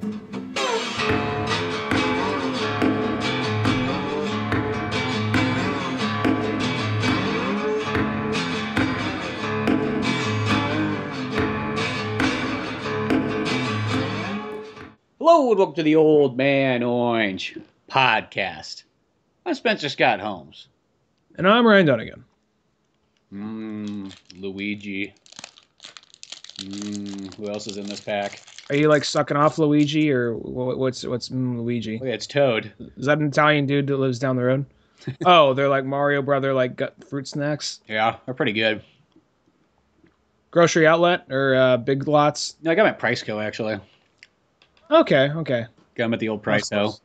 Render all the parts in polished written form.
Hello and welcome to the Old Man Orange podcast. I'm Spencer Scott Holmes. And I'm Ryan Dunigan. Luigi. Who else is in this pack? Are you like sucking off Luigi, or what's Luigi? Oh, yeah, it's Toad. Is that an Italian dude that lives down the road? Oh, they're like Mario Brother, like gut fruit snacks. Yeah, they're pretty good. Grocery outlet or Big Lots? No, I got them at Priceco actually. Okay. Got them at the old Price though.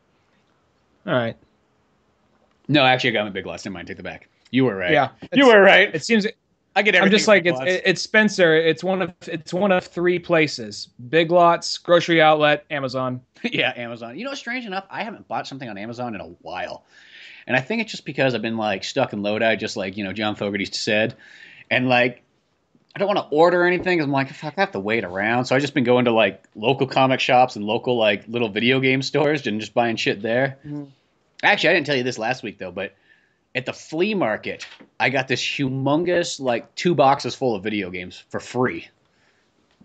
All right. No, actually, I got them at Big Lots. Never mind, take the back. You were right. Yeah, you were right. It seems. I get everything. I'm just like it's Spencer. It's one of three places: Big Lots, grocery outlet, Amazon. Yeah, Amazon. You know, strange enough, I haven't bought something on Amazon in a while, and I think it's just because I've been like stuck in Lodi, just like John Fogerty said, and like I don't want to order anything. I'm like, fuck, I have to wait around. So I've just been going to like local comic shops and local like little video game stores and just buying shit there. Mm-hmm. Actually, I didn't tell you this last week though, but at the flea market, I got this humongous, like 2 boxes full of video games for free.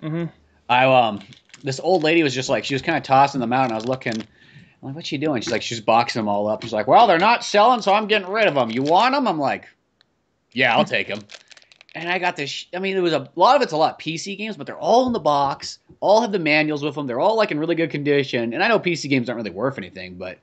Mm-hmm. This old lady was just like, she was kind of tossing them out, and I was looking. I'm like, what's she doing? She's like, she's boxing them all up. She's like, well, they're not selling, so I'm getting rid of them. You want them? I'm like, yeah, I'll take them. And I got this. I mean, there was a lot of it's a lot of PC games, but they're all in the box. All have the manuals with them. They're all like in really good condition. And I know PC games aren't really worth anything, but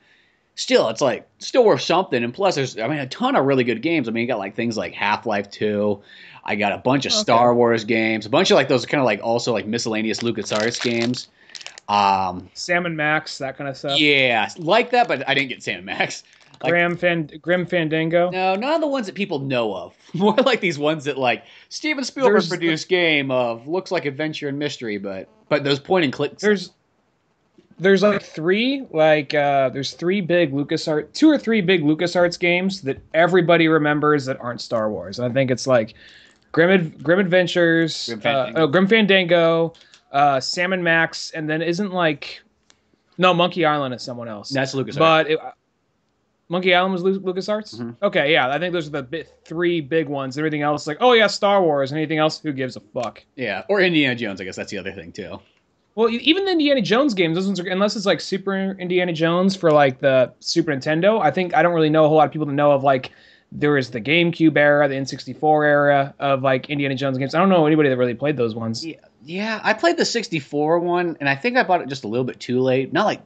still, it's like still worth something. And plus, there's a ton of really good games. I mean, you got like things like Half-Life 2. I got a bunch of Star Wars games, a bunch of like those kind of like also like miscellaneous LucasArts games. Sam & Max, that kind of stuff. Yeah, like that, but I didn't get Sam & Max. Like, Grim Fandango? No, none of the ones that people know of. More like these ones that like Steven Spielberg produced game of looks like adventure and mystery, but those point and click. There's like three there's 3 big LucasArts, 2 or 3 big LucasArts games that everybody remembers that aren't Star Wars. And I think it's like Grim Adventures, Grim Fandango, Sam & Max, and then isn't like Monkey Island is someone else. That's LucasArts. But Monkey Island was LucasArts? Mm-hmm. Okay, yeah. I think those are the 3 big ones. Everything else, like, oh yeah, Star Wars. Anything else, who gives a fuck? Yeah, or Indiana Jones, I guess that's the other thing, too. Well, even the Indiana Jones games, those ones are, unless it's like Super Indiana Jones for like the Super Nintendo, I don't really know a whole lot of people that know of like, there is the GameCube era, the N64 era of like Indiana Jones games. I don't know anybody that really played those ones. Yeah, I played the 64 one, and I think I bought it just a little bit too late. Not like,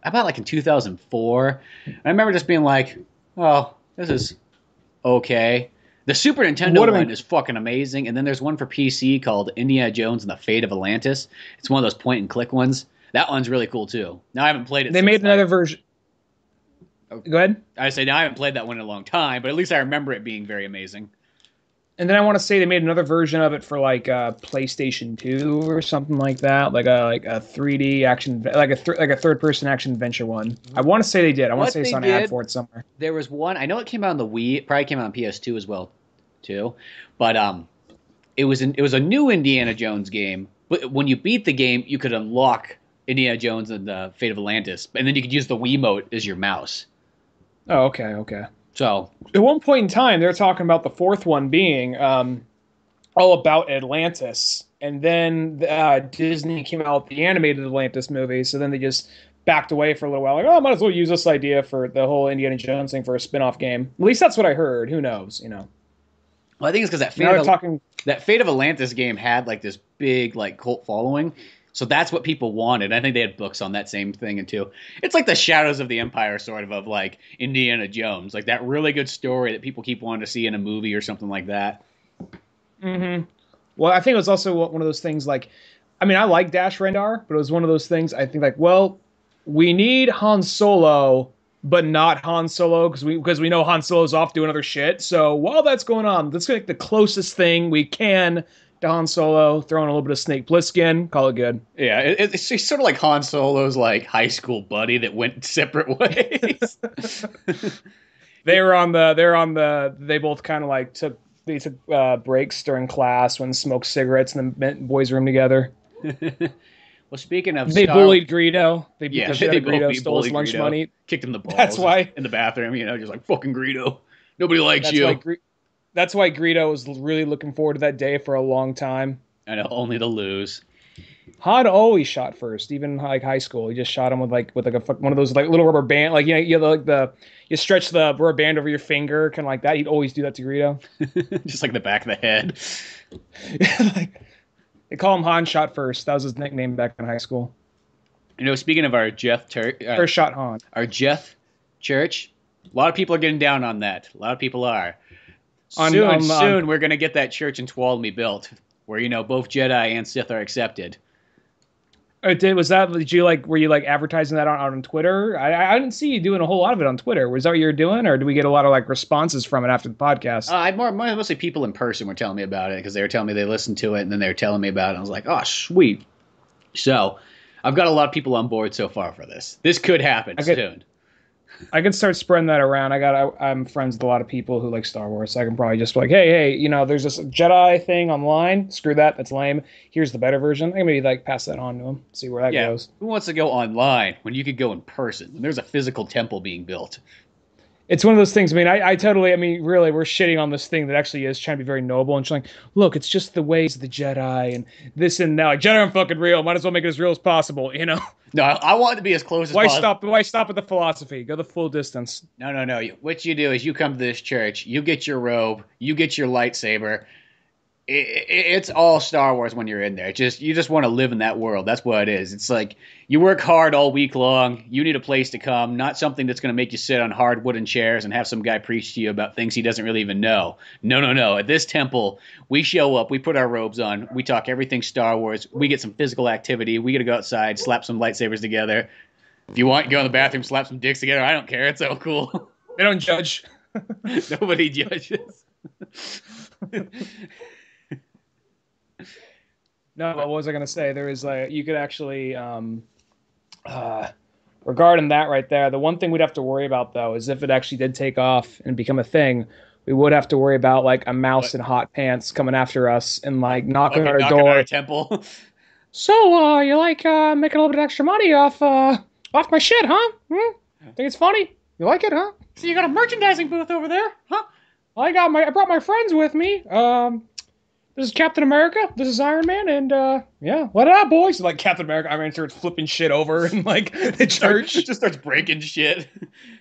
I bought it like in 2004. I remember just being like, oh, this is okay. The Super Nintendo one is fucking amazing. And then there's one for PC called Indiana Jones and the Fate of Atlantis. It's one of those point and click ones. That one's really cool too. Now I haven't played it. They made another version. Go ahead. I say now I haven't played that one in a long time, but at least I remember it being very amazing. And then I want to say they made another version of it for like PlayStation 2 or something like that, like a 3D action, like a third-person action adventure one. I want to say they did. I want to say it's on ad for it somewhere. There was one. I know it came out on the Wii. It probably came out on PS2 as well, too. But it was a new Indiana Jones game. But when you beat the game, you could unlock Indiana Jones and the Fate of Atlantis, and then you could use the Wiimote as your mouse. Oh, okay. So at one point in time, they're talking about the 4th one being all about Atlantis, and then Disney came out with the animated Atlantis movie. So then they just backed away for a little while, like, oh, might as well use this idea for the whole Indiana Jones thing for a spin-off game. At least that's what I heard. Who knows? Well, I think it's because that Fate of Atlantis game had like this big like cult following. So that's what people wanted. I think they had books on that same thing, and too. It's like the Shadows of the Empire, sort of like Indiana Jones, like that really good story that people keep wanting to see in a movie or something like that. Mm-hmm. Well, I think it was also one of those things. Like, I mean, I like Dash Rendar, but it was one of those things. I think like, well, we need Han Solo, but not Han Solo because we know Han Solo's off doing other shit. So while that's going on, let's get the closest thing we can to Han Solo, throw in a little bit of Snake Plissken, call it good. Yeah, it's sort of like Han Solo's like high school buddy that went separate ways. They both kind of like took breaks during class when smoked cigarettes in the boys' room together. Well, speaking of They bullied Greedo. They beat yeah, the shit out they of Greedo, both stole his bullied lunch Greedo, money. kicked him the balls. That's why in the bathroom, just like fucking Greedo. Nobody likes that's you. why that's why Greedo was really looking forward to that day for a long time. I know, only to lose. Han always shot first, even like high school. He just shot him with one of those like little rubber band, like you know, like you stretch the rubber band over your finger, kind of like that. He'd always do that to Greedo, just like the back of the head. Like, they call him Han shot first. That was his nickname back in high school. Speaking of our First shot Han, our Jeff Church, a lot of people are getting down on that. A lot of people are. Soon we're gonna get that church in Tuolumne built, where both Jedi and Sith are accepted. Were you like advertising that on Twitter? I didn't see you doing a whole lot of it on Twitter. Was that what you were doing, or did we get a lot of like responses from it after the podcast? Mostly people in person were telling me about it because they were telling me they listened to it and then they were telling me about it. I was like, oh, sweet. So I've got a lot of people on board so far for this. This could happen soon. I can start spreading that around. I'm friends with a lot of people who like Star Wars, so I can probably just be like, hey, there's this Jedi thing online. Screw that, that's lame. Here's the better version. I can maybe like pass that on to them, see where that goes. Who wants to go online when you could go in person? When there's a physical temple being built. It's one of those things. I mean, really, we're shitting on this thing that actually is trying to be very noble and showing, look, it's just the ways of the Jedi and this and that. Like, Jedi aren't fucking real. Might as well make it as real as possible, No, I want it to be as close as possible. Why stop at the philosophy? Go the full distance. No. What you do is you come to this church, you get your robe, you get your lightsaber. It's all Star Wars when you're in there. You just want to live in that world. That's what it is. It's like you work hard all week long. You need a place to come, not something that's going to make you sit on hard wooden chairs and have some guy preach to you about things he doesn't really even know. No. At this temple, we show up, we put our robes on, we talk everything Star Wars, we get some physical activity, we get to go outside, slap some lightsabers together. If you want, go in the bathroom, slap some dicks together. I don't care. It's so cool. They don't judge. Nobody judges. No, what was I going to say? There is you could actually, regarding that right there, the one thing we'd have to worry about though is if it actually did take off and become a thing, we would have to worry about like a mouse in hot pants coming after us and like knocking on our door. Our temple. So, you like making a little bit of extra money off my shit, huh? Think it's funny? You like it, huh? So you got a merchandising booth over there, huh? I brought my friends with me. This is Captain America. This is Iron Man, and what up, boys? Like Captain America, Iron Man starts flipping shit over in like the church. Just starts breaking shit.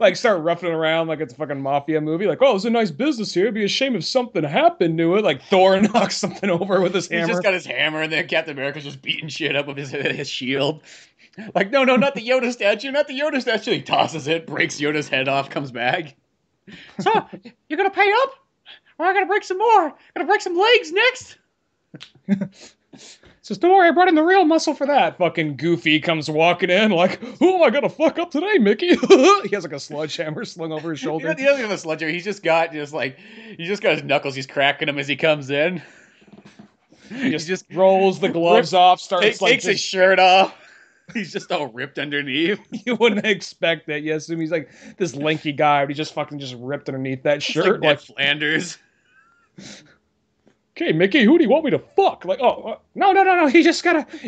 Like start roughing it around like it's a fucking mafia movie. Like, oh, it's a nice business here. It'd be a shame if something happened to it. Like Thor knocks something over with his hammer. He's just got his hammer, and then Captain America's just beating shit up with his shield. Like, no, not the Yoda statue, not the Yoda statue. He tosses it, breaks Yoda's head off, comes back. So, you gonna pay up? Or I gotta break some more. Gotta break some legs next. Says, don't worry, I brought in the real muscle for that. Fucking Goofy comes walking in like, who am I gonna fuck up today, Mickey? He has like a sledgehammer slung over his shoulder. He doesn't have a sledgehammer. He's just got his knuckles. He's cracking them as he comes in. He just rolls the gloves off, takes his shirt off. He's just all ripped underneath. You wouldn't expect that. You assume he's like this lanky guy, but he just ripped underneath that shirt. Like Flanders. Okay, Mickey, who do you want me to fuck? Like, no. You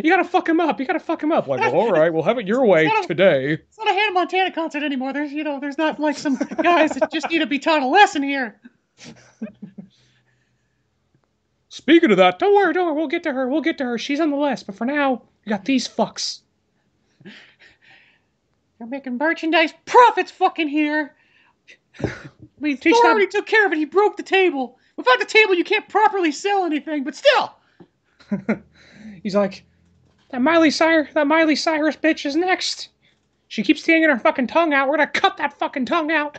gotta fuck him up. Like, well, all right, we'll have it your way today. It's not a Hannah Montana concert anymore. There's not like some guys that just need to be taught a lesson here. Speaking of that, don't worry, we'll get to her. She's on the list, but for now, we got these fucks. You're making merchandise profits fucking here. Thor already took care of it. He broke the table. Without the table, you can't properly sell anything, but still. He's like, that Miley Cyrus bitch is next. She keeps hanging her fucking tongue out. We're gonna cut that fucking tongue out.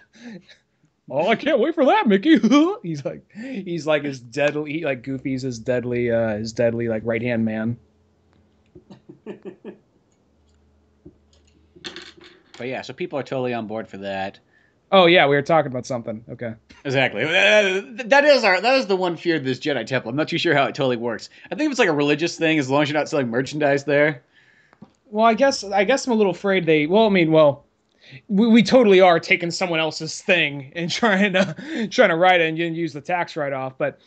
Oh, I can't wait for that, Mickey. He's like his deadly, like Goofy's his deadly like right hand man. But yeah, so people are totally on board for that. Oh yeah, we were talking about something. Okay. Exactly. That is the one fear of this Jedi Temple. I'm not too sure how it totally works. I think if it's like a religious thing, as long as you're not selling merchandise there. Well, I guess I'm a little afraid we totally are taking someone else's thing and trying to write it and use the tax write-off. But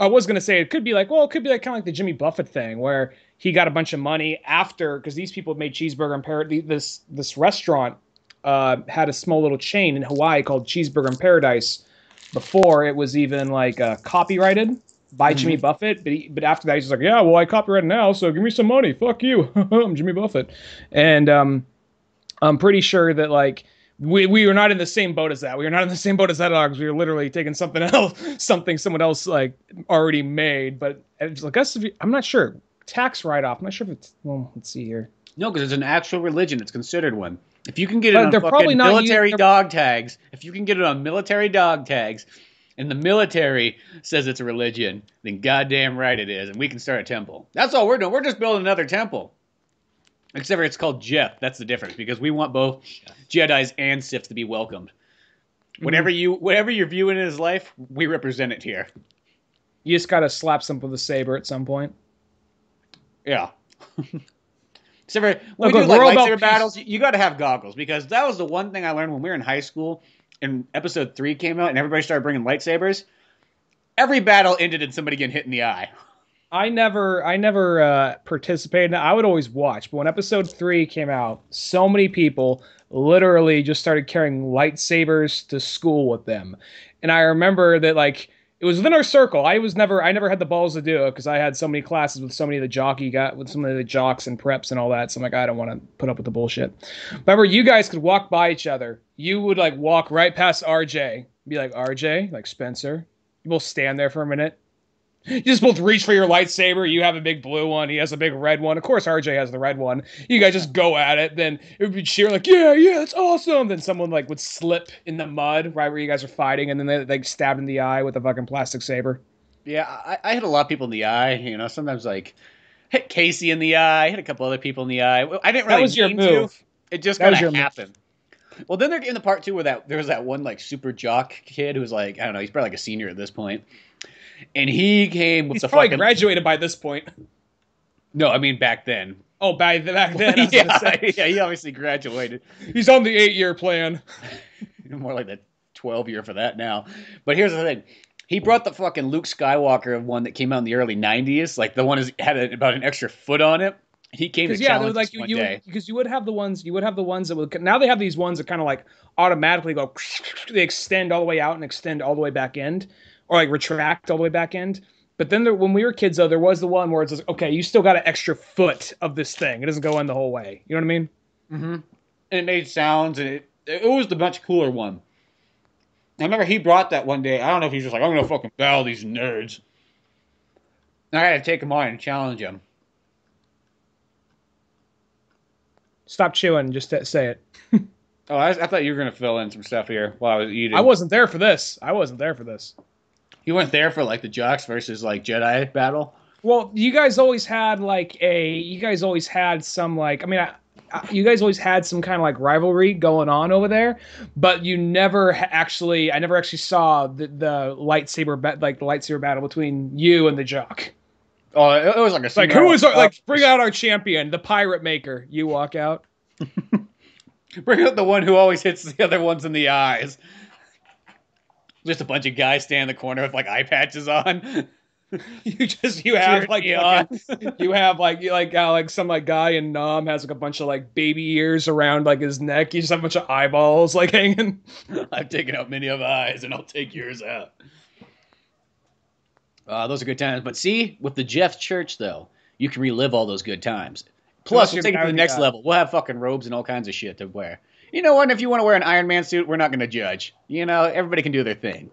I was gonna say it could be like kind of like the Jimmy Buffett thing, where he got a bunch of money after, because these people made Cheeseburger in Paradise. This restaurant had a small little chain in Hawaii called Cheeseburger in Paradise before it was even like copyrighted by Jimmy Buffett. But after that, he's just like, yeah, well, I copyright it now, so give me some money. Fuck you. I'm Jimmy Buffett. And I'm pretty sure that like we were not in the same boat as that. We were not in the same boat as that dogs. We were literally taking something else, something someone else like already made. But it's like us, I'm not sure. Tax write-off. I'm not sure if it's, well, let's see here. No, because it's an actual religion. It's considered one. If you can get it on they're probably fucking not military using- dog tags, if you can get it on military dog tags, and the military says it's a religion, then goddamn right it is, and we can start a temple. That's all we're doing. We're just building another temple. Except for it's called Jeff. That's the difference, because we want both Jedis and Siths to be welcomed. Whatever you're viewing in his life, we represent it here. You just gotta slap something with a saber at some point. Yeah. Except for when we do like lightsaber battles, you got to have goggles, because that was the one thing I learned when we were in high school and episode 3 came out and everybody started bringing lightsabers. Every battle ended in somebody getting hit in the eye. I never participated. I would always watch, but when episode 3 came out, so many people literally just started carrying lightsabers to school with them. And I remember that like it was within our circle. I never had the balls to do it because I had so many classes with so many of the jocks and preps and all that. So I'm like, I don't want to put up with the bullshit. Remember, you guys could walk by each other. You would like walk right past RJ, be like, RJ, like Spencer. You both stand there for a minute. You just both reach for your lightsaber. You have a big blue one. He has a big red one. Of course, RJ has the red one. You guys just go at it. Then it would be cheer like, yeah, that's awesome. Then someone like would slip in the mud right where you guys are fighting, and then they like stabbed in the eye with a fucking plastic saber. Yeah, I hit a lot of people in the eye. You know, sometimes like hit Casey in the eye. Hit a couple other people in the eye. I didn't really. That was your move. To. It just kind of happened. Well, then they're in the part 2 where there was that one like super jock kid who was like, I don't know, he's probably like a senior at this point. And he came with he's the probably fucking... graduated by this point. No, I mean back then. Oh, back then. Yeah, he obviously graduated. He's on the 8-year plan. More like the 12-year for that now. But here's the thing. He brought the fucking Luke Skywalker one that came out in the early 90s. Like the one that had about an extra foot on it. He came to challenge like one day. Because you would have the ones that would... Now they have these ones that kind of like automatically go... They extend all the way out and extend all the way back in. Or like retract all the way back end. But then when we were kids, though, there was the one where it's like, okay, you still got an extra foot of this thing. It doesn't go in the whole way. You know what I mean? Mm-hmm. And it made sounds, and it was the much cooler one. I remember he brought that one day. I don't know if he's just like, I'm going to fucking battle these nerds. And I had to take him on and challenge him. Stop chewing. Just say it. Oh, I thought you were going to fill in some stuff here while I was eating. I wasn't there for this. You weren't there for like the jocks versus like Jedi battle? Well, you guys always had some like, I mean, you guys always had some kind of like rivalry going on over there, but you never I never actually saw the lightsaber battle between you and the jock. Oh, it was like who is bring out our champion, the pirate maker. You walk out. Bring out the one who always hits the other ones in the eyes. Just a bunch of guys stand in the corner with like eye patches on. you have some like guy in Nam has like a bunch of like baby ears around like his neck. You just have a bunch of eyeballs like hanging. I've taken out many of eyes, and I'll take yours out. Those are good times. But see, with the Jeff Church though, you can relive all those good times. Plus, we'll take it to the next level. We'll have fucking robes and all kinds of shit to wear. You know what? If you want to wear an Iron Man suit, we're not going to judge. You know, everybody can do their thing.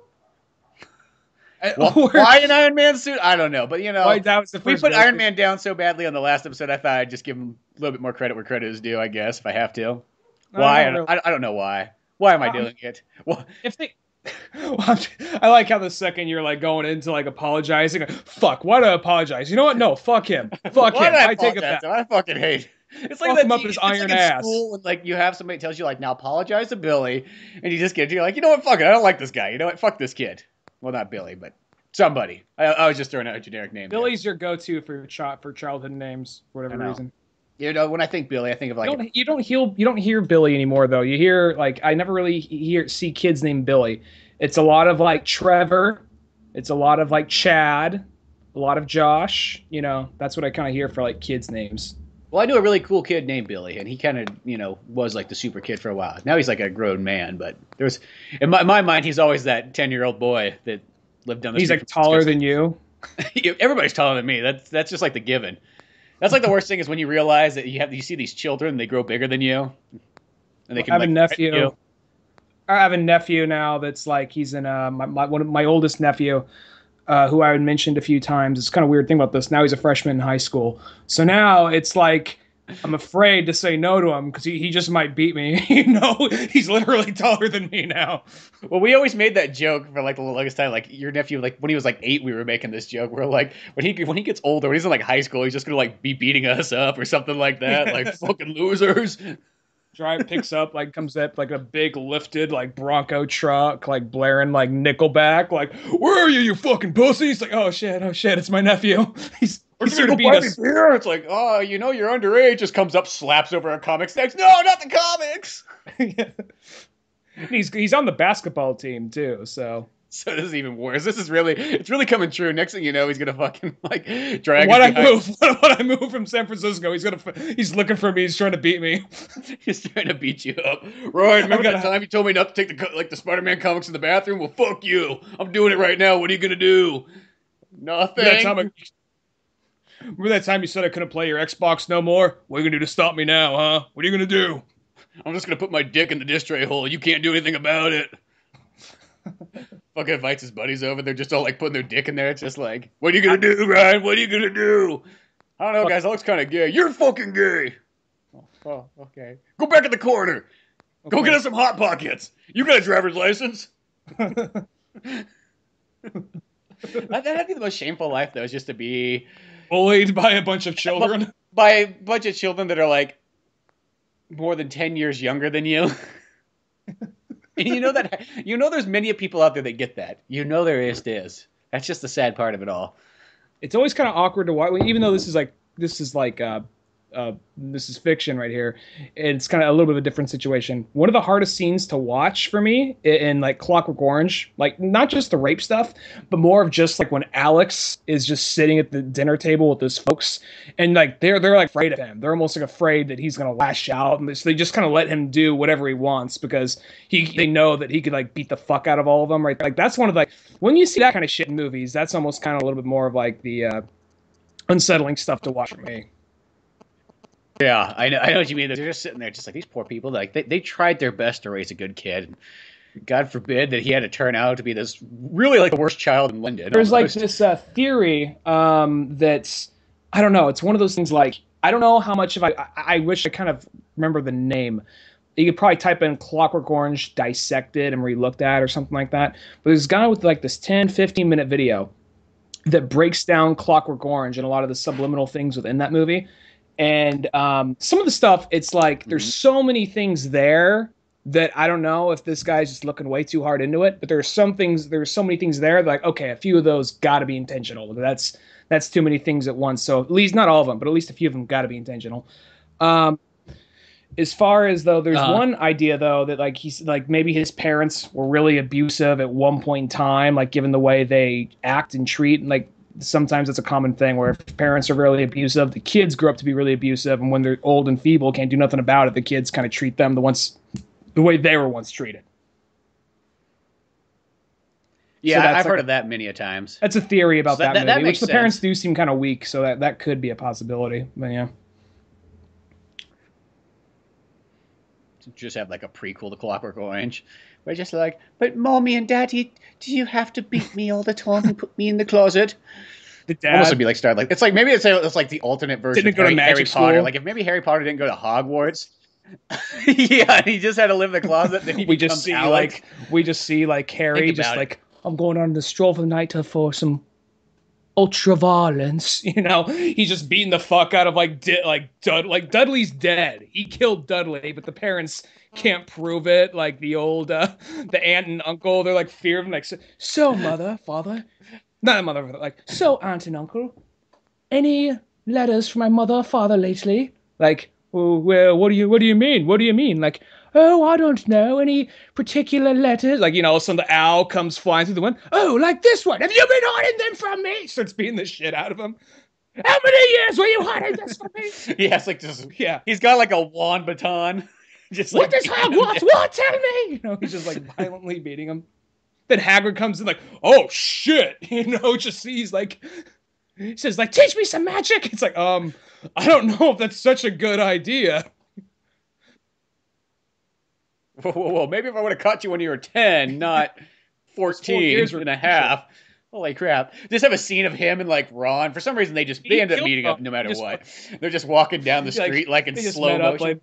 Why an Iron Man suit? I don't know. But, you know, we put Iron Man down so badly on the last episode, I thought I'd just give him a little bit more credit where credit is due, I guess, if I have to. Why? I don't know why. Why am I doing it? Well, I like how the second you're like going into like apologizing. Fuck, why do I apologize? You know what? No, fuck him. Fuck him. I take it back. I fucking hate. It's like him up his iron ass. School when like you have somebody that tells you like now apologize to Billy, and you just get you're like, you know what? Fuck it. I don't like this guy. You know what? Fuck this kid. Well, not Billy, but somebody. I was just throwing out a generic name. Billy's your go-to for childhood names for whatever reason. You know, when I think Billy, I think of like you don't hear Billy anymore though. You hear like I never really see kids named Billy. It's a lot of like Trevor. It's a lot of like Chad. A lot of Josh. You know, that's what I kind of hear for like kids' names. Well, I knew a really cool kid named Billy, and he kind of, was like the super kid for a while. Now he's like a grown man, but there's, in my mind, he's always that 10-year-old boy that lived down the He's street like from his taller cousin. than you. Everybody's taller than me. That's just like the given. That's like the worst thing is when you realize that you see these children, they grow bigger than you, and they I can have a like threaten nephew. you. I have a nephew now that's like he's in one of my oldest nephew, who I had mentioned a few times. It's kind of weird thing about this. Now he's a freshman in high school, so now it's like I'm afraid to say no to him because he just might beat me. You know, he's literally taller than me now. Well, we always made that joke for like the longest time. Like your nephew, like when he was like 8, we were making this joke. We're like, when he gets older, when he's in like high school, he's just gonna like be beating us up or something like that. Like fucking losers. Picks up like comes up like a big lifted like Bronco truck like blaring like Nickelback like where are you, you fucking pussy? He's like, oh shit, it's my nephew. He's here to beat us. Beer? It's like, oh, you're underage. Just comes up, slaps over a comic next. No, not the comics. Yeah. He's on the basketball team too, so So this is even worse. It's really coming true. Next thing you know, he's gonna fucking like drag. When I move from San Francisco, he's looking for me. He's trying to beat me. He's trying to beat you up. Right? Remember that time you told me not to take the Spider-Man comics in the bathroom? Well, fuck you. I'm doing it right now. What are you gonna do? Nothing. Remember that time you said I couldn't play your Xbox no more? What are you gonna do to stop me now, huh? What are you gonna do? I'm just gonna put my dick in the dish tray hole. You can't do anything about it. Fucking invites his buddies over. They're just all like putting their dick in there. It's just like, what are you gonna do, Ryan? What are you gonna do? I don't know, guys. That looks kind of gay. You're fucking gay. Oh, okay. Go back in the corner. Okay. Go get us some Hot Pockets. You got a driver's license. That'd be the most shameful life, though, is just to be bullied by a bunch of children. By a bunch of children that are like more than 10 years younger than you. And there's many people out there that get that. There is. That's just the sad part of it all. It's always kind of awkward to watch, even though this is fiction right here. It's kind of a little bit of a different situation. One of the hardest scenes to watch for me in like Clockwork Orange, like not just the rape stuff, but more of just like when Alex is just sitting at the dinner table with his folks, and like they're like afraid of him. They're almost like afraid that he's gonna lash out, and so they just kind of let him do whatever he wants because they know that he could like beat the fuck out of all of them. Right? Like that's one of like when you see that kind of shit in movies, that's almost kind of a little bit more of like the unsettling stuff to watch for me. Yeah, I know what you mean. They're just sitting there, just like these poor people. Like they tried their best to raise a good kid. God forbid that he had to turn out to be this really like the worst child in London. There's almost. Like this theory that's I don't know. It's one of those things like I don't know how much of I wish I kind of remember the name. You could probably type in Clockwork Orange dissected and re-looked at or something like that. But there's a guy with like this 10-15 minute video that breaks down Clockwork Orange and a lot of the subliminal things within that movie. And some of the stuff, it's like there's so many things there that I don't know if this guy's just looking way too hard into it. But there's so many things there that like, okay, a few of those got to be intentional. That's too many things at once. So at least not all of them, but at least a few of them got to be intentional. As far as though, there's one idea though that like he's like maybe his parents were really abusive at one point in time, like given the way they act and treat, and like. Sometimes it's a common thing where if parents are really abusive, the kids grow up to be really abusive, and when they're old and feeble, can't do nothing about it, the kids kind of treat them the way they were once treated. Yeah, so I've heard of that many a times. That's a theory about that movie, that which the sense. Parents do seem kind of weak, so that could be a possibility. But yeah. Just have like a prequel to Clockwork Orange. We're just like, but Mommy and Daddy, do you have to beat me all the time and put me in the closet? The dad almost would be like start like it's like maybe it's like the alternate version of Harry Potter. Like if maybe Harry Potter didn't go to Hogwarts. Yeah, he just had to live in the closet. Then we just see like Harry just like I'm going on the stroll for the night for some ultra violence. You know, he's just beating the fuck out of like Dudley's dead. He killed Dudley, but the parents can't prove it. Like the old the aunt and uncle, they're like fear of him. Like so father, not a mother, like so aunt and uncle. Any letters from my mother, father lately? Like, well, what do you mean? What do you mean? Like, oh, I don't know, any particular letters? Like, all of a sudden the owl comes flying through the window. Oh, like this one. Have you been hiding them from me? Starts beating the shit out of him. How many years were you hiding this from me? Yeah, it's like just Yeah. He's got like a wand baton. Just What like does Hogwarts want? Tell me. He's just like violently beating him. Then Hagrid comes in like, oh shit. Just sees like, he says like, teach me some magic. It's like, I don't know if that's such a good idea. Whoa. Maybe if I would have caught you when you were 10, not 14 and a half. Holy crap. Just have a scene of him and like Ron. For some reason, they end up meeting up no matter what. They're just walking down the street like in slow motion.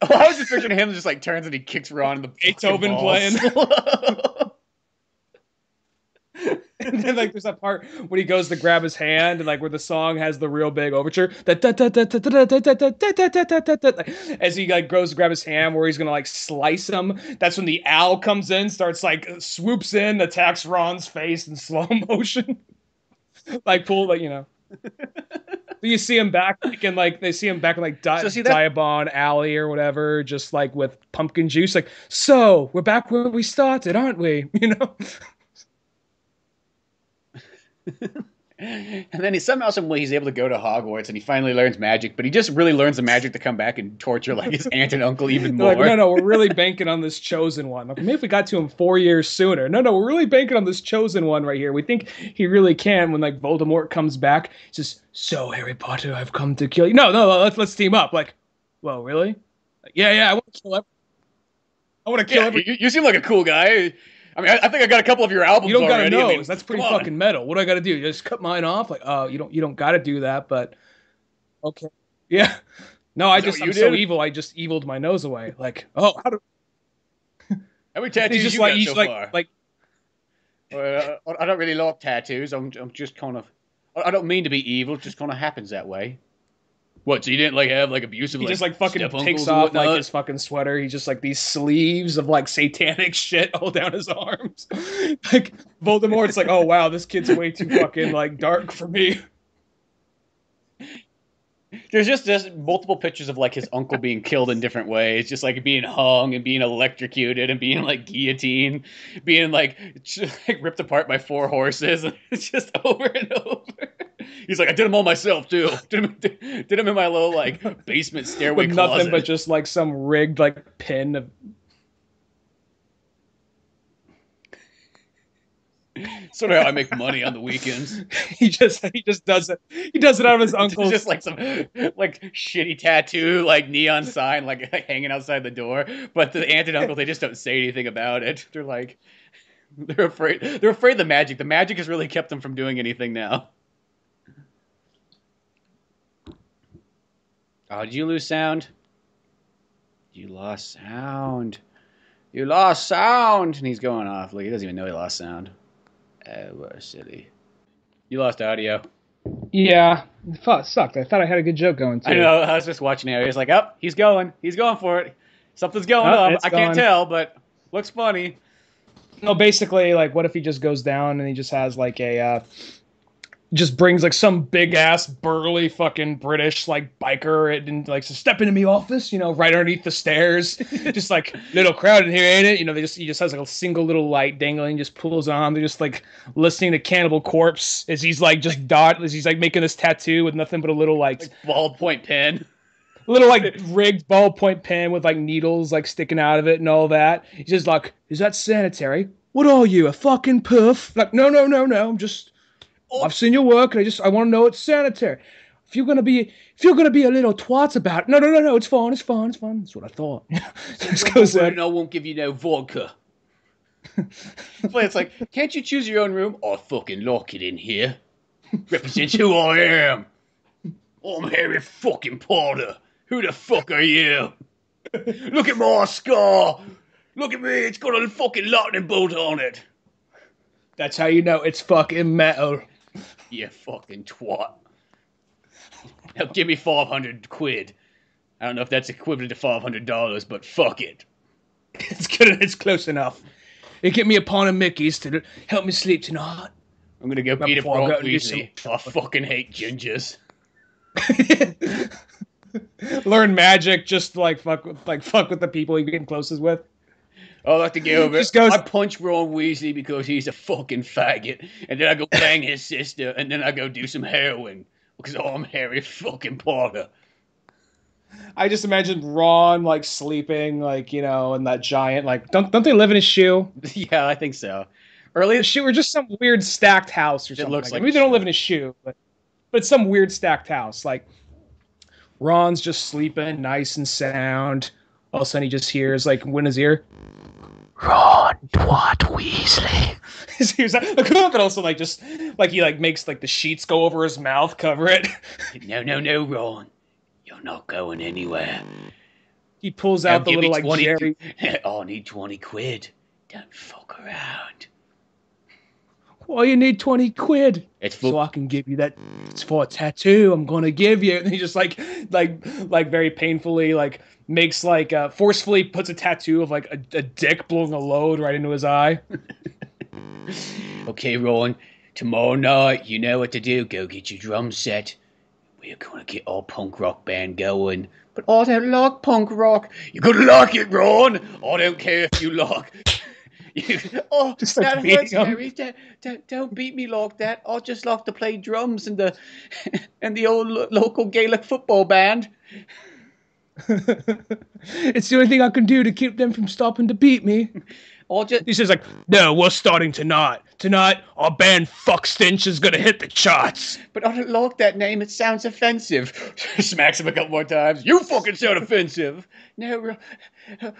I was just picturing him just like turns and he kicks Ron in the Beethoven playing. And then like there's that part when he goes to grab his hand and like where the song has the real big overture as he like goes to grab his hand where he's gonna like slice him. That's when the owl comes in, starts like swoops in, attacks Ron's face in slow motion. Like pull like you see him back and like they see him back in like Diabon Alley or whatever, just like with pumpkin juice. Like, so we're back where we started, aren't we? And then somehow, some way, he's able to go to Hogwarts, and he finally learns magic. But he just really learns the magic to come back and torture like his aunt and uncle even more. Like, no, we're really banking on this chosen one. Like, maybe if we got to him 4 years sooner. No, we're really banking on this chosen one right here. We think he really can. When like Voldemort comes back, he says, "So Harry Potter, I've come to kill you." No, let's team up. Like, well, really? Like, yeah, I want to kill him. I want to kill him. You seem like a cool guy. I mean, I think I got a couple of your albums. You don't gotta already. know. I mean, that's pretty fucking metal. What do I gotta do? Just cut mine off? Like, oh, you don't gotta do that, but okay. Yeah. No, I'm so evil. I just eviled my nose away. Like, oh, how many tattoos you got so far? Like, I don't really like tattoos. I'm just kind of. I don't mean to be evil. It just kind of happens that way. What? So you didn't like have like abusive? He just like fucking takes off like his fucking sweater. He's just like these sleeves of like satanic shit all down his arms. Like Voldemort's like, oh wow, this kid's way too fucking like dark for me. There's just multiple pictures of like his uncle being killed in different ways, just like being hung and being electrocuted and being like guillotined, being like ripped apart by 4 horses. It's just over and over. He's like, I did them all myself too. Did them in my little like basement stairway with closet. Nothing but just like some rigged like pin of. Sort of how I make money on the weekends. he just does it. He does it out of his uncle's. Just like some like shitty tattoo, like neon sign, like hanging outside the door. But the aunt and uncle, they just don't say anything about it. They're like, they're afraid. They're afraid of the magic. The magic has really kept them from doing anything now. Oh, did you lose sound? You lost sound. You lost sound. And he's going off. Like he doesn't even know he lost sound. Oh, we're silly. You lost audio. Yeah, it sucked. I thought I had a good joke going too. I know. I was just watching it. He was like, "Oh, he's going. He's going for it. Something's going up. I can't tell, but looks funny." No, basically, like, what if he just goes down and he just has like a, just brings like some big ass burly fucking British like biker and like says, "Step into me office," right underneath the stairs. Just like little crowd in here, ain't it? He just has like a single little light dangling, just pulls on. They're just like listening to Cannibal Corpse as he's like as he's like making this tattoo with nothing but a little like ballpoint pen. A little like rigged ballpoint pen with like needles like sticking out of it and all that. He's just like, "Is that sanitary? What are you, a fucking puff?" Like, no, I'm just. I've seen your work, and I want to know it's sanitary. If you're gonna be a little twat about it, no, it's fine. That's what I thought. Just goes in. I won't give you no vodka. But it's like, can't you choose your own room? I fucking like it in here. Represents who I am. I'm Harry fucking Potter. Who the fuck are you? Look at my scar. Look at me. It's got a fucking lightning bolt on it. That's how you know it's fucking metal. You fucking twat. Now give me 500 quid. I don't know if that's equivalent to $500, but fuck it. It's good. It's close enough. You get me a pint of Mickey's to help me sleep tonight. I'm gonna go beat up Ron Weasley. I fucking hate gingers. learn magic just to fuck with the people you're getting closest with. I like to get over Just it. goes- I punch Ron Weasley because he's a fucking faggot, and then I go bang his sister, and then I go do some heroin because I'm Harry fucking Potter. I just imagine Ron sleeping in that giant don't they live in a shoe? Yeah, I think so. Early A shoe or just some weird stacked house or something. looks like maybe a they don't shoe. live in a shoe, but it's some weird stacked house. Ron's just sleeping nice and sound. All of a sudden he just hears in his ear, Ron, what Weasley? His ears, but also he makes the sheets go over his mouth, cover it. No, Ron. You're not going anywhere. He pulls out the Give me little 20 Jerry. I need 20 quid. Don't fuck around. Well, you need 20 quid. It's for So I can give you that. It's for a tattoo I'm gonna give you. And he just very painfully makes forcefully puts a tattoo of a dick blowing a load right into his eye. Okay, Ron. Tomorrow night, you know what to do. Go get your drum set. We're gonna get our punk rock band going. But I don't like punk rock. You're gonna like it, Ron. I don't care if you like. Just that beating hurts, him. Harry. Don't beat me like that. I just like to play drums in the old local Gaelic football band. It's the only thing I can do to keep them from stopping to beat me. He says no, we're starting tonight. Tonight, our band Fuck Stench is gonna hit the charts. But I don't like that name. It sounds offensive. Smacks him a couple more times. You fucking sound offensive. No,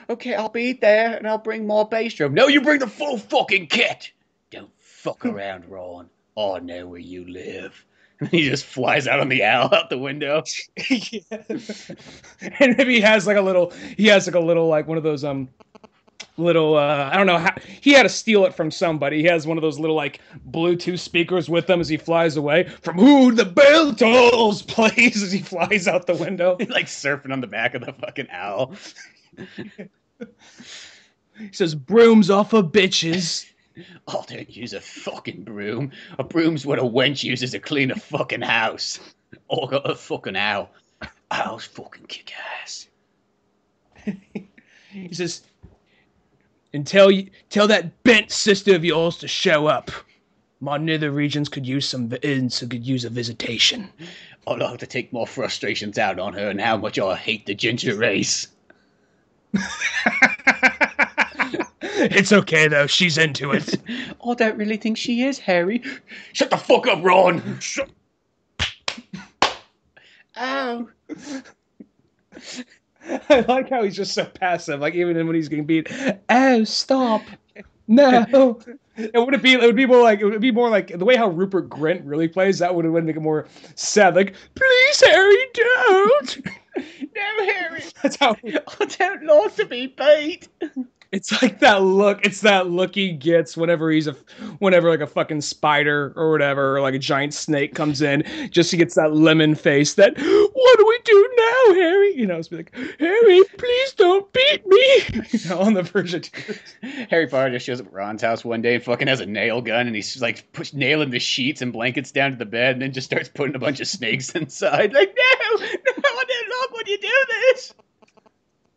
okay, I'll be there and I'll bring more bass drum. No, you bring the full fucking kit. Don't fuck around, Ron. I know where you live. He just flies out on the owl out the window. Yeah. And maybe he has one of those little I don't know how he had to steal it from somebody. He has one of those little Bluetooth speakers with him as he flies away. From who the bell tolls plays as he flies out the window. Surfing on the back of the fucking owl. He says brooms off of bitches. Oh, don't use a fucking broom. A broom's what a wench uses to clean a fucking house. Or got a fucking owl. Owls fucking kick ass. He says, and tell that bent sister of yours to show up. My nether regions could use could use a visitation. I'd like to take more frustrations out on her and how much I hate the ginger race. It's okay though, she's into it. I don't really think she is, Harry. Shut the fuck up, Ron. Shut. Ow. I like how he's just so passive. Even when he's getting beat. Oh, stop! No. It would be more like the way how Rupert Grint really plays. That would make it more sad. Please, Harry, don't. No, Harry. That's how. I don't like to be beat. It's that look. It's that look he gets whenever whenever a fucking spider or whatever, or a giant snake comes in. Just he gets that lemon face. That what do we do now, Harry? It's like, Harry, please don't beat me. On the verge of tears. Harry Potter just shows up at Ron's house one day and fucking has a nail gun and he's nailing the sheets and blankets down to the bed and then just starts putting a bunch of snakes inside. No, I don't like when you do this.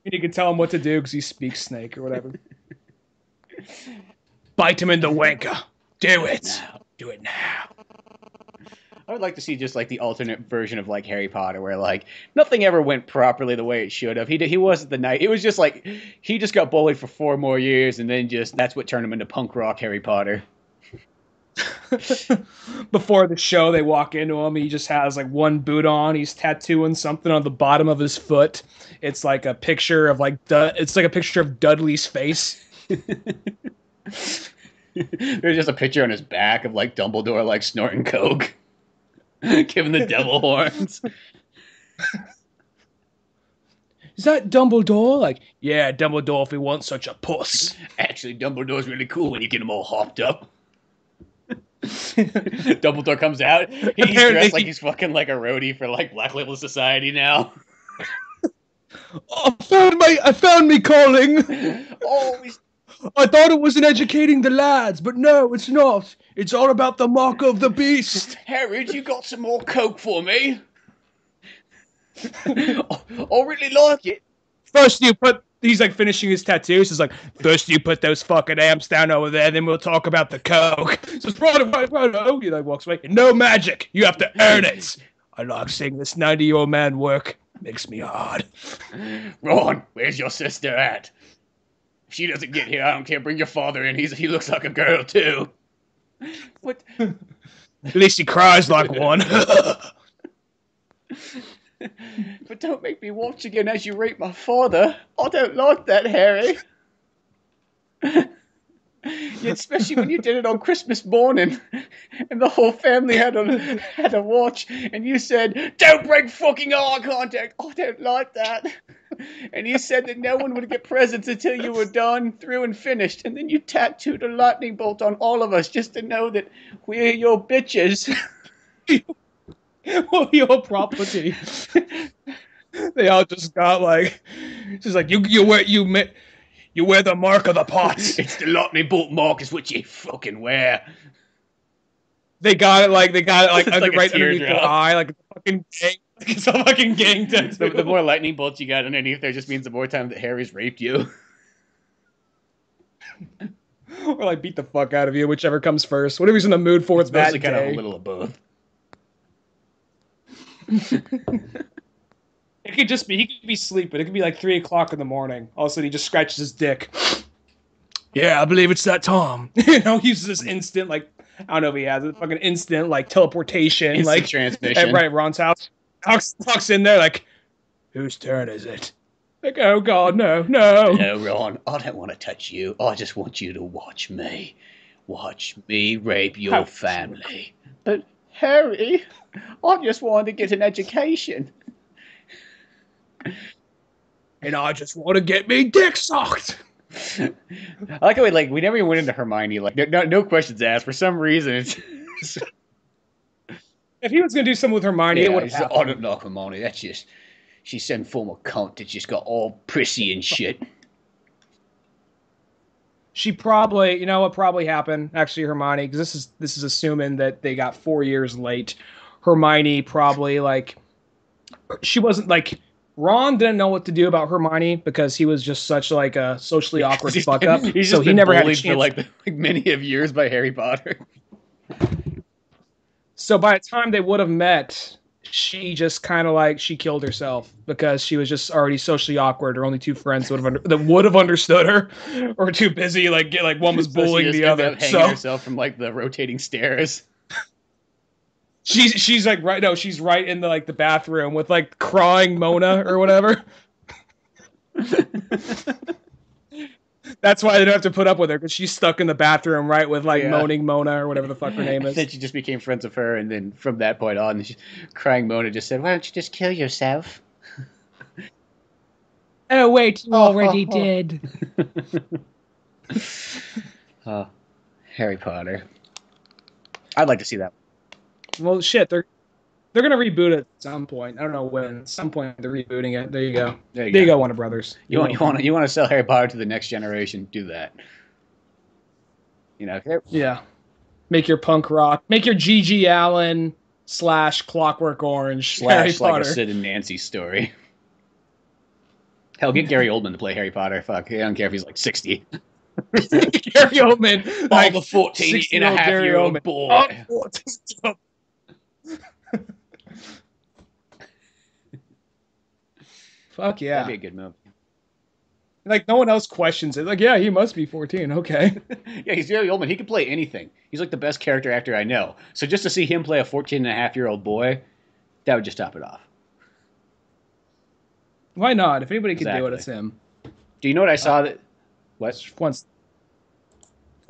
And you can tell him what to do because he speaks snake or whatever. Bite him in the wanker. Do it. Now. Do it now. I would like to see just the alternate version of Harry Potter where nothing ever went properly the way it should have. He wasn't the knight. It was just he just got bullied for 4 more years and then that's what turned him into punk rock Harry Potter. Before the show, they walk into him. He just has one boot on. He's tattooing something on the bottom of his foot. It's a picture of it's a picture of Dudley's face. There's just a picture on his back of Dumbledore snorting coke, giving the devil horns. Is that Dumbledore? Yeah, Dumbledore if he wants such a puss. Actually, Dumbledore's really cool when you get him all hopped up. Dumbledore comes out. He's dressed like he's fucking a roadie for Black Label Society now. I found me calling. Oh, I thought it was in educating the lads, but no, it's not. It's all about the mark of the beast. Harry, you got some more coke for me? I really like it. First you put, he's like finishing his tattoos. He's like, first you put those fucking amps down over there, then we'll talk about the coke. So right. He like walks away. No magic. You have to earn it. I like seeing this 90-year-old man work. Makes me hard. Ron, where's your sister at? If she doesn't get here, I don't care. Bring your father in. He looks like a girl too. What? At least he cries like one. But don't make me watch again as you rape my father. I don't like that, Harry. Yeah, especially when you did it on Christmas morning, and the whole family had to watch, and you said, "Don't break fucking eye contact." I don't like that. And you said that no one would get presents until you were done, through, and finished. And then you tattooed a lightning bolt on all of us just to know that we're your bitches. Well, your property. They all just got like, she's like, you wear the mark of the pot. It's the lightning bolt mark is what you fucking wear. They got it like under, like right underneath their eye, like a fucking gang. It's a fucking gang tattoo. The more lightning bolts you got underneath there just means the more time that Harry's raped you. Or like beat the fuck out of you, whichever comes first. Whatever he's in the mood for, it's mostly that kind day. of a little of both. It could just be, he could be sleeping. It could be like 3 o'clock in the morning. All of a sudden he just scratches his dick. Yeah, I believe it's that Tom. You know, he uses this instant, like, I don't know if he has it, fucking instant, like, teleportation. Instant like transmission. Right, Ron's house. Walks in there like, whose turn is it? Like, oh god, no. No, Ron, I don't want to touch you. I just want you to watch me. Watch me rape your family. But, Harry, I just wanted to get an education. And I just want to get me dick sucked. I like how we never even went into Hermione. Like, no questions asked. For some reason, it's... If he was going to do something with Hermione, it would have happened. I don't like Hermione. That's just... She's some form of cunt that just got all prissy and shit. She probably... You know what probably happened, actually, Hermione? Because this is assuming that they got 4 years late. Hermione probably, like... She wasn't, like... Ron didn't know what to do about Hermione because he was just such like a socially awkward fuck up. So he never had a chance for like many of years by Harry Potter. So by the time they would have met, she just kind of like she killed herself because she was just already socially awkward. Her only two friends that would have understood her, or too busy like one was bullying the other. Hanging herself from like the rotating stairs. She's like right. No, she's right in the like the bathroom with like crying Mona or whatever. That's why they don't have to put up with her because she's stuck in the bathroom right with like moaning Mona or whatever the fuck her name is. Then she just became friends with her, and then from that point on, crying Mona just said, "Why don't you just kill yourself?" Oh wait, you already did. Harry Potter. I'd like to see that. Well, shit, they're gonna reboot it at some point. I don't know when. At some point, they're rebooting it. There you go. There you go, Warner Brothers. You want to sell Harry Potter to the next generation? Do that. You know. Yeah. Make your punk rock. Make your G.G. Allen / Clockwork Orange / Harry Potter. Like a Sid and Nancy story. Hell, get Gary Oldman to play Harry Potter. Fuck, I don't care if he's like 60. Gary Oldman, like the 14-and-a-half-year-old boy. Fuck yeah. That'd be a good movie. Like, no one else questions it. Like, yeah, he must be 14. Okay. Yeah, he's Gary Oldman. He can play anything. He's like the best character actor I know. So just to see him play a 14-and-a-half-year-old boy, that would just top it off. Why not? If anybody can do it, it's him. Do you know what I saw that... What? Once.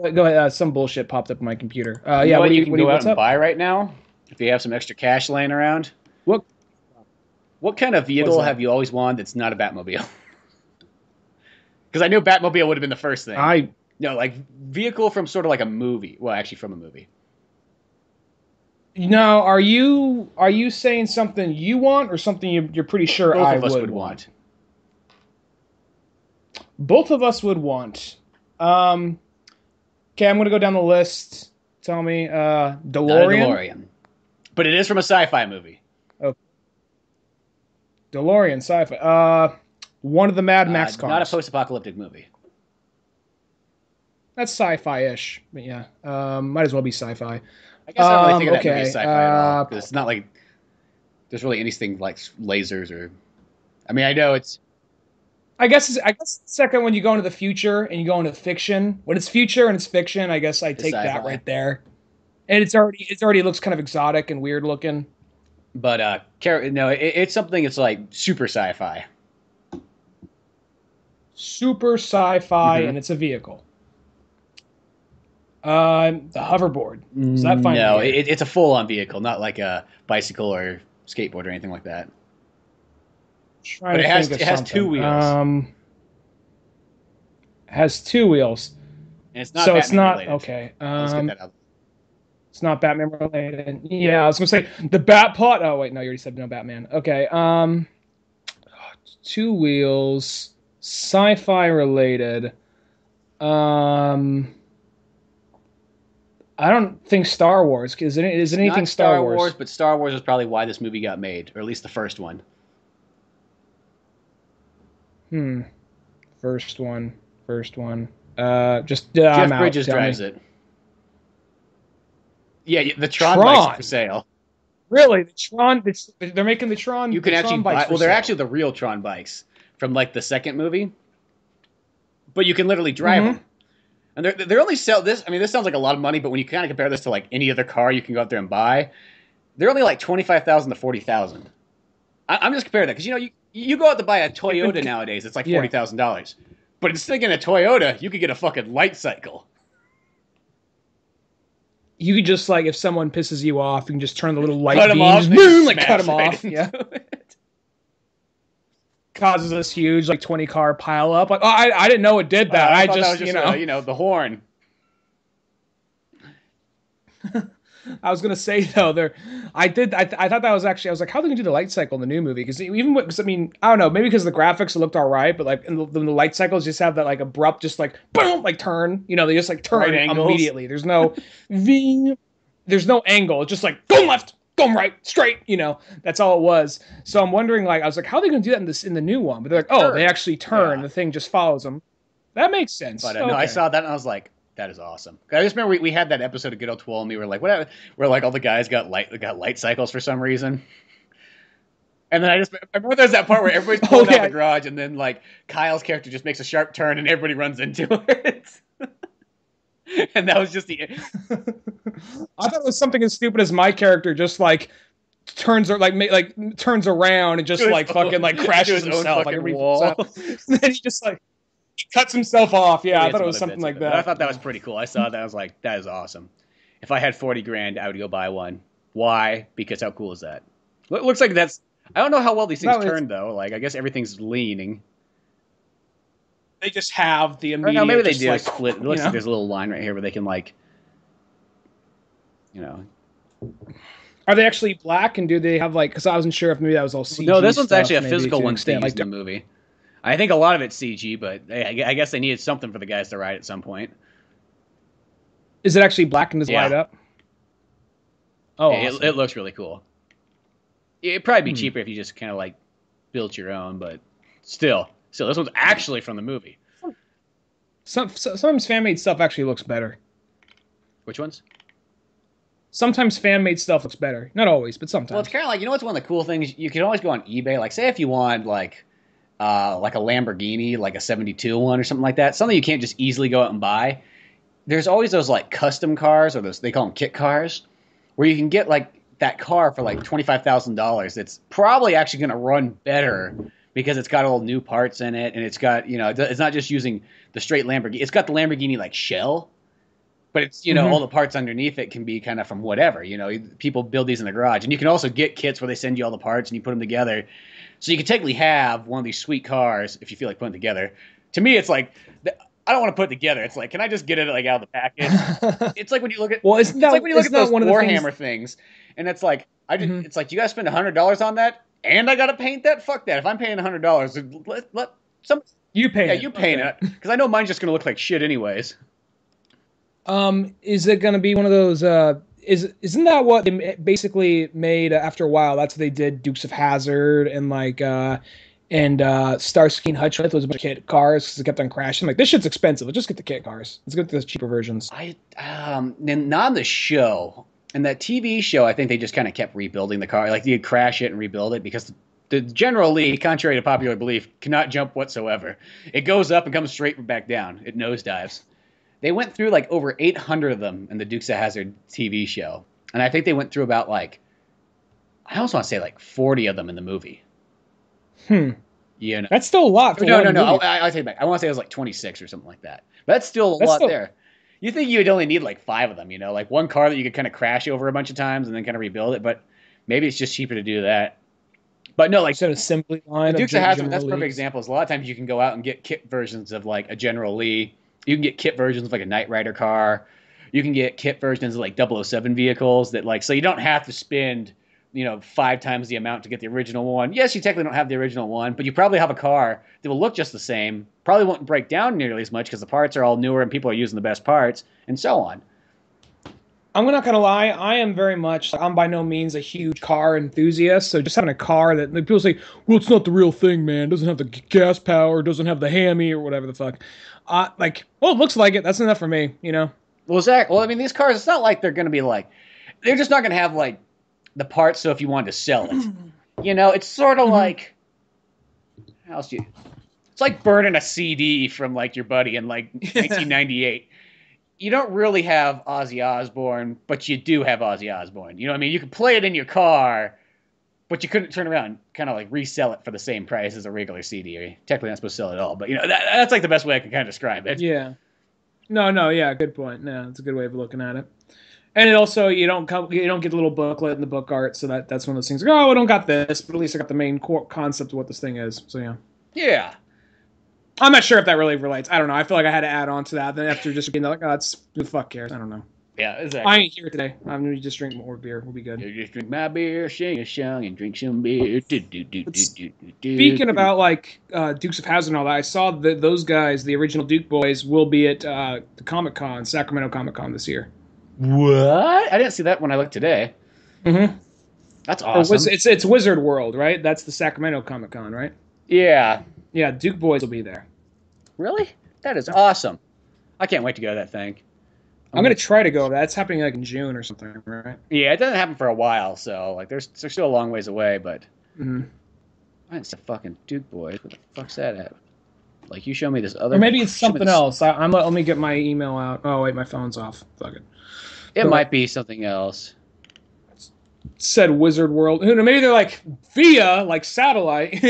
Go ahead. Some bullshit popped up on my computer. Yeah, what you can go out and buy right now? If you have some extra cash laying around? What kind of vehicle have you always wanted that's not a Batmobile? Because I knew Batmobile would have been the first thing. No, like vehicle from sort of like a movie. Well, actually from a movie. Now, are you saying something you want or something you're pretty sure Both of us would want? Both of us would want. Okay, I'm going to go down the list. Tell me. DeLorean? Not a DeLorean. But it is from a sci-fi movie. DeLorean, sci-fi. One of the Mad Max cars. Not a post-apocalyptic movie. That's sci-fi-ish, but yeah, might as well be sci-fi. I guess I don't really think of that movie as sci-fi at all, because it's not like there's really anything like lasers or. I mean, I know it's. I guess the second when you go into the future and you go into fiction. When it's future and it's fiction, I guess I take that right there. And it's already looks kind of exotic and weird looking. But no, it's something. It's like super sci-fi. Super sci-fi, and it's a vehicle. The hoverboard. Is that fine? No, it's a full-on vehicle, not like a bicycle or skateboard or anything like that. But it has two wheels. Has two wheels. And it's not so Batman it's not related. Okay. Let's get that out. It's not Batman related. Yeah, I was gonna say the Bat plot. Oh wait, no, you already said no Batman. Okay. Two wheels, sci-fi related. I don't think Star Wars. Is it anything Star Wars? But Star Wars is probably why this movie got made, or at least the first one. First one. Jeff Bridges drives it. Yeah, the Tron bikes are for sale. Really, the Tron? They're making the Tron. You can actually buy. Well, they're actually the real Tron bikes from like the second movie, but you can literally drive them. And they're only sell this. I mean, this sounds like a lot of money, but when you kind of compare this to like any other car you can go out there and buy, they're only like $25,000 to $40,000. I'm just comparing that because you go out to buy a Toyota nowadays, it's like $40,000. But instead of getting a Toyota, you could get a fucking light cycle. You could just like if someone pisses you off, you can just turn the little light cut beams, cut them off. Yeah. Causes this huge like 20 car pile up. Like, oh, I didn't know it did that. I just that was just the horn. I was gonna say though, I thought that was actually, I was like, how are they gonna do the light cycle in the new movie? Because I mean, I don't know, maybe because the graphics looked all right, but like the light cycles just have that like abrupt, just like boom, like turn. They just like turn immediately. There's no there's no angle. It's just like go left, go right, straight. That's all it was. So I'm wondering, like, I was like, how are they gonna do that in the new one? But they're like, oh, they actually turn. Yeah. The thing just follows them. That makes sense. But no, I saw that and I was like, that is awesome. I just remember we had that episode of Good Old 12 and we were like, whatever, where like all the guys got light cycles for some reason. And then I remember there's that part where everybody's pulling out the garage and then like Kyle's character just makes a sharp turn and everybody runs into it. And that was just the I thought it was something as stupid as my character just like turns around and just like fucking like crashes himself like every wall. And then he just like cuts himself off. Yeah, I thought it was something like that. I thought that was pretty cool. I saw that. I was like, that is awesome. If I had $40,000, I would go buy one. Why? Because how cool is that? Looks like that's. I don't know how well these things turn though. Like I guess everyth's leaning. They just have the immediate. Or no, maybe they do like, split. It looks like there's a little line right here where they can like. Are they actually black? And do they have like? Because I wasn't sure if maybe that was all CG. No, this one's actually a physical one thing like in the movie. I think a lot of it's CG, but I guess they needed something for the guys to ride at some point. Is it actually black and does light up? Oh, awesome. It looks really cool. It'd probably be cheaper if you just kind of like built your own, but still, this one's actually from the movie. Sometimes fan-made stuff actually looks better. Which ones? Sometimes fan-made stuff looks better. Not always, but sometimes. Well, it's kind of like, what's one of the cool things? You can always go on eBay. Like, say if you want like a Lamborghini, like a 72 one or something like that, something you can't just easily go out and buy. There's always those like custom cars, or those, they call them kit cars, where you can get like that car for like $25,000. It's probably actually going to run better because it's got all new parts in it, and it's got, it's not just using the straight Lamborghini. It's got the Lamborghini like shell, but it's, all the parts underneath it can be kind of from whatever. People build these in the garage, and you can also get kits where they send you all the parts and you put them together. So you can technically have one of these sweet cars if you feel like putting it together. To me, it's like, I don't want to put it together. It's like, can I just get it like out of the package? It's like when you look at those Warhammer things, and it's like it's like, you guys spend $100 on that, and I got to paint that. Fuck that. If I'm paying $100, let some you paint. Yeah, you paint it, because I know mine's just gonna look like shit anyways. Is it gonna be one of those? isn't that what they basically made after a while? That's what they did. Dukes of Hazzard and Starsky and Hutch with was a bunch of kit cars because it kept on crashing. Like, this shit's expensive. Let's just get the kit cars. Let's get the cheaper versions. Not on the show. And that TV show, I think they just kind of kept rebuilding the car. Like, you'd crash it and rebuild it because the General Lee, contrary to popular belief, cannot jump whatsoever. It goes up and comes straight back down. It nosedives. They went through like over 800 of them in the Dukes of Hazzard TV show. And I think they went through about I almost want to say like 40 of them in the movie. You know. That's still a lot. For No. I take it back. I want to say it was like 26 or something like that. But that's still a lot there. You think you'd only need like 5 of them, like one car that you could kind of crash over a bunch of times and then kind of rebuild it. But maybe it's just cheaper to do that. But no, like an assembly line. Dukes of Hazzard, that's perfect examples. A lot of times you can go out and get kit versions of like a General Lee. You can get kit versions of like a Knight Rider car. You can get kit versions of like 007 vehicles that so you don't have to spend 5 times the amount to get the original one. Yes, you technically don't have the original one, but you probably have a car that will look just the same, probably won't break down nearly as much because the parts are all newer and people are using the best parts, and so on. I'm not going to lie, I'm by no means a huge car enthusiast, so just having a car that people say, well, it's not the real thing, man, it doesn't have the gas power, it doesn't have the hammy, or whatever the fuck. It looks like it, that's enough for me, Well, Zach, I mean, these cars, it's not like they're going to be they're just not going to have the parts, so if you wanted to sell it, it's sort of like, how else it's like burning a CD from your buddy in 1998. You don't really have Ozzy Osbourne, but you do have Ozzy Osbourne. You know what I mean? You can play it in your car, but you couldn't turn around and kind of resell it for the same price as a regular CD. You're technically not supposed to sell it at all, but that's the best way I can kind of describe it. Yeah. No, yeah, good point. No, it's a good way of looking at it. And it also, you don't get the little booklet and the book art, so that's one of those things. I don't got this, but at least I got the main core concept of what this thing is. So yeah. Yeah. I'm not sure if that really relates. I don't know. I feel like I had to add on to that. Then after just being who the fuck cares? I don't know. Yeah, exactly. I ain't here today. I'm gonna just drink more beer. We'll be good. You just drink my beer, sing a song, and drink some beer. Speaking about Dukes of Hazzard and all that, I saw that those guys, the original Duke boys, will be at the Comic-Con, Sacramento Comic-Con this year. What? I didn't see that when I looked today. Mm-hmm. That's awesome. It's Wizard World, right? That's the Sacramento Comic-Con, right? Yeah. Yeah, Duke boys will be there. Really? That is awesome. I can't wait to go to that thing. I'm going to try to go. That's happening in June or something, right? Yeah, it doesn't happen for a while, so there's still a long ways away, but I didn't see fucking Duke boys. What the fuck's that at? You show me this other... Or maybe it's something else. Let me get my email out. Oh, wait, my phone's off. Fuck it. It might be something else. Said Wizard World. Maybe they're via satellite.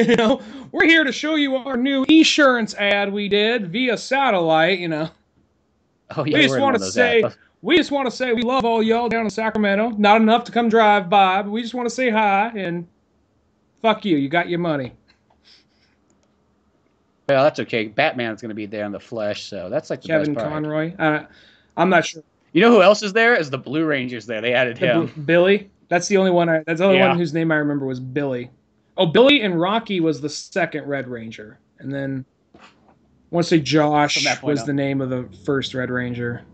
We're here to show you our new insurance ad we did via satellite. Oh yeah, we just want to say we love all y'all down in Sacramento. Not enough to come drive by, but we just want to say hi and fuck you. You got your money. Well, that's okay. Batman's going to be there in the flesh, so that's the Kevin best part. Conroy. I'm not sure. You know who else is there? Is the Blue Rangers there? They added him. Billy. That's the only one. That's the only one whose name I remember was Billy. Oh, Billy and Rocky was the second Red Ranger, and then I want to say Josh was the name of the first Red Ranger.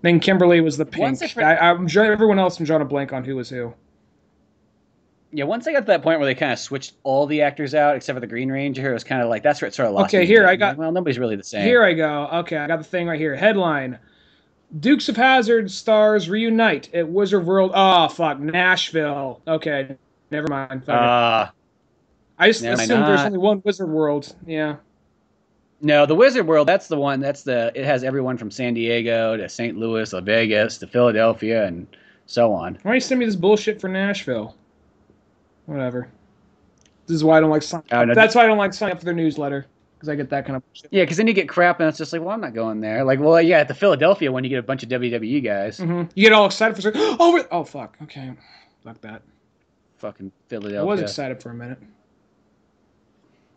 Then Kimberly was the pink. I'm sure everyone else I'm drawing a blank on who was who. Yeah, once I got to that point where they kind of switched all the actors out except for the Green Ranger, it was kind of that's where it sort of lost. Okay, here I got. Well, nobody's really the same. Here I go. Okay, I got the thing right here. Headline: Dukes of Hazzard stars reunite at Wizard World. Oh fuck, Nashville. Okay, never mind. I just assumed there's only one Wizard World. Yeah. No, the Wizard World. That's the one. It has everyone from San Diego to St. Louis to Vegas to Philadelphia and so on. Why don't you send me this bullshit for Nashville? Whatever. This is why I don't like signing up. That's why I don't like signing up for their newsletter. Because I get that kind of shit. Yeah, because then you get crap and it's just I'm not going there. At the Philadelphia one, you get a bunch of WWE guys. Mm-hmm. You get all excited for oh, fuck. Okay. Fuck that. Fucking Philadelphia. I was excited for a minute.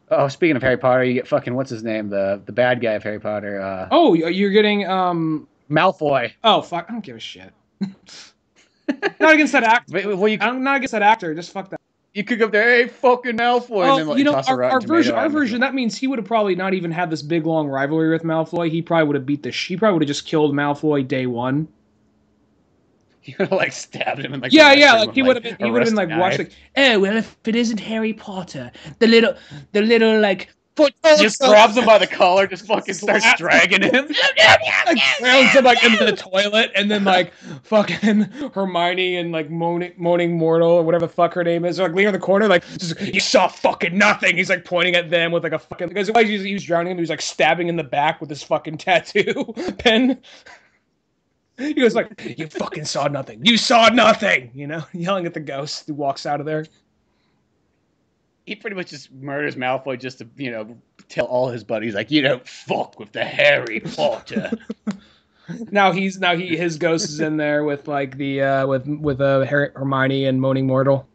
Oh, speaking of Harry Potter, you get fucking, what's his name? The bad guy of Harry Potter. You're getting, Malfoy. Oh, fuck. I don't give a shit. Not against that actor. I'm not against that actor. Just fuck that. You could go up there, hey, fucking Malfoy, and then toss our version. That means he would have probably not even had this big long rivalry with Malfoy. He probably would have just killed Malfoy day one. You would have like stabbed him in like yeah, like he would have been like watched like, oh well, if it isn't Harry Potter, the little like foot just grabs him by the collar, just fucking starts dragging him, like throws him like into the toilet, and then like fucking Hermione and like moaning mortal or whatever the fuck her name is, like leaning in the corner, like just, you saw fucking nothing. He's like pointing at them with like a fucking because he was drowning him, he was like stabbing in the back with his fucking tattoo pen. He goes like, you fucking saw nothing. You saw nothing! You know, yelling at the ghost who walks out of there. He pretty much just murders Malfoy just to, you know, tell all his buddies, like, you don't fuck with the Harry Potter. his ghost is in there with like the with Hermione and Moaning Mortal.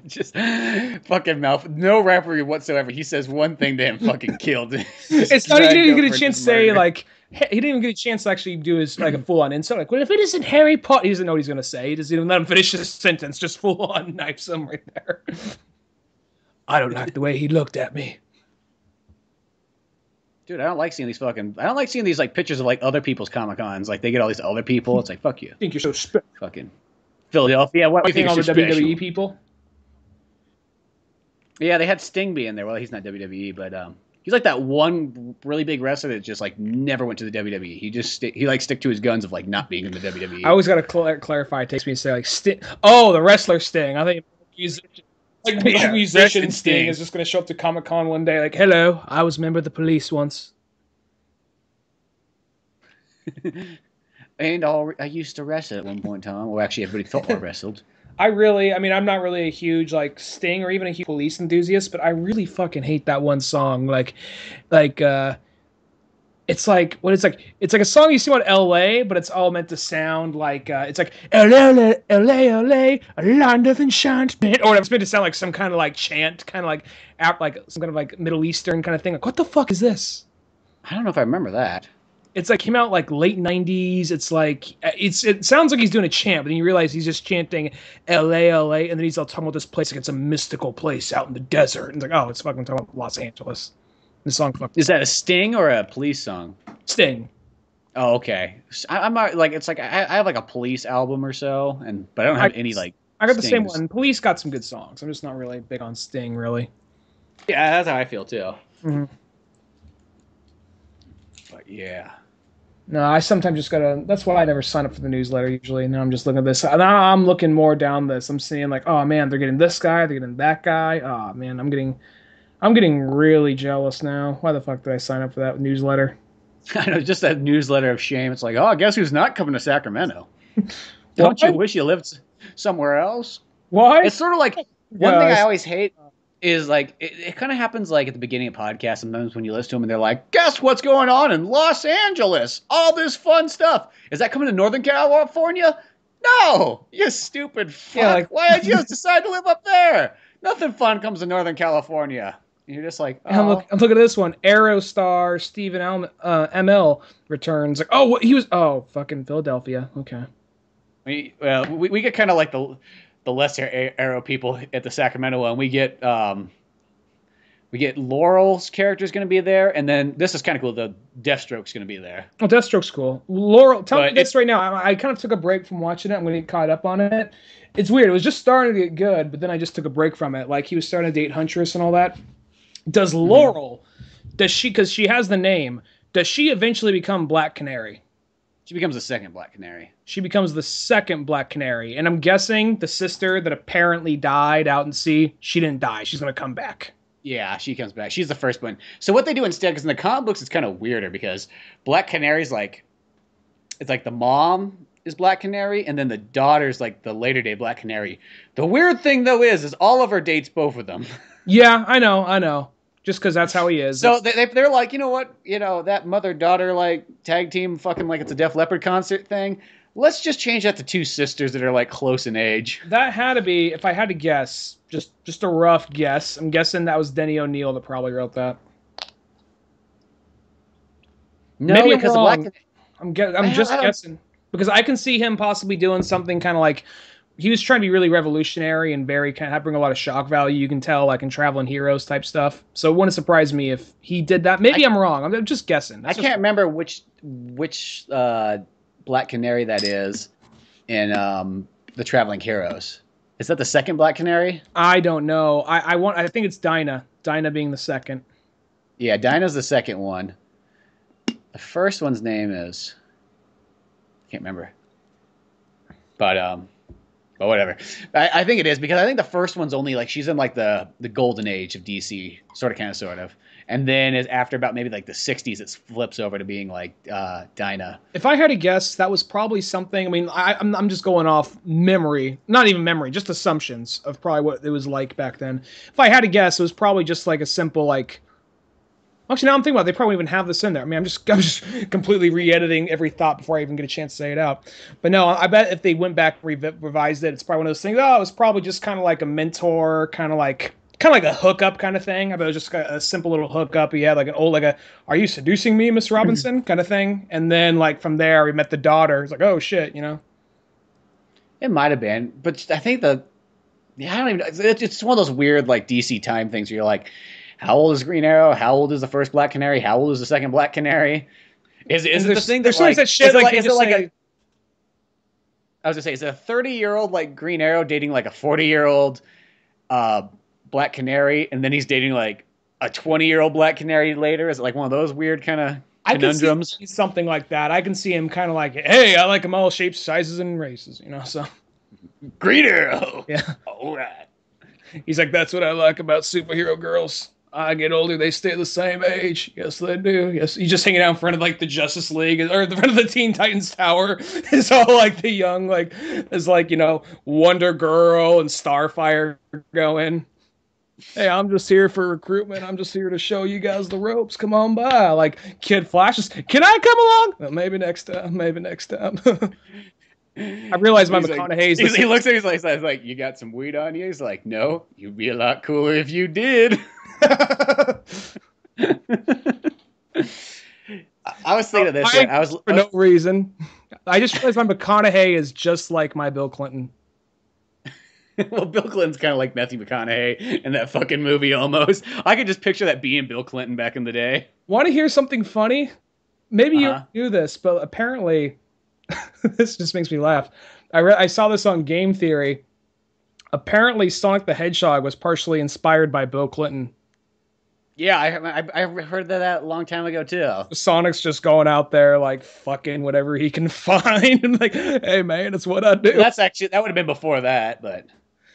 Just fucking Malfoy, no referee whatsoever. He says one thing to him, fucking killed. It's not even gonna get a chance to say like. He didn't even get a chance to actually do his like a full-on insult. Like, well, if it isn't Harry Potter, he doesn't know what he's gonna say. He doesn't even let him finish his sentence. Just full-on knifes him right there. I don't like the way he looked at me. Dude, I don't like seeing these like pictures of like other people's Comic-Cons. Like they get all these other people. It's like, fuck you. I think you're so special. Fucking Philadelphia. What do you think all the WWE special? people? Yeah, they had Sting be in there. Well, he's not WWE, but he's like that one really big wrestler that just like never went to the WWE. He like stick to his guns of like not being in the WWE. I always got to clarify. It takes me to say like Sting. Oh, the wrestler Sting. I think musician Sting is just going to show up to Comic-Con one day like, hello, I was a member of the police once. And I used to wrestle at one point in time. Well, actually, everybody thought I wrestled. I'm not really a huge like Sting or even a huge Police enthusiast, but I really fucking hate that one song. It's like a song you see on LA, but it's all meant to sound like it's like LA, a land of enchantment, or whatever. It's meant to sound like some kind of like chant, kind of like some kind of like Middle Eastern kind of thing. Like, what the fuck is this? I don't know if I remember that. It's like came out like late 90s. It's like it sounds like he's doing a chant, but then you realize he's just chanting LA, and then he's all talking about this place like it's a mystical place out in the desert. And it's like, oh, it's fucking talking about Los Angeles. The song is that a Sting or a Police song? Sting. Oh, okay. I'm not like it's like I have like a Police album or so, but I don't have any like. I got the same one. Police got some good songs. I'm just not really big on Sting, really. Yeah, that's how I feel too. Mm-hmm. But yeah. No, I sometimes just gotta. That's why I never sign up for the newsletter usually. Now I'm just looking at this. Now I'm looking more down this. I'm seeing like, oh man, they're getting this guy, they're getting that guy. Oh man, I'm getting really jealous now. Why the fuck did I sign up for that newsletter? I know, just that newsletter of shame. It's like, oh, guess who's not coming to Sacramento? Don't you wish you lived somewhere else? Why? It's sort of like one thing I always hate is like it kind of happens like at the beginning of podcasts sometimes when you listen to them and they're like, guess what's going on in Los Angeles? All this fun stuff. Is that coming to Northern California? No, you stupid fuck. Yeah, like, why did you just decide to live up there? Nothing fun comes to Northern California. And you're just like, oh. I'm looking at this one. Arrow star Stephen ML returns. Like, oh, he was, fucking Philadelphia. Okay. We get kind of like the lesser Arrow people at the Sacramento one. We get Laurel's character is going to be there, and then this is kind of cool. The Deathstroke's going to be there. Oh, Deathstroke's cool. Laurel, tell me this right now. I kind of took a break from watching it. I'm going to get caught up on it. It's weird. It was just starting to get good, but then I just took a break from it. Like he was starting to date Huntress and all that. Does Laurel, because she has the name, does she eventually become Black Canary? She becomes the second Black Canary. She becomes the second Black Canary. And I'm guessing the sister that apparently died out in sea, she didn't die. She's going to come back. Yeah, she comes back. She's the first one. So what they do instead, because in the comic books it's kind of weirder, because Black Canary's like, it's like the mom is Black Canary, and then the daughter's like the later day Black Canary. The weird thing, though, is Oliver dates both of them. Yeah, I know. Just because that's how he is. So they're like, you know what? You know, that mother-daughter like tag team fucking like it's a Def Leppard concert thing. Let's just change that to two sisters that are like close in age. That had to be, if I had to guess, just a rough guess. I'm guessing that was Denny O'Neil that probably wrote that. No, maybe because I'm wrong. I'm just guessing. Because I can see him possibly doing something kind of like, he was trying to be really revolutionary and very kind of bring a lot of shock value. You can tell, like in Traveling Heroes type stuff. So it wouldn't surprise me if he did that. Maybe I'm wrong. I'm just guessing. I can't remember which Black Black Canary that is in the Traveling Heroes. Is that the second Black Canary? I don't know. I think it's Dinah. Dinah being the second. Yeah, Dinah's the second one. The first one's name is I can't remember. But whatever. I think it is because I think the first one's only like she's in like the golden age of DC, sort of. And then after about maybe like the 60s, it flips over to being like Dinah. If I had to guess, that was probably something. I mean, I'm just going off memory, not even memory, just assumptions of probably what it was like back then. If I had to guess, it was probably just like a simple like. Actually, now I'm thinking about it, they probably even have this in there. I mean, I'm just completely re-editing every thought before I even get a chance to say it out. But no, I bet if they went back and revised it, it's probably one of those things. Oh, it was probably just kind of like a mentor, kind of like a hookup kind of thing. I bet it was just a simple little hookup. He had like an old, like are you seducing me, Miss Robinson, kind of thing. And then like from there, we met the daughter. It's like, oh shit, you know. It might have been, but I think I don't even. It's one of those weird like DC time things where you're like. How old is Green Arrow? How old is the first Black Canary? How old is the second Black Canary? Is it the thing that like, is it like I was gonna say, is it a 30-year-old like Green Arrow dating like a 40-year-old Black Canary, and then he's dating like a 20-year-old Black Canary later? Is it like one of those weird kind of conundrums? I can see something like that. I can see him kind of like, hey, I like them all shapes, sizes, and races, you know. So Green Arrow, yeah, all right. He's like, that's what I like about superhero girls. I get older, they stay the same age. Yes, they do. Yes, he's just hanging out in front of like the Justice League or in front of the Teen Titans Tower. It's all like the young, like there's like Wonder Girl and Starfire going. Hey, I'm just here for recruitment. I'm just here to show you guys the ropes. Come on by. Like Kid Flash can I come along? Well, maybe next time. Maybe next time. I realize my McConaughey's. He looks at me, he's like, you got some weed on you? He's like, no, you'd be a lot cooler if you did. I was thinking of this. For no reason. I just realized my McConaughey is just like my Bill Clinton. Well, Bill Clinton's kind of like Matthew McConaughey in that fucking movie almost. I could just picture that being Bill Clinton back in the day. Want to hear something funny? Maybe you knew this, but apparently this just makes me laugh. I saw this on Game Theory. Apparently Sonic the Hedgehog was partially inspired by Bill Clinton. Yeah, I heard that a long time ago too. Sonic's just going out there like fucking whatever he can find and like, hey man, it's what I do. That would have been before that, but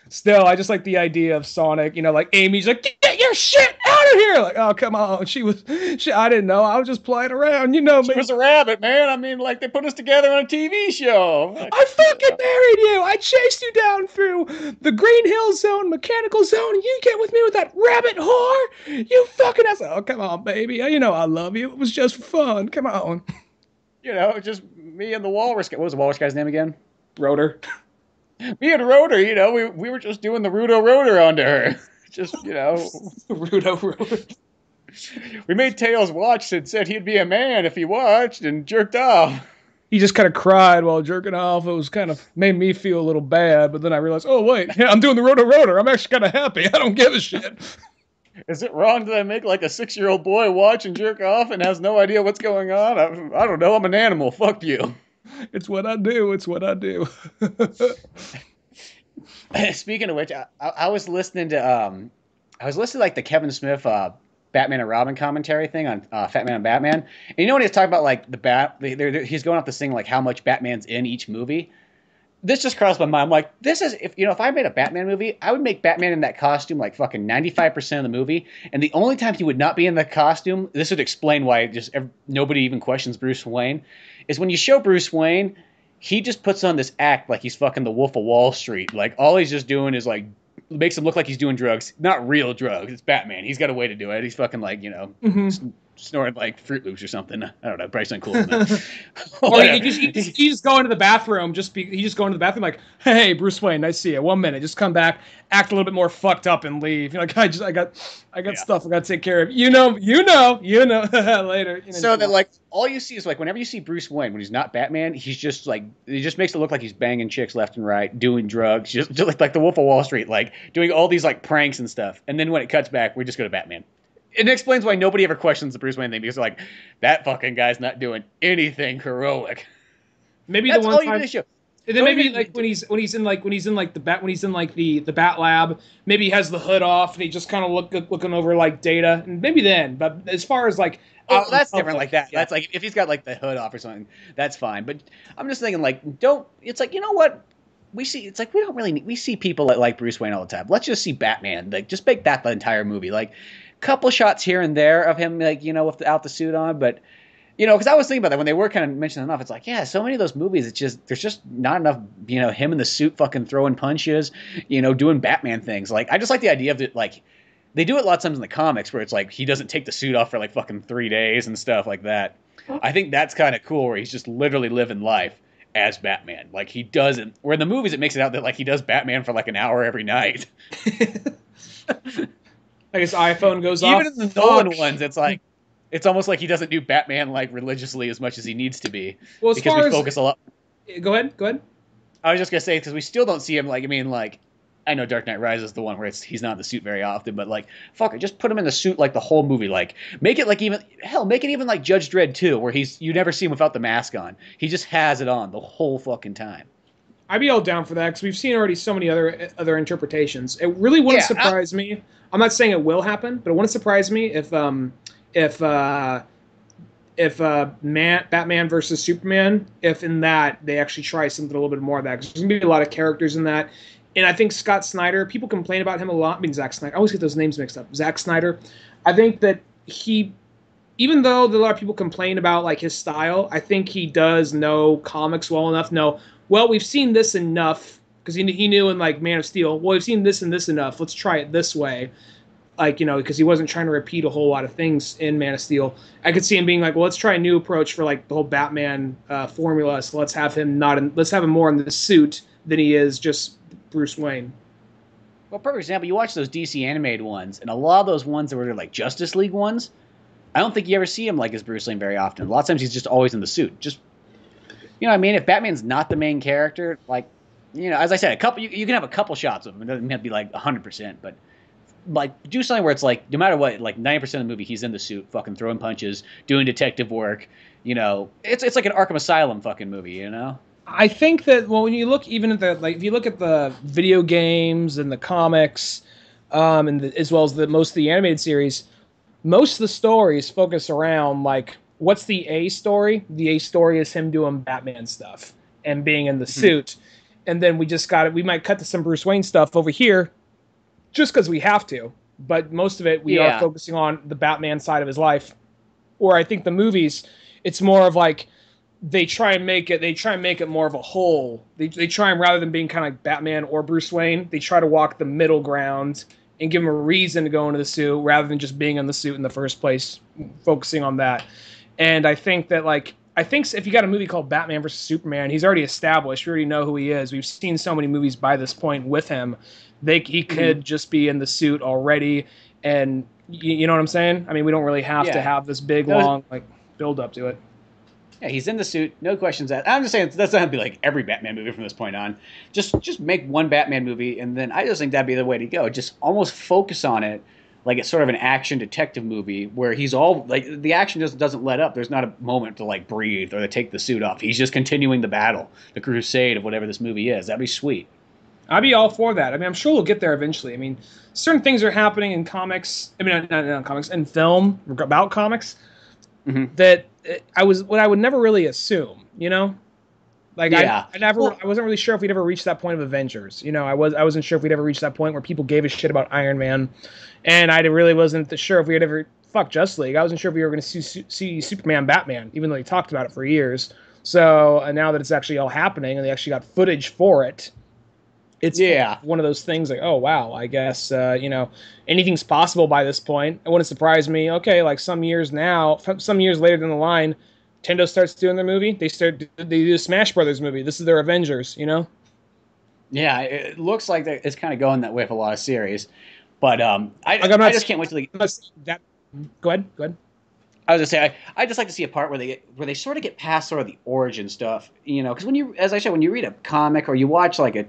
still, I just like the idea of Sonic, like Amy's like, get your shit out of here. Like, oh, come on. I didn't know. I was just playing around. She was a rabbit, man. I mean, like they put us together on a TV show. I fucking married you. I chased you down through the Green Hill Zone, Mechanical Zone, and you get with me with that rabbit whore? You fucking ass. Oh, come on, baby. I love you. It was just fun. Come on. Just me and the walrus guy. What was the walrus guy's name again? Rotor. Me and Rotor, we were just doing the Rudo Rotor onto her. Just, Rudo Rotor. We made Tails watch and said he'd be a man if he watched and jerked off. He just kind of cried while jerking off. It was kind of made me feel a little bad, but then I realized, oh, wait, I'm doing the Rudo Rotor. I'm actually kind of happy. I don't give a shit. Is it wrong that I make like a 6-year-old boy watch and jerk off and has no idea what's going on? I don't know. I'm an animal. Fuck you. It's what I do. It's what I do. Speaking of which, I was listening to like the Kevin Smith Batman and Robin commentary thing on Fat Man and Batman, and when he was talking about like he's going off this thing like how much Batman's in each movie. This just crossed my mind. I'm like, this is if I made a Batman movie, I would make Batman in that costume like fucking 95% of the movie, and the only time he would not be in the costume, this would explain why nobody even questions Bruce Wayne. Is when you show Bruce Wayne, he just puts on this act like he's fucking the Wolf of Wall Street. Like, all he's just doing is, like, makes him look like he's doing drugs. Not real drugs. It's Batman. He's got a way to do it. He's fucking, like, snoring, like, Fruit Loops or something. I don't know. Probably something cool than that. Or he just go into the bathroom. He just go into the bathroom like, hey, Bruce Wayne, nice to see you. 1 minute. Just come back, act a little bit more fucked up and leave. I got stuff I got to take care of. Later. So that like all you see is like whenever you see Bruce Wayne when he's not Batman, he's just like he just makes it look like he's banging chicks left and right, doing drugs, just like the Wolf of Wall Street, like doing all these like pranks and stuff. And then when it cuts back, we just go to Batman. It explains why nobody ever questions the Bruce Wayne thing because they're like, that fucking guy's not doing anything heroic. Maybe the That's one all you time. need to show. And then Don't maybe even- like when he's in the bat lab, maybe he has the hood off and he just kind of looking over like data, and maybe then. But as far as like Oh, out in that's public, different like that. yeah. That's like if he's got like the hood off or something, that's fine. But I'm just thinking like don't it's like you know what? We see it's like we don't really need, we see people like Bruce Wayne all the time. Let's just see Batman. Like just make that the entire movie. Like couple shots here and there of him like without the suit on, but because I was thinking about that when they were kind of mentioning enough. It's like, yeah, so many of those movies, there's just not enough, him in the suit fucking throwing punches, doing Batman things. Like, I just like the idea of it, like, they do it a lot of times in the comics where it's like he doesn't take the suit off for like fucking 3 days and stuff like that. I think that's kind of cool where he's just literally living life as Batman. Like, he doesn't, where in the movies it makes it out that like he does Batman for like an hour every night. Like his iPhone goes off. Even in the Nolan ones, it's like, it's almost like he doesn't do Batman like religiously as much as he needs to be. Well, as because far we as, focus a lot. Go ahead. I was just gonna say because we still don't see him like I know Dark Knight Rises is the one where he's not in the suit very often, but like fuck it, just put him in the suit like the whole movie. Like make it like make it even like Judge Dredd 2, where you never see him without the mask on. He just has it on the whole fucking time. I'd be all down for that because we've seen already so many other interpretations. It really wouldn't surprise me. I'm not saying it will happen, but it wouldn't surprise me if Batman versus Superman, if in that they actually try something a little bit more of that, because there's gonna be a lot of characters in that. And I think Scott Snyder, people complain about him a lot. I mean, Zack Snyder. I always get those names mixed up. Zack Snyder. I think that even though a lot of people complain about like his style, I think he does know comics well enough. Well, we've seen this enough because he knew in like Man of Steel. Well, we've seen this and this enough. Let's try it this way. Like, because he wasn't trying to repeat a whole lot of things in Man of Steel. I could see him being like, well, let's try a new approach for like the whole Batman formula. So let's have him let's have him more in the suit than he is just Bruce Wayne. Well, perfect example. You watch those DC animated ones, and a lot of those ones that were like Justice League ones, I don't think you ever see him like as Bruce Wayne very often. A lot of times he's just always in the suit. Just, what I mean? If Batman's not the main character, like, as I said, a couple you can have a couple shots of him. It doesn't have to be like 100%, but like do something where it's like no matter what, like 90% of the movie he's in the suit, fucking throwing punches, doing detective work. It's like an Arkham Asylum fucking movie. I think that when you look even at if you look at the video games and the comics, as well as most of the animated series, most of the stories focus around like what's the A story? The A story is him doing Batman stuff and being in the suit, and then we might cut to some Bruce Wayne stuff over here, just because we have to. But most of it we are focusing on the Batman side of his life. Or I think the movies, it's more of like they try and make it more of a whole. They try and rather than being kind of like Batman or Bruce Wayne, they try to walk the middle ground and give him a reason to go into the suit rather than just being in the suit in the first place, focusing on that. And I think that if you got a movie called Batman versus Superman, he's already established. We already know who he is. We've seen so many movies by this point with him. He could just be in the suit already, and you know what I'm saying? I mean, we don't really have to have this big long like build up to it. Yeah, he's in the suit, no questions asked. I'm just saying that's not gonna be like every Batman movie from this point on. Just make one Batman movie, and then I just think that'd be the way to go. Just almost focus on it like it's sort of an action detective movie where he's all like the action just doesn't let up. There's not a moment to like breathe or to take the suit off. He's just continuing the battle, the crusade of whatever this movie is. That'd be sweet. I'd be all for that. I mean, I'm sure we'll get there eventually. I mean, certain things are happening in comics. I mean, not comics, in film about comics that I would never really assume. Like I wasn't really sure if we'd ever reach that point of Avengers. I wasn't sure if we'd ever reach that point where people gave a shit about Iron Man, and I really wasn't sure if we had ever Justice League. I wasn't sure if we were going to see Superman, Batman, even though they talked about it for years. So now that it's actually all happening and they actually got footage for it. It's one of those things like, oh, wow, I guess, anything's possible by this point. It wouldn't surprise me. Okay, like some years later down the line, Nintendo starts doing their movie. They do a Smash Brothers movie. This is their Avengers, Yeah, it looks like it's kind of going that way with a lot of series. But I just can't wait till Go ahead. I was gonna say I just like to see a part where they sort of get past sort of the origin stuff, because when you read a comic or you watch like a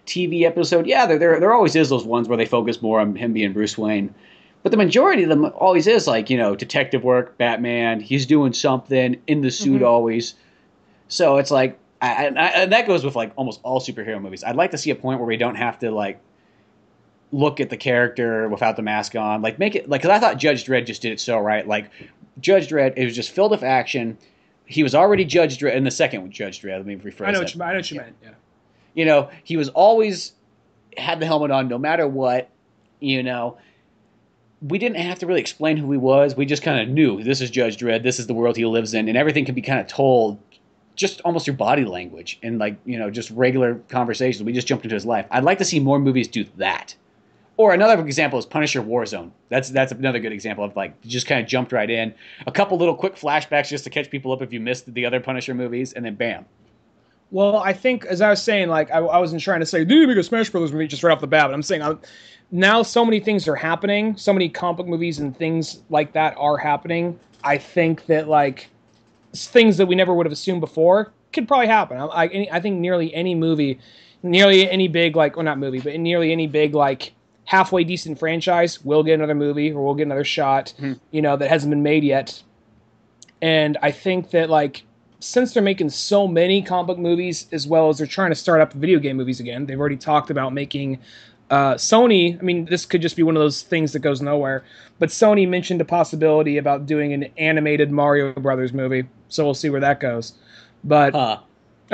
TV episode, there always is those ones where they focus more on him being Bruce Wayne, but the majority of them always is like detective work, Batman, he's doing something in the suit always. So it's like And that goes with like almost all superhero movies. I'd like to see a point where we don't have to like look at the character without the mask on. Like make it like, because I thought Judge Dredd just did it so right. Like Judge Dredd, it was just filled with action. He was already Judge Dredd in the second Judge Dredd. Let me rephrase I know that. what you meant. Yeah. You know, he was always had the helmet on no matter what. You know, we didn't have to really explain who he was. We just kind of knew this is Judge Dredd. This is the world he lives in, and everything can be kind of told just almost through body language and like, you know, just regular conversations. We just jumped into his life. I'd like to see more movies do that. Or another example is Punisher Warzone. That's another good example of like just kind of jumped right in. A couple little quick flashbacks just to catch people up if you missed the other Punisher movies, and then bam. Well, I think, as I was saying, like, I wasn't trying to say, dude, make a Smash Brothers movie just right off the bat, but I'm saying now so many things are happening, so many comic book movies and things like that are happening. I think that, like, things that we never would have assumed before could probably happen. I think nearly any movie, nearly any big, like, well, not movie, but nearly any big, like, halfway decent franchise will get another movie or will get another shot, you know, that hasn't been made yet. And I think that, like, since they're making so many comic book movies, as well as they're trying to start up video game movies again, they've already talked about making Sony. I mean, this could just be one of those things that goes nowhere, but Sony mentioned a possibility about doing an animated Mario Brothers movie, so we'll see where that goes. But I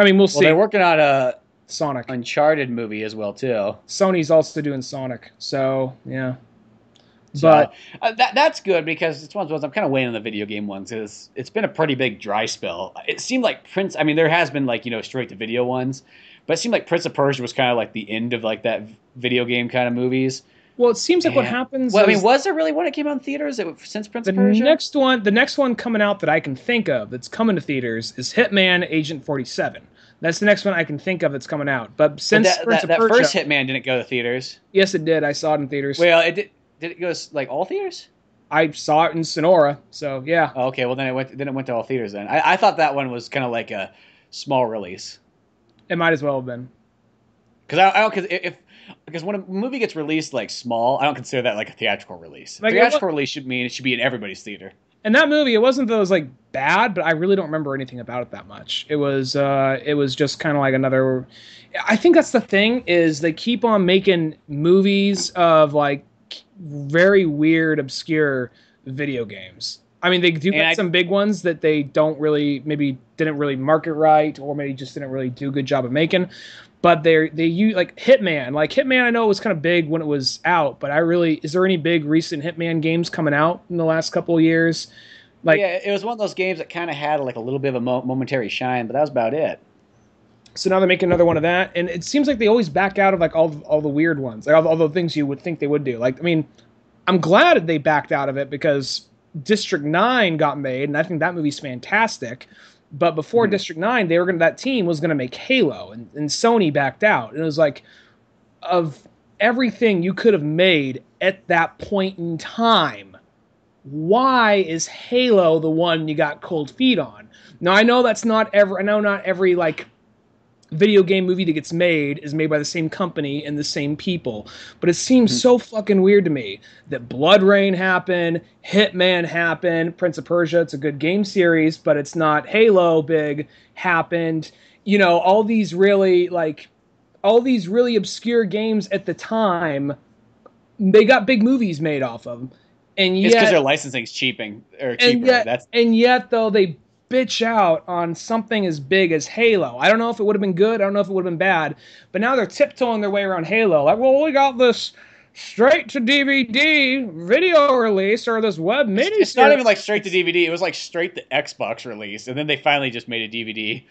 mean, we'll see. Well, they're working on a Sonic Uncharted movie as well too. Sony's also doing Sonic, so yeah. So, but that's good because it's one of those I'm kind of waiting on the video game ones because it's been a pretty big dry spell. It seemed like Prince. I mean, there has been like, you know, straight to video ones, but it seemed like Prince of Persia was kind of like the end of like that video game kind of movies. Well, it seems like what happens. Well, I mean, was there really one that came out in theaters since Prince of Persia? The next one coming out that I can think of that's coming to theaters is Hitman Agent 47. That's the next one I can think of that's coming out. But since Prince of Persia, first Hitman didn't go to theaters. Yes, it did. I saw it in theaters. Well, it did. Did it go like all theaters? I saw it in Sonora, so yeah. Oh, okay, well then it went to all theaters then. I thought that one was kind of like a small release. It might as well have been. Because when a movie gets released like small, I don't consider that like a theatrical release. Like, theatrical release should mean it should be in everybody's theater. And that movie, it wasn't that it was like bad, but I really don't remember anything about it that much. It was just kind of like another. I think that's the thing is they keep on making movies of like very weird, obscure video games. I mean, they do get some big ones that they didn't really market right, or maybe just didn't really do a good job of making. But they use like Hitman. Like Hitman, I know it was kind of big when it was out, but is there any big recent Hitman games coming out in the last couple of years? Like, yeah, it was one of those games that kind of had like a little bit of a momentary shine, but that was about it. So now they're making another one of that, and it seems like they always back out of like all the weird ones, like all the things you would think they would do. Like, I mean, I'm glad they backed out of it because District 9 got made, and I think that movie's fantastic. But before District 9, that team was gonna make Halo, and Sony backed out. And it was like, of everything you could have made at that point in time, why is Halo the one you got cold feet on? Now I know not every like video game movie that gets made is made by the same company and the same people, but it seems so fucking weird to me that Blood Rain happened, Hitman happened, Prince of Persia, it's a good game series, but it's not Halo big, happened. You know, all these really obscure games at the time, they got big movies made off of them. And yet, it's because their licensing's cheaper. And yet, though, they bitch out on something as big as Halo. I don't know if it would have been good. I don't know if it would have been bad. But now they're tiptoeing their way around Halo. Like, well, we got this straight to DVD video release or this web mini. It's not even like straight to DVD. It was like straight to Xbox release, and then they finally just made a DVD.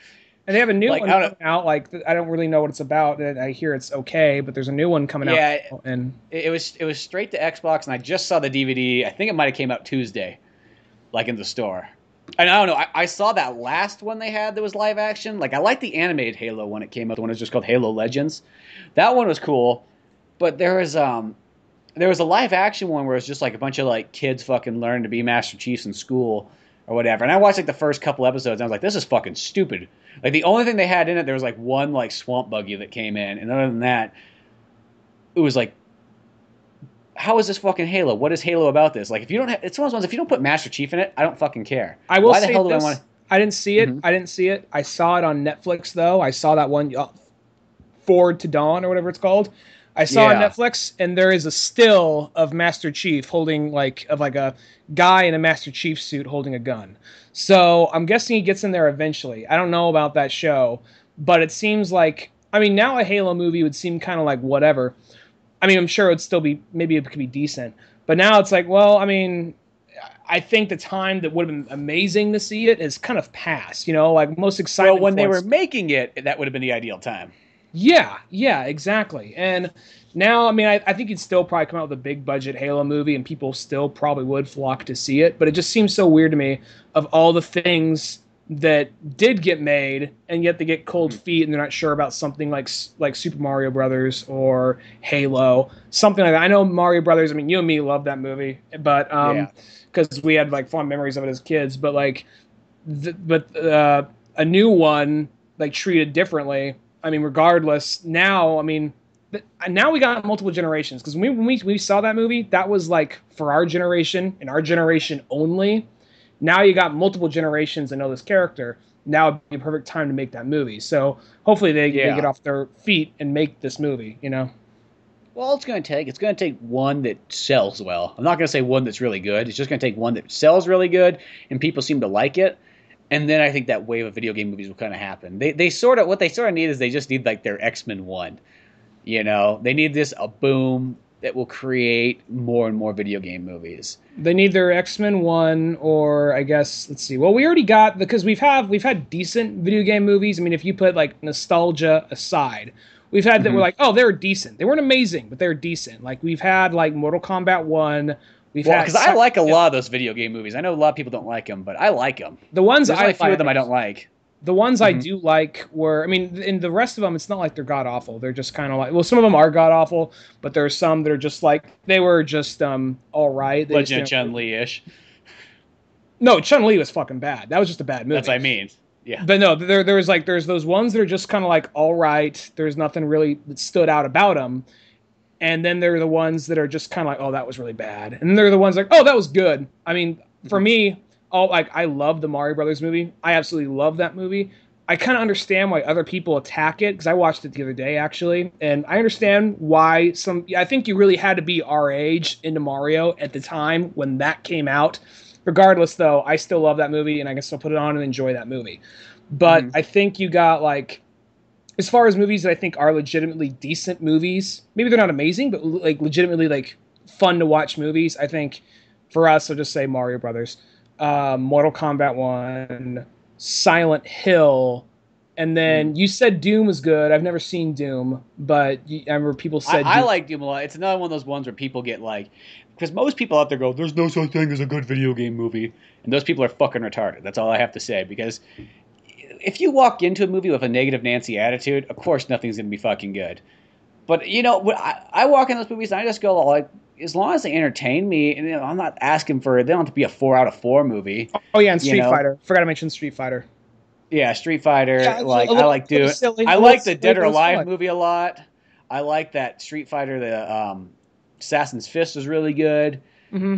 And they have a new one coming out. Like, I don't really know what it's about. I hear it's okay, but there's a new one coming out. Yeah, and it was straight to Xbox, and I just saw the DVD. I think it might have came out Tuesday, like in the store. And I don't know. I saw that last one they had that was live action. Like, I liked the animated Halo when it came out. The one that was just called Halo Legends. That one was cool. But there was a live action one where it was just like a bunch of like kids fucking learning to be Master Chiefs in school or whatever. And I watched like the first couple episodes and I was like, this is fucking stupid. Like, the only thing they had in it, there was like one like swamp buggy that came in. And other than that, it was like, how is this fucking Halo? What is Halo about this? Like, if you don't have, it's one of those ones, if you don't put Master Chief in it, I don't fucking care. I will say this. I didn't see it. I didn't see it. I saw it on Netflix though. I saw that one, Forward to Dawn or whatever it's called. I saw it on Netflix, and there is a still of Master Chief holding like a guy in a Master Chief suit holding a gun. So I'm guessing he gets in there eventually. I don't know about that show, but it seems like, I mean, now a Halo movie would seem kind of like whatever. I mean, I'm sure it would still be, maybe it could be decent, but now it's like, well, I mean, I think the time that would have been amazing to see it is kind of past. You know, like most exciting. Well, when they were making it, that would have been the ideal time. Yeah, exactly. And now, I mean, I think you'd still probably come out with a big budget Halo movie, and people still probably would flock to see it. But it just seems so weird to me, of all the things that did get made, and yet they get cold feet, and they're not sure about something like Super Mario Brothers or Halo, something like that. I know Mario Brothers. I mean, you and me love that movie, but because we had like fond memories of it as kids. But like, a new one like treated differently. I mean, regardless, now, I mean, now we got multiple generations. Because when we saw that movie, that was like for our generation and our generation only. Now you got multiple generations that know this character. Now would be a perfect time to make that movie. So hopefully they get off their feet and make this movie, you know? Well, it's going to take one that sells well. I'm not going to say one that's really good. It's just going to take one that sells really good and people seem to like it. And then I think that wave of video game movies will kind of happen. What they sort of need is they just need like their X-Men 1. You know, they need a boom that will create more and more video game movies. They need their X-Men 1, or I guess, let's see. Well, we already got, because we've had decent video game movies. I mean, if you put like nostalgia aside, we've had that were like, oh, they were decent. They weren't amazing, but they were decent. Like we've had like Mortal Kombat 1. Because I like a lot of those video game movies. I know a lot of people don't like them, but I like them. The ones There's only a few of them I don't like. The ones I do like were, I mean, in the rest of them, it's not like they're god awful. They're just kind of like, well, some of them are god awful, but there are some that are just like, they were just all right. Legend of Chun-Li-ish. No, Chun-Li was fucking bad. That was just a bad movie. That's what I mean. Yeah. But no, there's those ones that are just kind of like all right. There's nothing really that stood out about them. And then there are the ones that are just kind of like, oh, that was really bad. And then there are the ones like, oh, that was good. I mean, for me, I love the Mario Brothers movie. I absolutely love that movie. I kind of understand why other people attack it, because I watched it the other day, actually. And I understand why I think you really had to be our age into Mario at the time when that came out. Regardless, though, I still love that movie, and I can still put it on and enjoy that movie. But I think you got, like, as far as movies that I think are legitimately decent movies, maybe they're not amazing, but like legitimately like fun to watch movies, I think for us, I'll just say Mario Brothers, Mortal Kombat 1, Silent Hill, and then you said Doom was good. I've never seen Doom, but I remember people said I like Doom a lot. It's another one of those ones where people get like, because most people out there go, there's no such thing as a good video game movie, and those people are fucking retarded. That's all I have to say, because if you walk into a movie with a negative Nancy attitude, of course nothing's going to be fucking good. But, you know, I walk in those movies and I just go, like, as long as they entertain me, and I'm not asking for it. They don't have to be a 4 out of 4 movie. Oh, yeah, and Street Fighter. Forgot to mention Street Fighter. Yeah, Street Fighter. Yeah, I like doing. I like the Dead or Alive movie a lot. I like that Street Fighter. The Assassin's Fist was really good.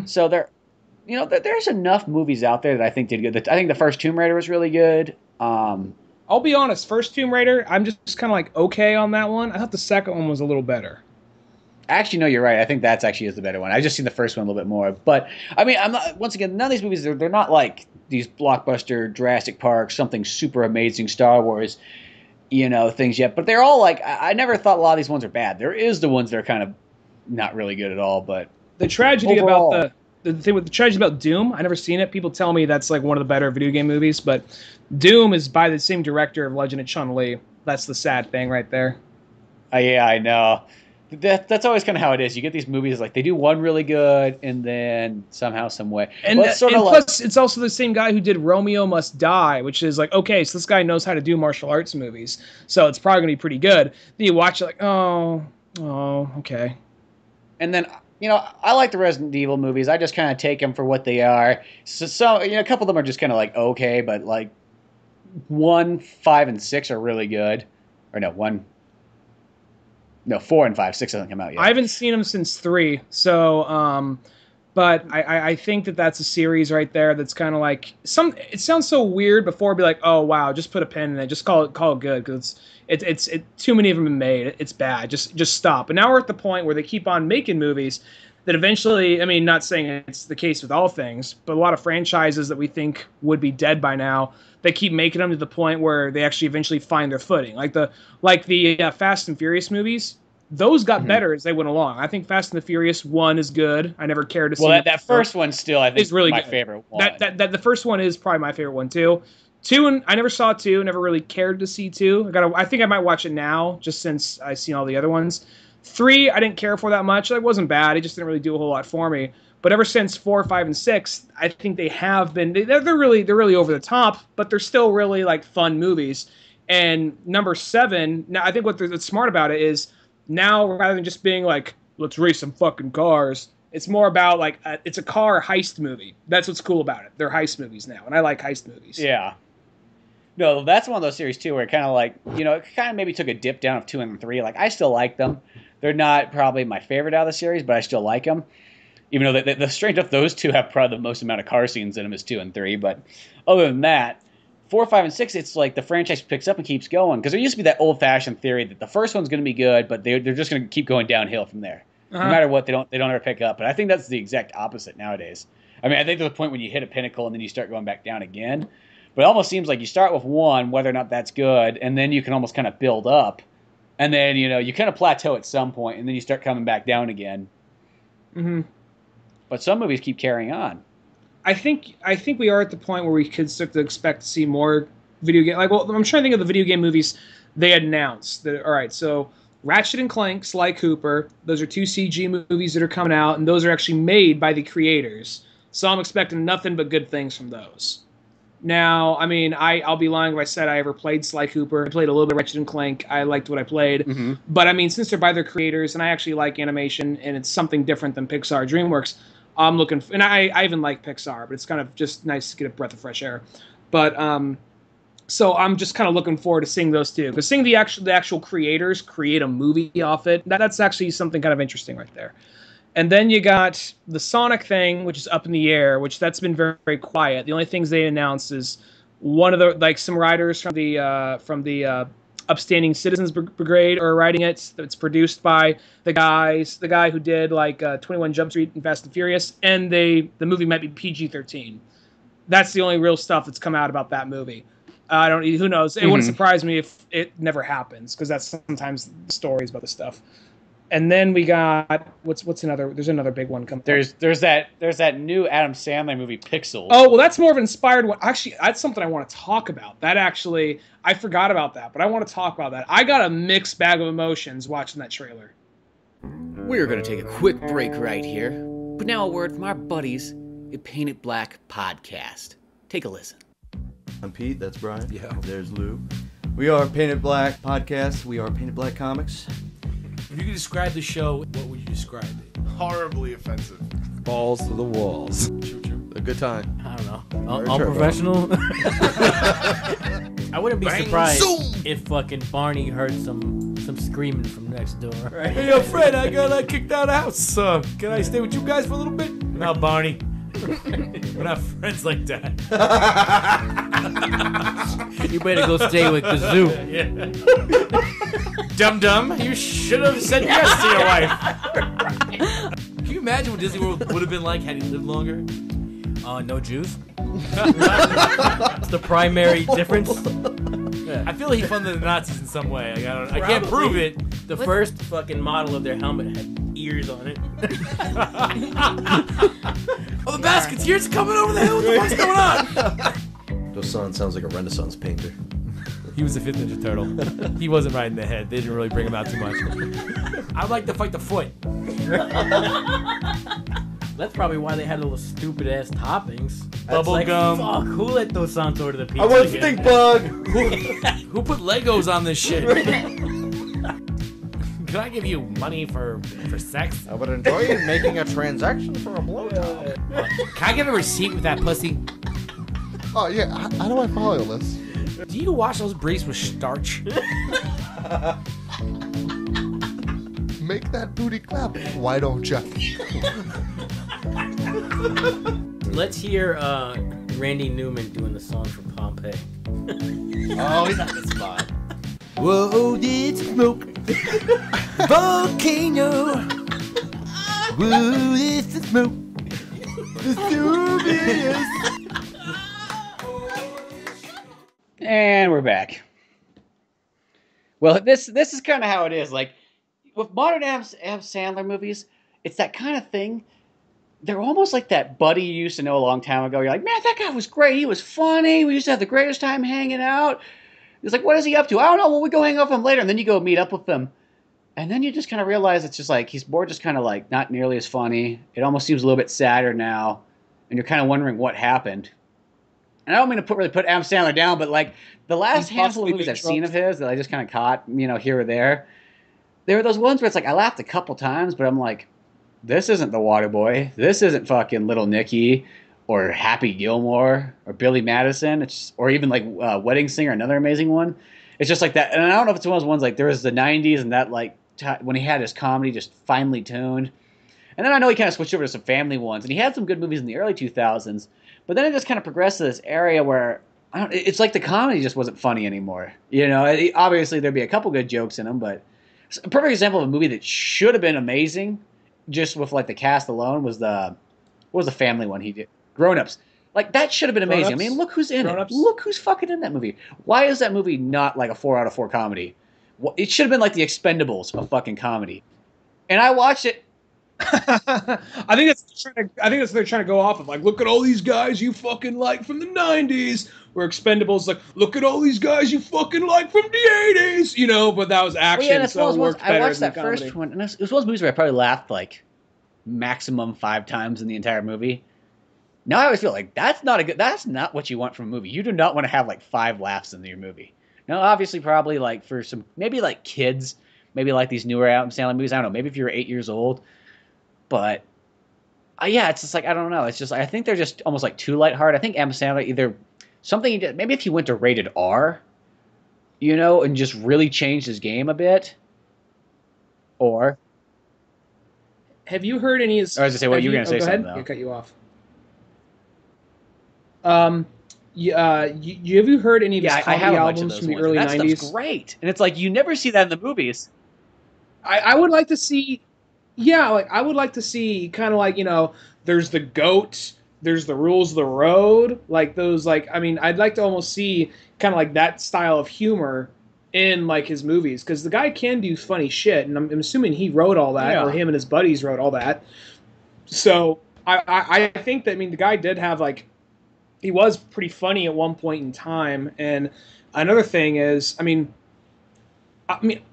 So there's enough movies out there that I think did good. I think the first Tomb Raider was really good. I'll be honest, first Tomb Raider, I'm just kind of like okay on that one. I thought the second one was a little better. Actually, no, you're right. I think that's actually is the better one. I've just seen the first one a little bit more. But, I mean, I'm not, once again, none of these movies, they're not like these blockbuster Jurassic Park, something super amazing Star Wars, things yet. But they're all like, I never thought a lot of these ones are bad. There is the ones that are kind of not really good at all. But the tragedy about the thing with the tragedy about Doom, I never seen it. People tell me that's like one of the better video game movies, but Doom is by the same director of Legend of Chun-Li. That's the sad thing right there. Yeah, I know. That's always kind of how it is. You get these movies like they do one really good, and then somehow, some way, and plus it's also the same guy who did Romeo Must Die, which is like, okay, so this guy knows how to do martial arts movies, so it's probably gonna be pretty good. Then you watch it like, oh, okay, and then. I like the Resident Evil movies. I just kind of take them for what they are. So a couple of them are just kind of like okay, but like 1, 5, and 6 are really good. Or no, 4 and 5, 6 hasn't come out yet. I haven't seen them since 3. So But I think that's a series right there that's kind of like it sounds so weird before it'd be like, oh wow, just put a pin in it, just call it good, because it's too many of them have been made. It's bad. Just stop. And now we're at the point where they keep on making movies that eventually, I mean, not saying it's the case with all things, but a lot of franchises that we think would be dead by now, they keep making them to the point where they actually eventually find their footing. Like the Fast and Furious movies. Those got better as they went along. I think Fast and the Furious 1 is good. I never cared to see that first one still, I think, is really my favorite one. That the first one is probably my favorite one, too. 2, and I never saw 2, never really cared to see 2. I think I might watch it now, just since I've seen all the other ones. 3, I didn't care for that much. It wasn't bad. It just didn't really do a whole lot for me. But ever since 4, 5, and 6, I think they have been. They're really over the top, but they're still really like fun movies. And number 7, now I think what's smart about it is, now, rather than just being like, let's race some fucking cars, it's more about like, it's a car heist movie. That's what's cool about it. They're heist movies now, and I like heist movies. Yeah. No, that's one of those series, too, where it kind of like, it kind of maybe took a dip down of 2 and 3. Like, I still like them. They're not probably my favorite out of the series, but I still like them. Even though the strange enough, those two have probably the most amount of car scenes in them as 2 and 3. But other than that, 4, 5, and 6, it's like the franchise picks up and keeps going. Because there used to be that old-fashioned theory that the first one's going to be good, but they're just going to keep going downhill from there. No matter what, they don't ever pick up. But I think that's the exact opposite nowadays. I mean, I think there's a point when you hit a pinnacle and then you start going back down again. But it almost seems like you start with one, whether or not that's good, and then you can almost kind of build up. And then, you kind of plateau at some point, and then you start coming back down again. Mm-hmm. But some movies keep carrying on. I think we are at the point where we could start to expect to see more video game. I'm trying to think of the video game movies they had announced. All right, so Ratchet and Clank, Sly Cooper. Those are 2 CG movies that are coming out, and those are actually made by the creators. So I'm expecting nothing but good things from those. Now, I mean, I'll be lying if I said I ever played Sly Cooper. I played a little bit of Ratchet and Clank. I liked what I played. Mm-hmm. But, I mean, since they're by their creators, and I actually like animation, and it's something different than Pixar DreamWorks, I'm looking for, and I even like Pixar, but it's kind of just nice to get a breath of fresh air. But so I'm just kind of looking forward to seeing those two, because seeing the actual creators create a movie off it, that's actually something kind of interesting right there. And then you got the Sonic thing, which is up in the air, which that's been very, very quiet. The only things they announced is one of the some writers from the Upstanding Citizens Brigade are writing it. It's produced by the guy who did 21 Jump Street and Fast and Furious, and the movie might be PG-13. That's the only real stuff that's come out about that movie. Who knows? It wouldn't surprise me if it never happens, because that's sometimes the stories about the stuff. And then we got what's another? There's another big one coming. There's that new Adam Sandler movie Pixels. Oh well, that's more of an inspired one. Actually, that's something I want to talk about. I forgot about that, but I want to talk about that. I got a mixed bag of emotions watching that trailer. We're gonna take a quick break right here, but now a word from our buddies at Painted Black Podcast. Take a listen. I'm Pete. That's Brian. Yeah. There's Lou. We are Painted Black Podcast. We are Painted Black Comics. If you could describe the show, what would you describe it? Horribly offensive. Balls to the walls. A good time. I don't know. Unprofessional? I wouldn't be surprised if fucking Barney heard some screaming from next door. Right? Hey, yo, Fred, I got kicked out of the house. Can I stay with you guys for a little bit? No, Barney. We're not friends like that. You better go stay with the zoo. Yeah. Dum-dum, you should have said yes to your wife. Can you imagine what Disney World would have been like had he lived longer? No Jews. That's the primary difference. Yeah. I feel like he funded the Nazis in some way. I can't prove it. The first fucking model of their helmet had ears on it. Oh, the basket's ears coming over the hill. What the fuck's going on? Dosan sounds like a Renaissance painter. He was a fifth Ninja Turtle. He wasn't right in the head. They didn't really bring him out too much. I'd like to fight the foot. That's probably why they had all those stupid ass toppings. Bubble gum. Fuck, who let those sounds order the pizza? I want stink bug. Who put Legos on this shit? Can I give you money for sex? I would enjoy making a transaction for a blowjob. Can I get a receipt with that pussy? Oh yeah, how do I follow this? Do you wash those briefs with starch? Make that booty clap. Why don't you? Let's hear Randy Newman doing the song for Pompeii. Oh, he's on the spot. Whoa, did smoke. Volcano. Whoa, it's the smoke. Vesuvius. And we're back. Well, this is kind of how it is. Like, with modern Adam Sandler movies, it's that kind of thing. They're almost like that buddy you used to know a long time ago. You're like, man, that guy was great. He was funny. We used to have the greatest time hanging out. It's like, what is he up to? I don't know. Well, we go hang out with him later. And then you go meet up with him. And then you just kind of realize it's just like, he's more just kind of like not nearly as funny. It almost seems a little bit sadder now. And you're kind of wondering what happened. And I don't mean to really put Adam Sandler down, but like the last handful of movies I've seen of his that I just kind of caught, here or there, there were those ones where it's like I laughed a couple times, but I'm like, this isn't The Waterboy. This isn't fucking Little Nicky or Happy Gilmore or Billy Madison. Or even like Wedding Singer, another amazing one. It's just like that. And I don't know if it's one of those ones like there was the 90s and that like when he had his comedy just finely tuned. And then I know he kind of switched over to some family ones. And he had some good movies in the early 2000s. But then it just kind of progressed to this area where it's like the comedy just wasn't funny anymore. Obviously there'd be a couple good jokes in them, but a perfect example of a movie that should have been amazing, just with like the cast alone, was what was the family one he did? Grown Ups. Like that should have been amazing. I mean, look who's in it. Look who's fucking in that movie. Why is that movie not like a 4 out of 4 comedy? Well, it should have been like The Expendables of fucking comedy. And I watched it. I think that's what they're trying to go off of. Like, look at all these guys you fucking like from the 90s. Where Expendables like, look at all these guys you fucking like from the 80s. But that was action, so it worked better. I watched that first one, and it was one of those movies where I probably laughed like maximum 5 times in the entire movie. Now I always feel like that's not what you want from a movie. You do not want to have like 5 laughs in your movie. Now, obviously, probably like for some, maybe like kids, maybe like these newer Adam Sandler movies. I don't know. Maybe if you're 8 years old. But yeah, it's just like, I don't know. It's just, I think they're just almost like too lighthearted. I think Adam Sandler either something he did, maybe if he went to rated R, and just really changed his game a bit. Or have you heard any of his... I was going to say, what you were going to say something, though. I cut you off. Have you heard any of his comedy albums from the early 90s? That stuff's great. And it's like, you never see that in the movies. I would like to see... Yeah, like I would like to see kind of like, there's the GOAT, there's the Rules of the Road, like those, like, I mean, I'd like to almost see kind of like that style of humor in like his movies, because the guy can do funny shit, and I'm assuming he wrote all that, or him and his buddies wrote all that. So I think that, I mean, the guy did have like, he was pretty funny at one point in time. And another thing is, I mean,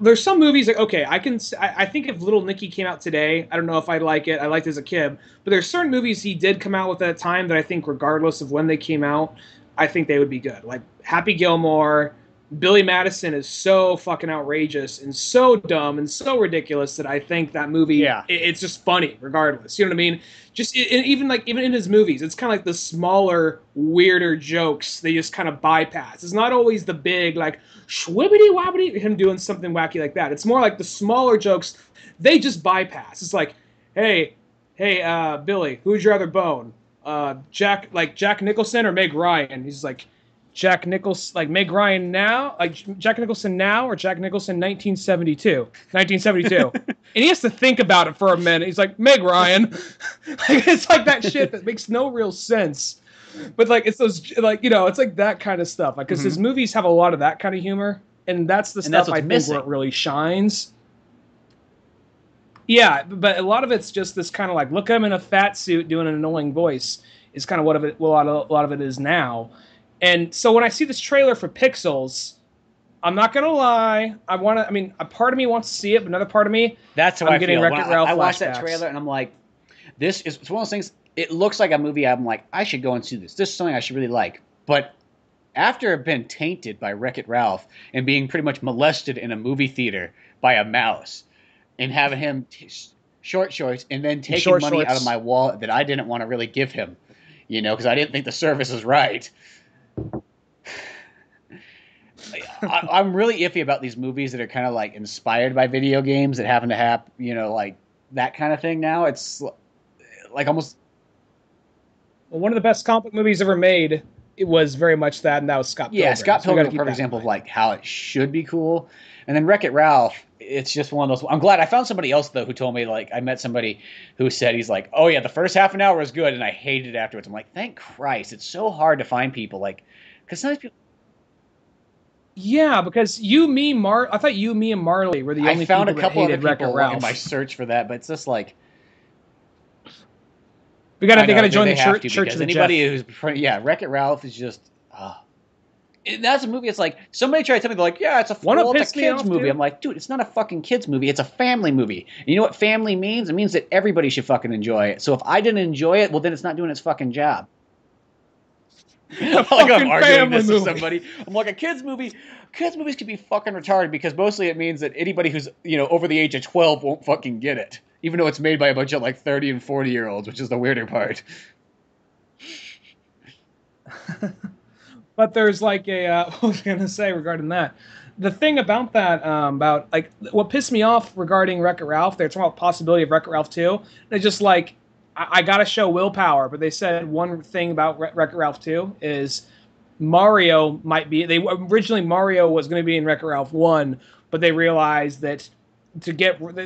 there's some movies like, okay, I think if Little Nicky came out today, I don't know if I'd like it. I liked it as a kid. But there's certain movies he did come out with at a time that I think, regardless of when they came out, I think they would be good. Like Happy Gilmore, Billy Madison is so fucking outrageous and so dumb and so ridiculous that I think that movie, it's just funny regardless. You know what I mean? Just even in his movies, it's kind of like the smaller, weirder jokes they just kind of bypass. It's not always the big, like, schwibbity wobbity, him doing something wacky like that. It's more like the smaller jokes they just bypass. It's like, hey, Billy, who'd you rather bone? Jack Nicholson or Meg Ryan? He's like, Jack Nicholson, like Meg Ryan now, like Jack Nicholson now, or Jack Nicholson 1972. And he has to think about it for a minute. He's like, Meg Ryan. Like, it's like that shit that makes no real sense. But like, it's those, like, it's like that kind of stuff. Like, because his movies have a lot of that kind of humor, and that's the stuff I think where it really shines. Yeah, but a lot of it's just this kind of like, look at him in a fat suit doing an annoying voice is kind of what a lot of it is now. And so when I see this trailer for Pixels, I'm not gonna lie. A part of me wants to see it, but another part of me, that's how I'm getting Wreck-It Ralph flashbacks. I watched that trailer and I'm like, it's one of those things. It looks like a movie. I'm like, I should go and see this. This is something I should really like. But after I've been tainted by Wreck-It Ralph and being pretty much molested in a movie theater by a mouse, and having him short shorts, and then taking money out of my wallet that I didn't want to really give him, because I didn't think the service was right. I'm really iffy about these movies that are kind of like inspired by video games that happen to have, like that kind of thing now. It's like almost Well, one of the best comic book movies ever made. It was very much that, and that was Scott Pilgrim. Yeah, Scott So we gotta Pilgrim is a keep perfect that in example of mind. like how it should be cool. And then Wreck-It Ralph, it's just one of those. I'm glad I found somebody else though who told me, like, I met somebody who said he's like, oh yeah, the first half an hour was good and I hated it afterwards. I'm like, thank Christ, it's so hard to find people like, because sometimes people. Yeah, because I thought you, me, and Marley were the only I found a people couple that other hated Wreck-It people Ralph. in my search for that, but it's just like. They gotta join they the have church to, of because the anybody Jeff. who's Wreck-It Ralph is just that's a movie. It's like somebody tried to tell me, they're like, yeah, it's a Pissed me kids off, movie. dude? I'm like, dude, it's not a fucking kids movie. It's a family movie. And you know what family means? It means that everybody should fucking enjoy it. So if I didn't enjoy it, well, then it's not doing its fucking job. Like I'm arguing this with somebody. I'm like, a kids movies can be fucking retarded because mostly it means that anybody who's over the age of 12 won't fucking get it, even though it's made by a bunch of like 30 and 40-year-olds, which is the weirder part. But there's like what was I gonna say regarding that? The thing about that, about like what pissed me off regarding Wreck-It Ralph, they're talking about the possibility of Wreck-It Ralph 2. They're just like, I gotta show willpower, but they said one thing about Wreck-It Ralph 2 is Mario might be. Originally Mario was going to be in Wreck-It Ralph 1, but they realized that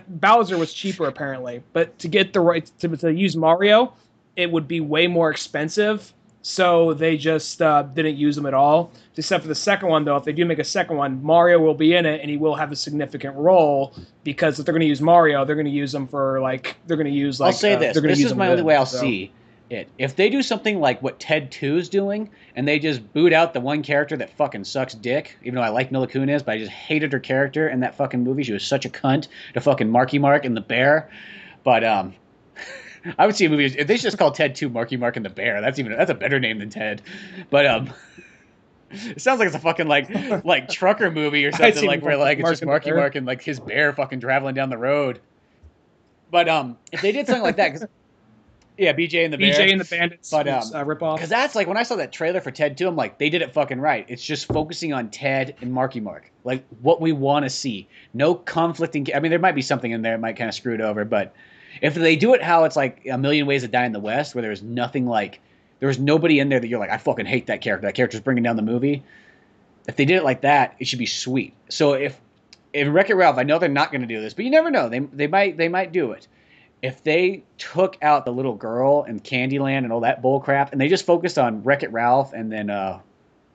Bowser was cheaper apparently, but to get the right to use Mario, it would be way more expensive. So they just didn't use them at all. Except for the second one, though, if they do make a second one, Mario will be in it, and he will have a significant role, because if they're going to use Mario, they're going to use him for, like, they're going to use, like... I'll say this. This is my only way I'll see it. If they do something like what Ted 2 is doing, and they just boot out the one character that fucking sucks dick, even though I like Mila Kunis, but I just hated her character in that fucking movie. She was such a cunt to fucking Marky Mark and the Bear. But, I would see a movie if they should just call Ted 2 Marky Mark and the Bear. That's a better name than Ted. But it sounds like it's a fucking like trucker movie or something, like where like it's just Marky Mark and like his bear fucking traveling down the road. But if they did something like that, cause, yeah, BJ and the Bear. BJ and the Bandits, but ripoff. Because that's like when I saw that trailer for Ted 2, I'm like, they did it fucking right. It's just focusing on Ted and Marky Mark, like what we want to see. No conflicting. I mean, there might be something in there that might kind of screw it over, but. If they do it how it's like A Million Ways to Die in the West, where there's nothing like, there's nobody in there that you're like, I fucking hate that character. That character's bringing down the movie. If they did it like that, it should be sweet. So if in Wreck-It Ralph, I know they're not going to do this, but you never know. They might do it. If they took out the little girl and Candyland and all that bull crap, and they just focused on Wreck-It Ralph and then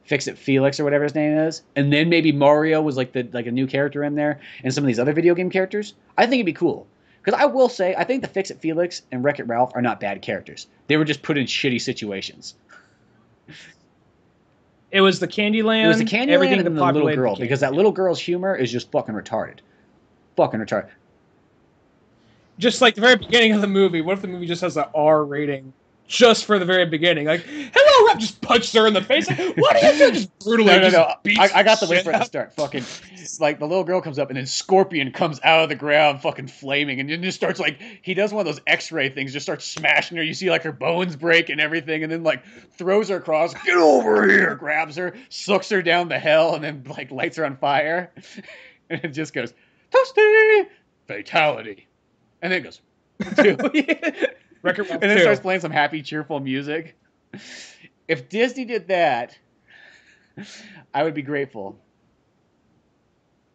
Fix-It Felix or whatever his name is, and then maybe Mario was like a new character in there, and some of these other video game characters, I think it'd be cool. Because I will say, I think the Fix-It Felix and Wreck-It Ralph are not bad characters. They were just put in shitty situations. It was the Candyland. It was the Candyland and the little girl, the because that little girl's humor is just fucking retarded. Fucking retarded. Just like the very beginning of the movie. What if the movie just has an R rating? Just for the very beginning, like, hello, Rap, just punched her in the face. Like, what do you do? Just brutally. No. I got the way for it to start. Fucking, like, the little girl comes up, and then Scorpion comes out of the ground, fucking flaming, and then just starts, like, he does one of those X-ray things, just starts smashing her. You see, like, her bones break and everything, and then, like, throws her across, get over here, grabs her, sucks her down the hell, and then, like, lights her on fire. And it just goes, Toasty! Fatality. And then it goes, and then starts playing some happy, cheerful music. If Disney did that, I would be grateful.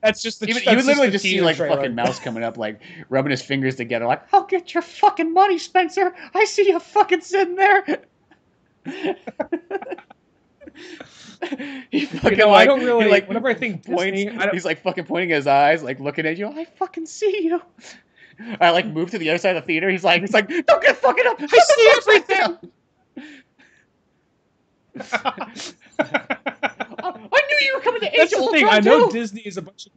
That's just the. You would literally just see like fucking Mouse coming up, like rubbing his fingers together, like, "I'll get your fucking money, Spencer. I see you fucking sitting there." He fucking I don't really like. Whenever I think points, Disney, he's like fucking pointing his eyes, like looking at you. I fucking see you. I like move to the other side of the theater. He's like, don't get fucking up. I see everything. I knew you were coming to Age That's of the thing. Ultron I know too. Disney is a bunch of.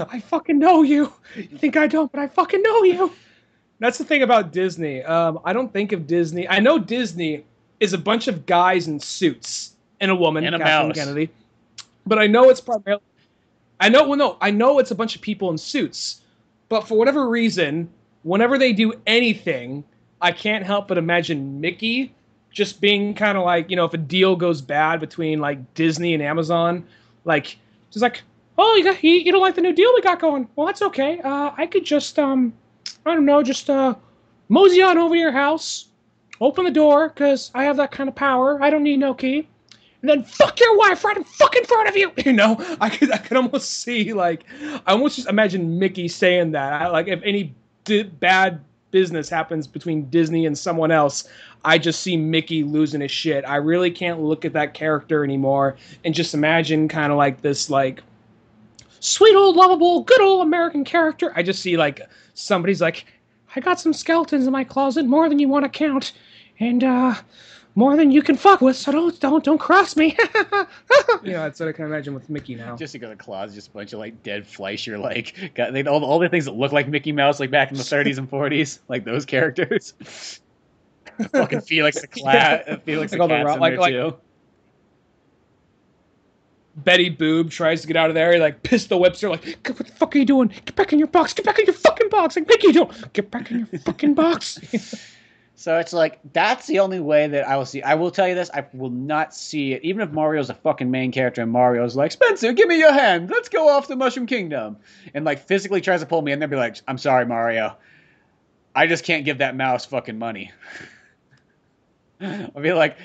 I fucking know you. You think I don't, but I fucking know you. That's the thing about Disney. I don't think of Disney. I know Disney is a bunch of guys in suits and a woman, and a Kathleen mouse. Kennedy. But I know it's primarily. I know it's a bunch of people in suits, but for whatever reason, whenever they do anything, I can't help but imagine Mickey just being kind of like, if a deal goes bad between like Disney and Amazon, like just like, oh, you don't like the new deal we got going? Well, that's okay. I could just I don't know, just mosey on over to your house, open the door, because I have that kind of power. I don't need no key. And then fuck your wife right in fucking front of you. You know, I could almost see, like, I almost just imagine Mickey saying that. Like, if any bad business happens between Disney and someone else, I just see Mickey losing his shit. I really can't look at that character anymore and just imagine kind of like this, like, sweet old lovable, good old American character. I just see, like, somebody's like, I got some skeletons in my closet, more than you want to count, and more than you can fuck with, so don't cross me. You know, that's what I can imagine with Mickey now. Just to go to the closet, just a bunch of like dead Fleischer, like got like, all the things that look like Mickey Mouse, like back in the 30s and 40s, like those characters. Fucking Felix the Cat, Felix the Cat's in there too. Betty Boop tries to get out of there. He like pistol whips her. Like, what the fuck are you doing? Get back in your box. Get back in your fucking box. Like, Mickey, don't get back in your fucking box. So it's like, that's the only way that I will see. I will tell you this, I will not see it. Even if Mario's a fucking main character and Mario's like, Spencer, give me your hand. Let's go off to Mushroom Kingdom. And like physically tries to pull me in there and be like, I'm sorry, Mario. I just can't give that mouse fucking money. I'll be like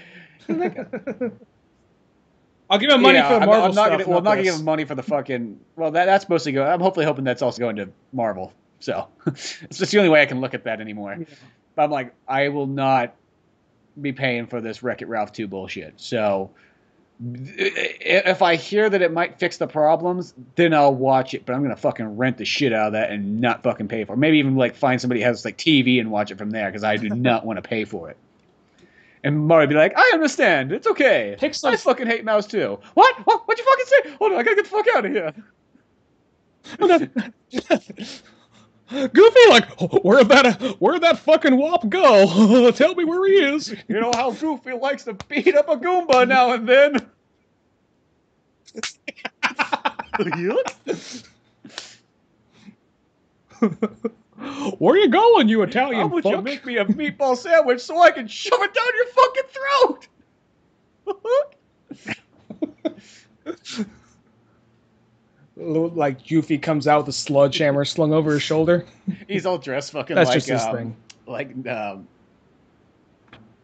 I'll give him money for the Marvel stuff. I'm not gonna give him money for the fucking. Well, that's supposed to go. I'm hopefully hoping that's also going to Marvel. So it's just the only way I can look at that anymore. Yeah. But I'm like, I will not be paying for this Wreck-It Ralph 2 bullshit. So if I hear that it might fix the problems, then I'll watch it. But I'm gonna fucking rent the shit out of that and not fucking pay for it. Maybe even like find somebody who has like TV and watch it from there because I do not want to pay for it. And Mario be like, I understand. It's okay. I fucking hate Mouse too. What? What'd you fucking say? Hold on, I gotta get the fuck out of here. Goofy, like, where'd that fucking Wop go? Tell me where he is. You know how Goofy likes to beat up a Goomba now and then. Where you going, you Italian How would fuck? you make me a meatball sandwich so I can shove it down your fucking throat? Like Goofy comes out with a sledgehammer slung over his shoulder. He's all dressed fucking That's like just his thing. Like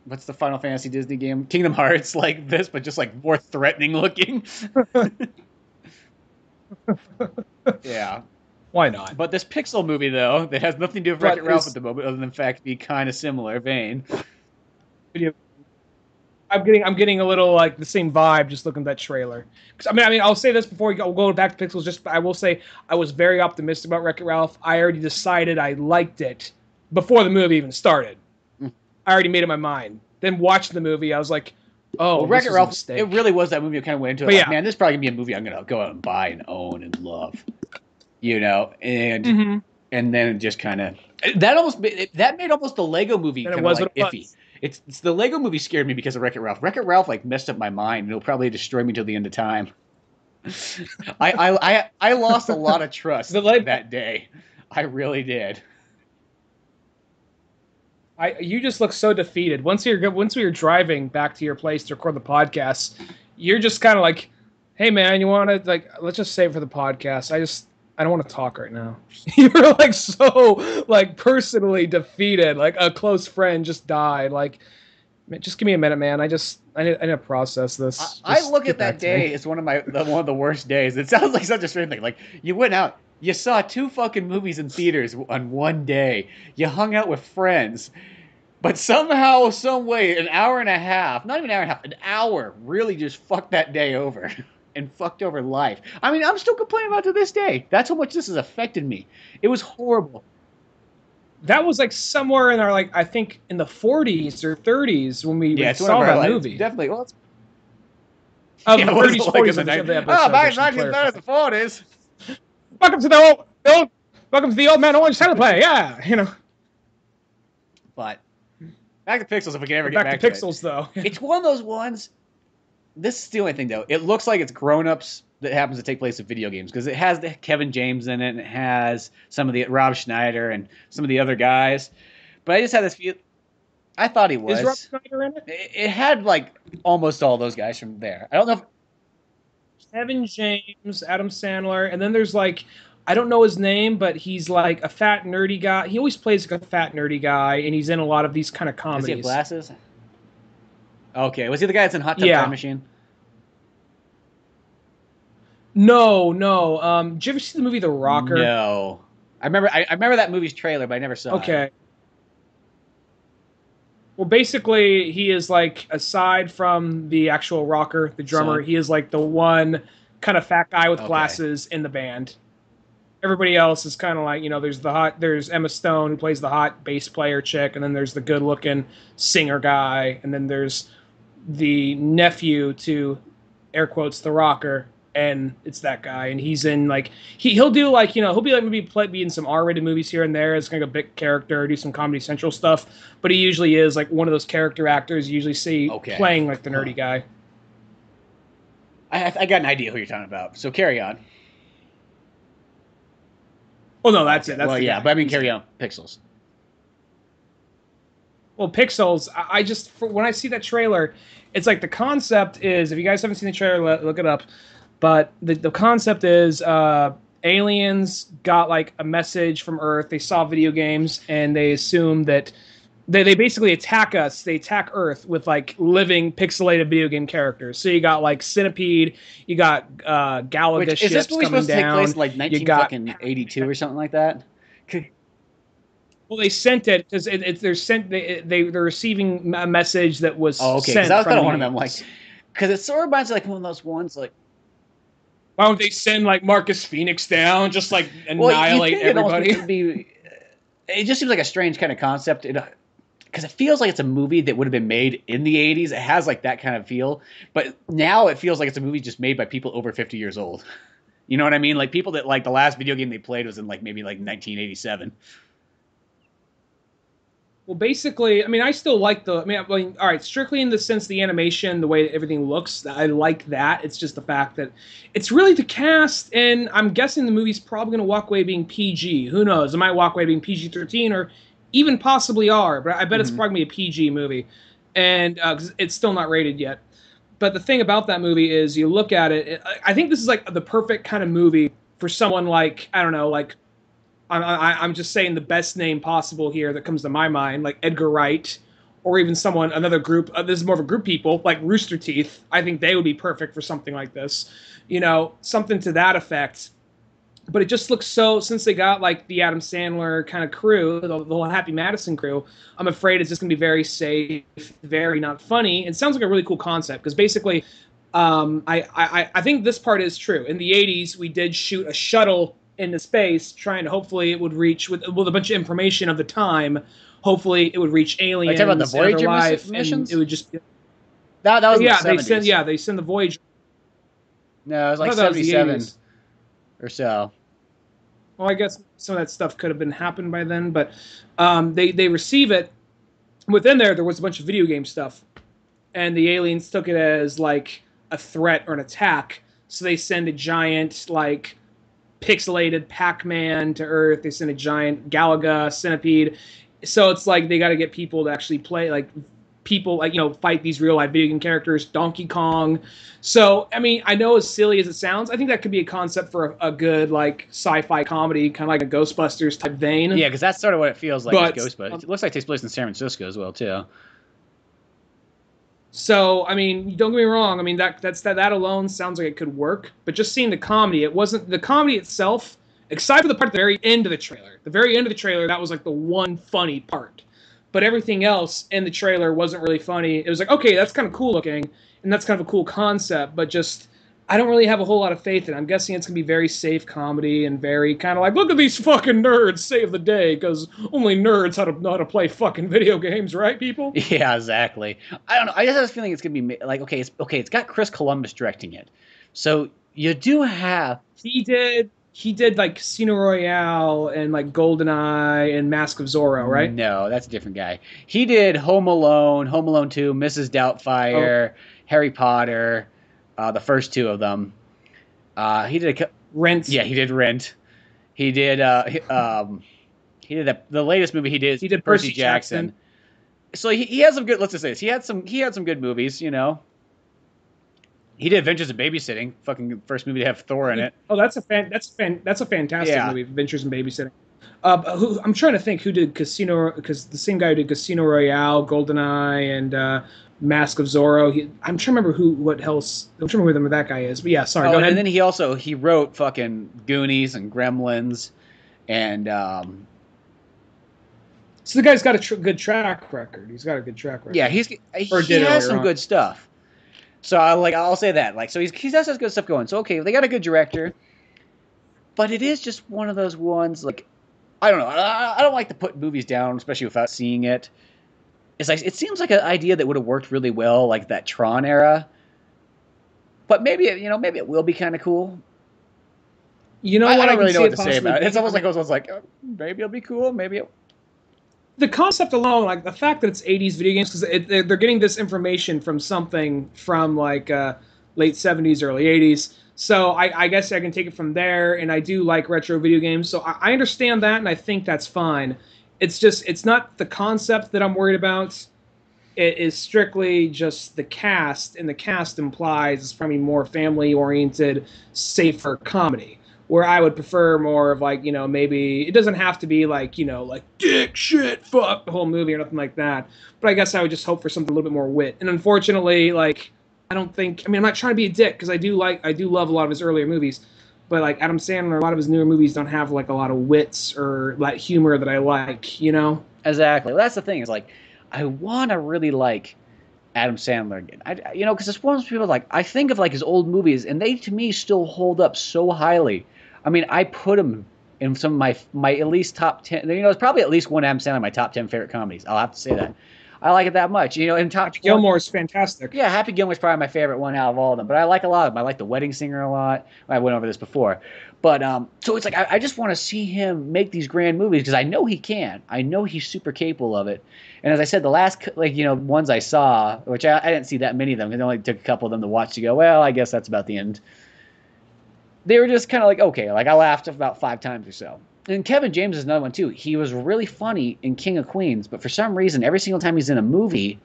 what's the Final Fantasy Disney game? Kingdom Hearts, like this, but just like more threatening looking. Yeah. Why not? But this Pixel movie though, that has nothing to do with Wreck-It Ralph at the moment, other than the fact to be kind of similar vein. I'm getting a little like the same vibe just looking at that trailer. I mean, I'll say this before we go back to Pixels. I will say I was very optimistic about Wreck-It Ralph. I already decided I liked it before the movie even started. I already made up my mind. Then watching the movie, I was like, oh, well, Wreck-It Ralph. It really was that movie. I kind of went into it. But like, yeah. Man, this is probably gonna be a movie I'm gonna go out and buy and own and love. You know, and then it just kind of that made almost the Lego movie kind of like iffy. It's the Lego movie scared me because of Wreck-It Ralph. Wreck-It Ralph like messed up my mind. It'll probably destroy me till the end of time. I lost a lot of trust that day. I really did. You just look so defeated. Once we were driving back to your place to record the podcast, you're just kind of like, "Hey man, you want to like let's just save it for the podcast." I don't want to talk right now. You were like so like personally defeated. Like a close friend just died. Like, just give me a minute, man. I need to process this. I look at that day as one of the worst days. It sounds like such a strange thing. Like you went out, you saw 2 fucking movies in theaters on one day. You hung out with friends, but somehow, some way, an hour and a half, not even an hour and a half, an hour really just fucked that day over. And fucked over life. I mean, I'm still complaining about it to this day. That's how much this has affected me. It was horrible. That was like somewhere in our like I think in the 40s or 30s when we saw that movie. Definitely. Well, it's the 30s, 40s. Back in the 30s and 40s. Welcome to the old man orange teleplay. Yeah, you know. But back to Pixels if we can ever get back to Pixels though. It's one of those ones. This is the only thing, though. It looks like it's grown-ups that happens to take place in video games because it has the Kevin James in it and it has some of the Rob Schneider and some of the other guys. But I just had this feel. I thought he was. Is Rob Schneider in it? It had like almost all those guys from there. I don't know if Kevin James, Adam Sandler, and then there's like I don't know his name, but he's like a fat nerdy guy. He always plays like a fat nerdy guy, and he's in a lot of these kind of comedies. Does he have glasses? Okay, was he the guy that's in Hot Tub Time Machine? No. Did you ever see the movie The Rocker? No. I remember that movie's trailer, but I never saw it. Okay. Well, basically, he is like, aside from the actual rocker, the drummer, he is like the one kind of fat guy with glasses in the band. Everybody else is kind of like, there's Emma Stone, who plays the hot bass player chick, and then there's the good-looking singer guy, and then there's the nephew to, air quotes, the rocker, and it's that guy, and he's in, like, he'll do, like, he'll be, like, maybe be in some R-rated movies here and there as kind of a big character, do some Comedy Central stuff, but he usually is, like, one of those character actors you usually see playing, like, the nerdy guy. I got an idea who you're talking about, so carry on. Oh, no, that's it. That's well, yeah, but I mean, carry on. Pixels. Well, Pixels, I just, when I see that trailer, it's like the concept is, if you guys haven't seen the trailer, look it up. But the concept is aliens got like a message from Earth. They saw video games and they assume that they basically attack us. They attack Earth with like living pixelated video game characters. So you got like Centipede, you got Galaga ships coming down. Is this movie supposed to take place in like 1982 or something like that? Well, they sent it because they're receiving a message that was sent. Because I was kind of one of them, like, because it sort of reminds me like one of those ones like. Why don't they send like Marcus Phoenix down, just like annihilate everybody? It just seems like a strange kind of concept. Because it feels like it's a movie that would have been made in the 80s. It has like that kind of feel. But now it feels like it's a movie just made by people over 50 years old. You know what I mean? Like people that like the last video game they played was in like maybe like 1987. Well, basically, I mean, I still like all right, strictly in the sense the animation, the way everything looks, I like that. It's just the fact that it's really the cast, and I'm guessing the movie's probably going to walk away being PG. Who knows? It might walk away being PG-13 or even possibly R, but I bet it's probably going to be a PG movie. And 'cause it's still not rated yet. But the thing about that movie is you look at it, I think this is like the perfect kind of movie for someone like, I don't know, like, I'm just saying the best name possible here that comes to my mind, like Edgar Wright, or even another group. This is more of a group people, like Rooster Teeth. I think they would be perfect for something like this. Something to that effect. But it just looks so, since they got like the Adam Sandler kind of crew, the whole Happy Madison crew, I'm afraid it's just going to be very safe, very not funny. It sounds like a really cool concept, because basically, I think this part is true. In the 80s, we did shoot a shuttle into space, trying to hopefully it would reach with a bunch of information of the time. Hopefully, it would reach aliens. Like, talking about the Voyager missions? It would just be, that was in the 70s. They send the Voyager. No, it was like 77 or so. Well, I guess some of that stuff could have been happened by then, but they receive it. Within there was a bunch of video game stuff, and the aliens took it as like a threat or an attack. So they send a giant like pixelated Pac-Man to Earth. They send a giant Galaga Centipede. So it's like they got to get people to actually play, like people like fight these real life video game characters. Donkey Kong. So I mean, I know as silly as it sounds, I think that could be a concept for a good like sci-fi comedy, kind of like a Ghostbusters type vein. Yeah, because that's sort of what it feels like. Ghostbusters. It looks like it takes place in San Francisco as well too. So, I mean, don't get me wrong. I mean, that alone sounds like it could work. But just seeing the comedy, it wasn't the comedy itself, except for the part at the very end of the trailer. The very end of the trailer, that was like the one funny part. But everything else in the trailer wasn't really funny. It was like, okay, that's kind of cool looking, and that's kind of a cool concept. But just, I don't really have a whole lot of faith in it. I'm guessing it's going to be very safe comedy and very kind of like, look at these fucking nerds save the day, because only nerds know how to play fucking video games, right, people? Yeah, exactly. I don't know. I just have a feeling it's going to be like, it's got Chris Columbus directing it. So you do have... He did like Casino Royale and like GoldenEye and Mask of Zorro, right? No, that's a different guy. He did Home Alone, Home Alone 2, Mrs. Doubtfire, Harry Potter... the first two of them. He did Rent. Yeah, he did Rent. He did the latest movie he did. He did Percy Jackson. So he has some good. Let's just say this. He had some good movies. He did Adventures in Babysitting, fucking first movie to have Thor in it. Oh, that's a fantastic Yeah. movie, Adventures in Babysitting. I'm trying to think who did Casino, because the same guy who did Casino Royale, GoldenEye, and Mask of Zorro. I'm trying to remember I'm trying to remember who that guy is. But yeah, sorry. Go ahead. And then he wrote fucking Goonies and Gremlins, and So the guy's got a good track record. He's got a good track record. yeah, he has some good stuff. So I'll say that. Like, so he does have good stuff going. So okay, they got a good director, but it is just one of those ones. Like, I don't know. I don't like to put movies down, especially without seeing it. It's like, it seems like an idea that would have worked really well, like that Tron era. But maybe it will be kind of cool. You know I what? don't really know what to say possibly about it. be? It's almost like those ones like, maybe it'll be cool, maybe it. The concept alone, like the fact that it's 80s video games, because they're getting this information from something from like late 70s, early 80s. So I guess I can take it from there, and I do like retro video games. So I understand that, and I think that's fine. It's not the concept that I'm worried about. It is strictly just the cast, and the cast implies it's probably more family-oriented, safer comedy. Where I would prefer more of like, maybe it doesn't have to be like, like dick, shit, fuck the whole movie or nothing like that. But I guess I would just hope for something a little bit more wit. And unfortunately, like, I'm not trying to be a dick, because I do love a lot of his earlier movies. But like Adam Sandler, a lot of his newer movies don't have like a lot of wits or like humor that I like, Exactly. Well, that's the thing. Is like, I want to really like Adam Sandler again. Because it's one of those people, like, I think of like his old movies, and they to me still hold up so highly. I mean, I put him in some of my at least top 10. It's probably at least one Adam Sandler in my top 10 favorite comedies. I'll have to say that. I like it that much. And top Gilmore's fantastic. Yeah, Happy Gilmore's probably my favorite one out of all of them. But I like a lot of them. I like The Wedding Singer a lot. I went over this before. But so it's like I just want to see him make these grand movies, because I know he can. I know he's super capable of it. And as I said, the last ones I saw, which I didn't see that many of them, because I only took a couple of them to watch to go, well, I guess that's about the end. They were just kind of like, okay, like I laughed about 5 times or so. And Kevin James is another one too. He was really funny in King of Queens, but for some reason, every single time he's in a movie,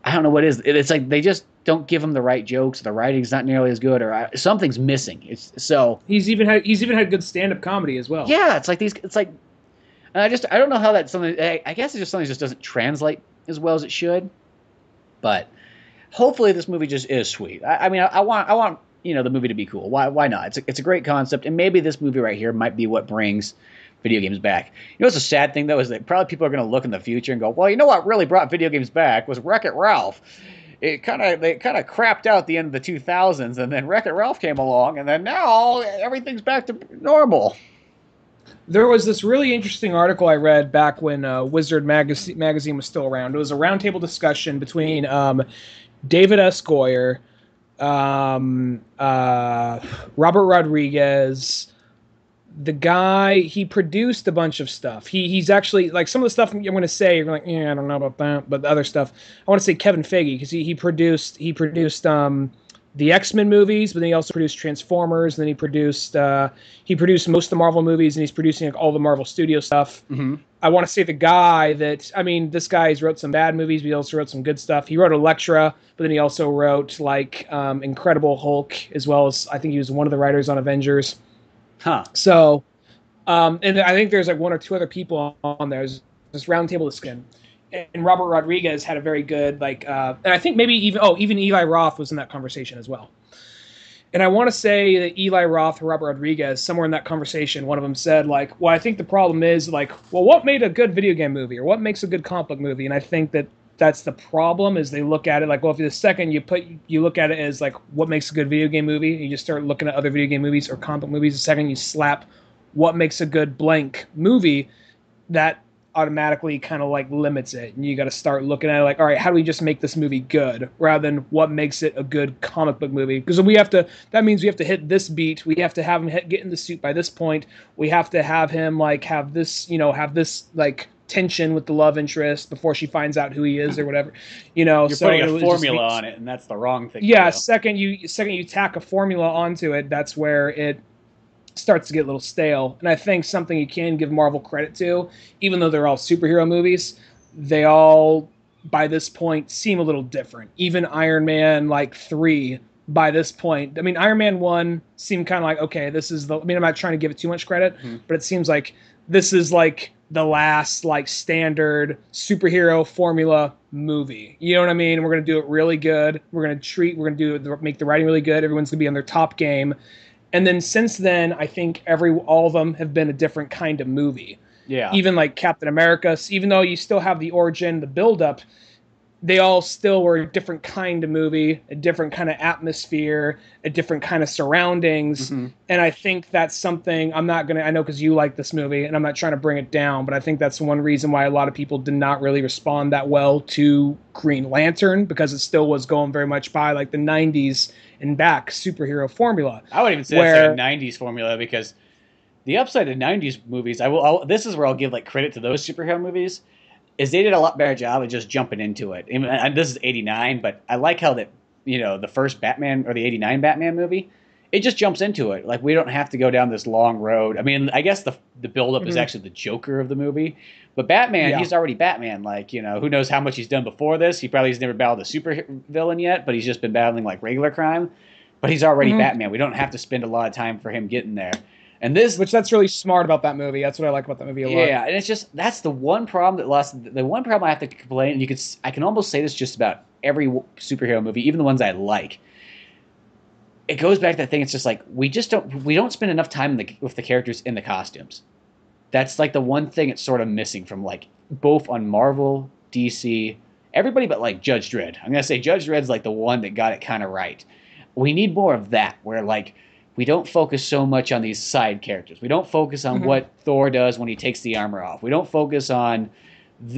I don't know what it is. It's like they just don't give him the right jokes. The writing's not nearly as good, or something's missing. He's even had good stand-up comedy as well. Yeah, it's like I don't know how that's something. I guess it's just something that just doesn't translate as well as it should. But hopefully, this movie just is sweet. I mean, I want the movie to be cool. Why not? It's a great concept, and maybe this movie right here might be what brings video games back. What's a sad thing though is that probably people are going to look in the future and go, well, you know what really brought video games back was Wreck-It Ralph. They kind of crapped out the end of the 2000s, and then Wreck-It Ralph came along, and then now everything's back to normal. There was this really interesting article I read back when Wizard magazine was still around. It was a roundtable discussion between David S. Goyer, Robert Rodriguez, the guy. He produced a bunch of stuff. He's actually, like, some of the stuff I'm going to say, you're like, yeah, I don't know about that. But the other stuff, I want to say Kevin Feige, because he produced the X-Men movies, but then he also produced Transformers, and then he produced most of the Marvel movies, and he's producing like all the Marvel Studio stuff. Mm-hmm. I want to say the guy that, this guy's wrote some bad movies, but he also wrote some good stuff. He wrote Elektra, but then he also wrote like Incredible Hulk, as well as I think he was one of the writers on Avengers. Huh. So, and I think there's like 1 or 2 other people on there. There's this roundtable discussion. And Robert Rodriguez had a very good, and I think maybe even Eli Roth was in that conversation as well. And I want to say that Eli Roth or Robert Rodriguez, somewhere in that conversation, one of them said, like, well, I think the problem is, like, well, what made a good video game movie, or what makes a good comic book movie? And I think that's the problem, is they look at it like, well, if the second you look at it as, like, what makes a good video game movie, and you just start looking at other video game movies or comic book movies, the second you slap what makes a good blank movie, that automatically kind of like limits it, and you got to start looking at it like, all right, how do we just make this movie good, rather than what makes it a good comic book movie? Because that means we have to hit this beat, we have to have him get in the suit by this point, we have to have him like have this like tension with the love interest before she finds out who he is or whatever, You're putting a formula on it, and that's the wrong thing. Yeah, second you tack a formula onto it, that's where it starts to get a little stale. And I think something you can give Marvel credit to, even though they're all superhero movies, they all, by this point, seem a little different. Even Iron Man 3 by this point. I mean, Iron Man 1 seemed kind of like, okay, this is the... I mean, I'm not trying to give it too much credit, but it seems like this is like the last like standard superhero formula movie. You know what I mean? We're going to do it really good. We're going to make the writing really good. Everyone's going to be on their top game. And then since then, I think all of them have been a different kind of movie. Yeah. Even like Captain America, even though you still have the origin, the build-up, they all still were a different kind of movie, a different kind of atmosphere, a different kind of surroundings. And I think that's something I know because you like this movie, and I'm not trying to bring it down, but I think that's one reason why a lot of people did not really respond that well to Green Lantern, because it still was going very much by like the 90s and back superhero formula. I would even say that's like a 90s formula, because the upside of 90s movies, this is where I'll give like credit to those superhero movies, is they did a lot better job of just jumping into it. And this is 89, but I like how that, the first Batman, or the 89 Batman movie, it just jumps into it. Like, we don't have to go down this long road. I mean, I guess the buildup is actually the Joker of the movie. But Batman, he's already Batman. Like, who knows how much he's done before this. He probably has never battled a super villain yet, but he's just been battling, like, regular crime. But he's already Batman. We don't have to spend a lot of time for him getting there. And that's really smart about that movie. That's what I like about that movie a lot. Yeah, and it's just, that's the one problem the one problem I have to complain, and I can almost say this just about every superhero movie, even the ones I like. It goes back to that thing. It's just like, we don't spend enough time with the characters in the costumes. That's like the one thing it's sort of missing from like both on Marvel, DC, everybody but like Judge Dredd. I'm gonna say Judge Dredd's like the one that got it kind of right. We need more of that, where like, we don't focus so much on these side characters. We don't focus on what Thor does when he takes the armor off. We don't focus on...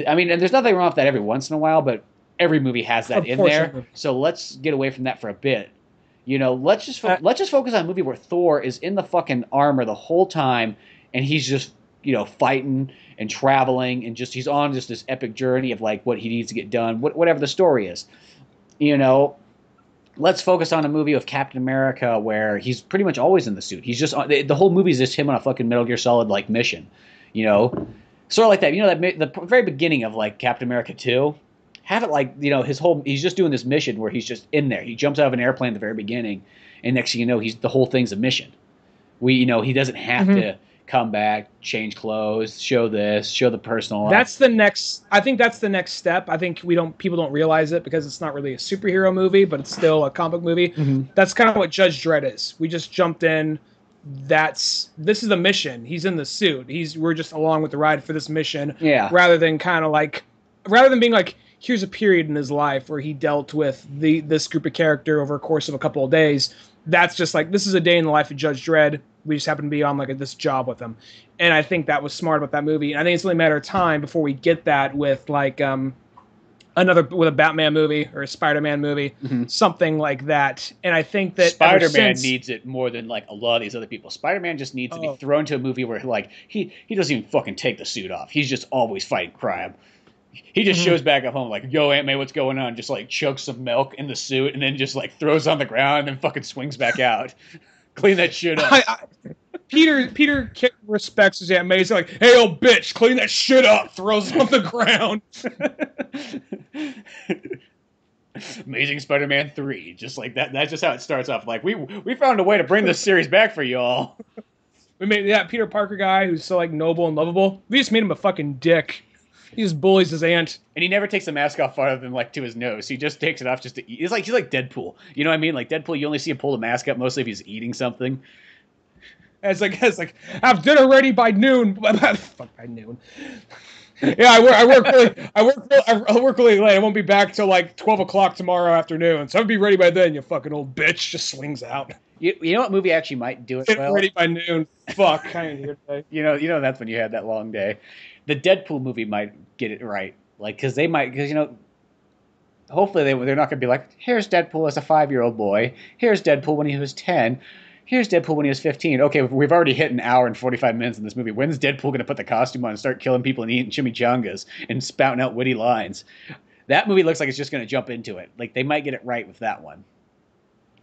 and there's nothing wrong with that every once in a while, but every movie has that in there. So let's get away from that for a bit. Let's just focus on a movie where Thor is in the fucking armor the whole time, and he's just, fighting and traveling, and he's on just this epic journey of like what he needs to get done, whatever the story is. Let's focus on a movie of Captain America where he's pretty much always in the suit. He's just the whole movie is just him on a fucking Metal Gear Solid like mission, sort of like that. The very beginning of like Captain America 2, have it like he's just doing this mission where he's just in there. He jumps out of an airplane at the very beginning, and next thing you know, the whole thing's a mission. He doesn't have to come back, change clothes, show the personal life. I think that's the next step. I think people don't realize it because it's not really a superhero movie, but it's still a comic movie. That's kind of what Judge Dredd is. We just jumped in. This is the mission. He's in the suit. We're just along with the ride for this mission. Yeah. Rather than being like, here's a period in his life where he dealt with this group of character over a course of a couple of days. That's just like, this is a day in the life of Judge Dredd. We just happen to be on like this job with him. And I think that was smart about that movie. And I think it's only a matter of time before we get that with like with a Batman movie or a Spider-Man movie, something like that. And I think that Spider-Man needs it more than like a lot of these other people. Spider-Man just needs to be thrown to a movie where like he doesn't even fucking take the suit off. He's just always fighting crime. He just shows back at home like, yo, Aunt May, what's going on? Just like chugs some milk in the suit and then just like throws on the ground and then fucking swings back out. Clean that shit up. Peter respects his Aunt May. He's like, hey, old bitch, clean that shit up. Throws it on the ground. Amazing Spider-Man 3. Just like that. That's just how it starts off. Like, we found a way to bring this series back for y'all. We made that Peter Parker guy who's so like noble and lovable. We just made him a fucking dick. He just bullies his aunt. And he never takes the mask off farther than like to his nose. He just takes it off just to eat. He's like Deadpool. You know what I mean? Like Deadpool, you only see him pull the mask up mostly if he's eating something. It's like have dinner ready by noon. Fuck, by noon. Yeah, I work really late. I won't be back till like 12 o'clock tomorrow afternoon. So I'll be ready by then. You fucking old bitch. Just swings out. You know what movie actually might do it well? Ready by noon. Fuck, I ain't here today. You know that's when you had that long day. The Deadpool movie might get it right, like because hopefully they're not gonna be like, here's Deadpool as a 5-year-old boy, here's Deadpool when he was 10, here's Deadpool when he was 15. Okay, we've already hit an hour and 45 minutes in this movie. When's Deadpool gonna put the costume on and start killing people and eating chimichangas and spouting out witty lines? That movie looks like it's just gonna jump into it. Like they might get it right with that one.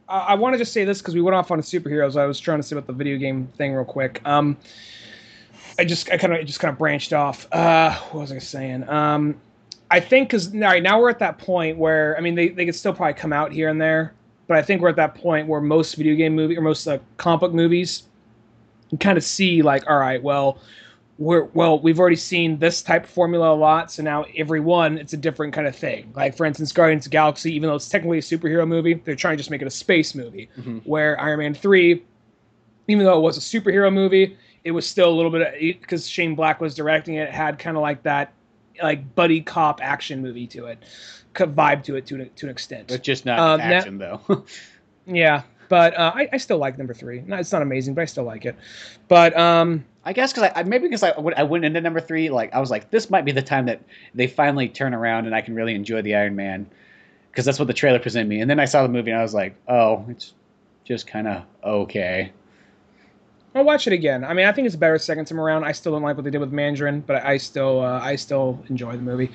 I want to just say this because we went off on superheroes. I was trying to say about the video game thing real quick. I kind of branched off. What was I saying? I think because now we're at that point where, I mean, they could still probably come out here and there, but I think we're at that point where most video game movie or most comic book movies, you kind of see like, all right, well, we've already seen this type of formula a lot, so now every one it's a different kind of thing. Like for instance, Guardians of the Galaxy, even though it's technically a superhero movie, they're trying to just make it a space movie. Where Iron Man 3, even though it was a superhero movie, it was still a little bit because Shane Black was directing it. It had kind of like that, like buddy cop action movie to it, vibe to it to an extent. But just not action though. Yeah, but I still like number 3. No, it's not amazing, but I still like it. But I guess because I went into number 3, like I was like, this might be the time that they finally turn around and I can really enjoy the Iron Man, because that's what the trailer presented me. And then I saw the movie and I was like, oh, it's just kind of okay. I'll watch it again. I mean, I think it's better second time around. I still don't like what they did with Mandarin, but I still enjoy the movie.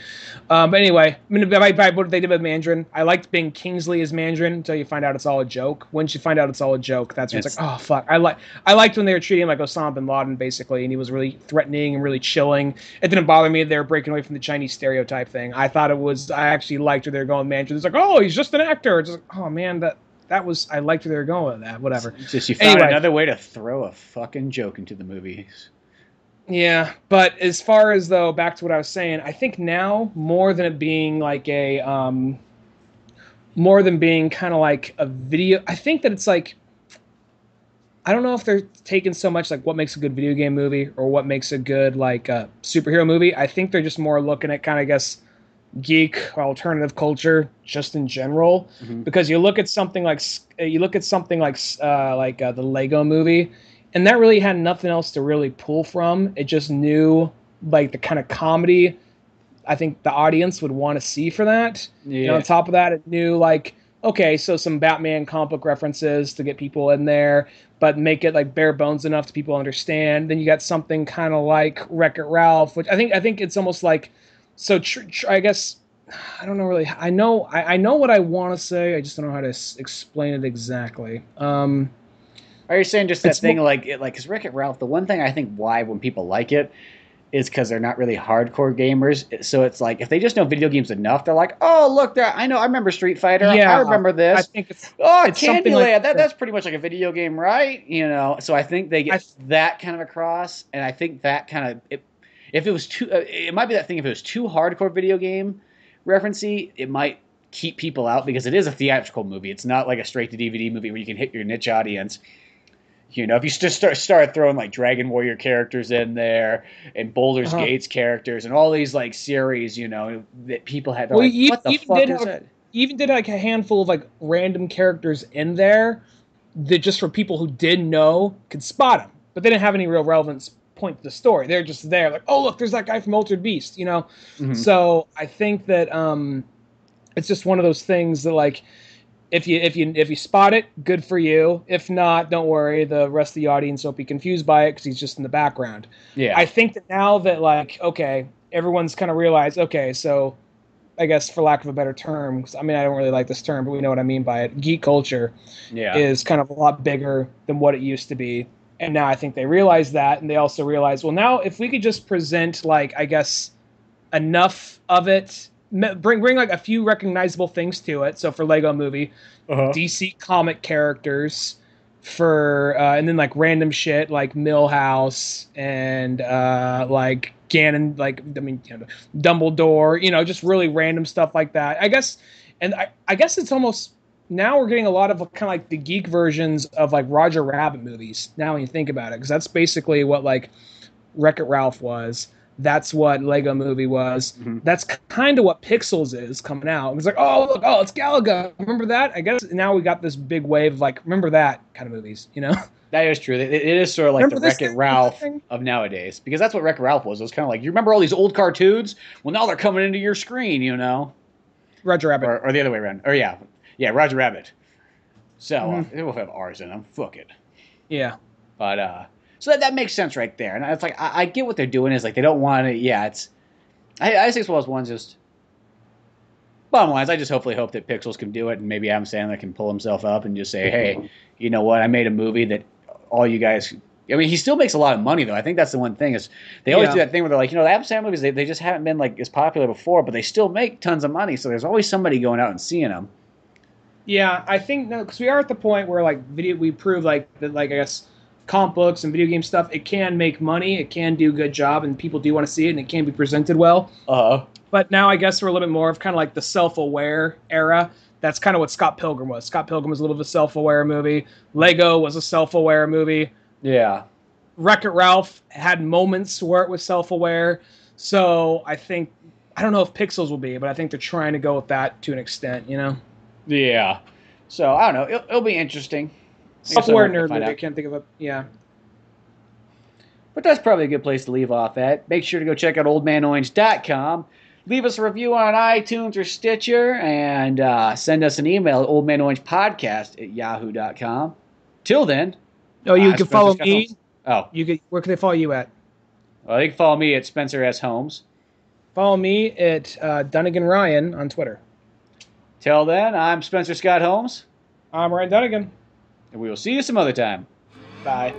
But anyway, I mean, by what they did with Mandarin, I liked being Kingsley as Mandarin until you find out it's all a joke. Once you find out it's all a joke, that's when it's like, oh fuck. I liked when they were treating him like Osama bin Laden basically, and he was really threatening and really chilling. It didn't bother me that they were breaking away from the Chinese stereotype thing. I actually liked where they were going with Mandarin. It's like, oh, he's just an actor. It's like, oh man, I liked where they were going with that. Whatever. It's just you found another way to throw a fucking joke into the movies. Yeah, but as far as though, back to what I was saying, I think now more than it being like more than being kind of like a video, I think that it's like, I don't know if they're taking so much like what makes a good video game movie or what makes a good like superhero movie. I think they're just more looking at kind of, I guess, geek or alternative culture just in general, because you look at something like the Lego movie, and that really had nothing else to really pull from. It just knew like the kind of comedy I think the audience would want to see for that. And on top of that, it knew like, okay, so some Batman comic book references to get people in there, but make it like bare bones enough to people understand. Then you got something kind of like Wreck-It Ralph, which I think it's almost like, so I guess, I don't know really. I know what I want to say. I just don't know how to explain it exactly. Are you saying just that thing because Wreck-It Ralph? The one thing I think why when people like it is because they're not really hardcore gamers. So it's like if they just know video games enough, they're like, oh look, I remember Street Fighter. Yeah, I remember this. I think it's Candyland. Like that's pretty much like a video game, right? You know. So I think they get that kind of across, and I think that kind of if it was too, it might be that thing. If it was too hardcore video game referencey, it might keep people out because it is a theatrical movie. It's not like a straight to DVD movie where you can hit your niche audience. You know, if you just start throwing like Dragon Warrior characters in there and Baldur's Gates characters and all these like series, you know, that people had. Well, like, what the fuck is that? Even did like a handful of like random characters in there that just for people who didn't know could spot them, but they didn't have any real relevance point to the story. They're just there like, oh look, there's that guy from Altered Beast, you know. So I think that it's just one of those things that like if you spot it, good for you. If not, don't worry, the rest of the audience won't be confused by it because he's just in the background. I think that now that like, okay, everyone's kind of realized, okay, so I guess for lack of a better term, I mean I don't really like this term, but we know what I mean by it, geek culture is kind of a lot bigger than what it used to be. And now I think they realize that, and they also realize, well, now if we could just present, like, I guess, enough of it, bring like a few recognizable things to it. So for Lego Movie, DC comic characters, and then like random shit like Millhouse and like Ganon, like Dumbledore, you know, just really random stuff like that. I guess, and I guess it's almost. Now we're getting a lot of kind of like the geek versions of like Roger Rabbit movies. Now when you think about it, because that's basically what like Wreck-It Ralph was. That's what Lego Movie was. That's kind of what Pixels is coming out. It's like, oh look, oh it's Galaga. Remember that? I guess now we got this big wave of like, remember that kind of movies. You know, that is true. It is sort of like the Wreck-It Ralph of nowadays, because that's what Wreck-It Ralph was. It was kind of like, you remember all these old cartoons? Well, now they're coming into your screen. You know, Roger Rabbit, or the other way around. Or yeah, Roger Rabbit. So they will have R's in them. Fuck it. Yeah. But so that makes sense right there. And it's like I get what they're doing is like they don't want to. Yeah, it's. I think it's one of those ones. Just bottom line is, I just hopefully hope that Pixels can do it, and maybe Adam Sandler can pull himself up and just say, hey, you know what? I made a movie that all you guys. I mean, he still makes a lot of money though. I think that's the one thing is they always do that thing where they're like, you know, the Adam Sandler movies they just haven't been like as popular before, but they still make tons of money. So there's always somebody going out and seeing them. Yeah, I think no, because we are at the point where like we prove like that, like I guess comic books and video game stuff, it can make money, it can do a good job, and people do want to see it, and it can be presented well. But now I guess we're a little bit more of kind of like the self-aware era. That's kind of what Scott Pilgrim was. Scott Pilgrim was a little bit of a self-aware movie. Lego was a self-aware movie. Yeah. Wreck-It Ralph had moments where it was self-aware. So I think, I don't know if Pixels will be, but I think they're trying to go with that to an extent, you know? Yeah. So, I don't know. It'll be interesting. Self-aware nerd movie. I can't think of it. Yeah. But that's probably a good place to leave off at. Make sure to go check out oldmanorange.com. Leave us a review on iTunes or Stitcher, and send us an email at oldmanorange.podcast@yahoo.com. Till then. Oh, you can follow me. Oh. Where can they follow you at? Well, they can follow me at Spencer S. Holmes. Follow me at Dunigan Ryan on Twitter. Till then, I'm Spencer Scott Holmes. I'm Ryan Dunigan. And we will see you some other time. Bye.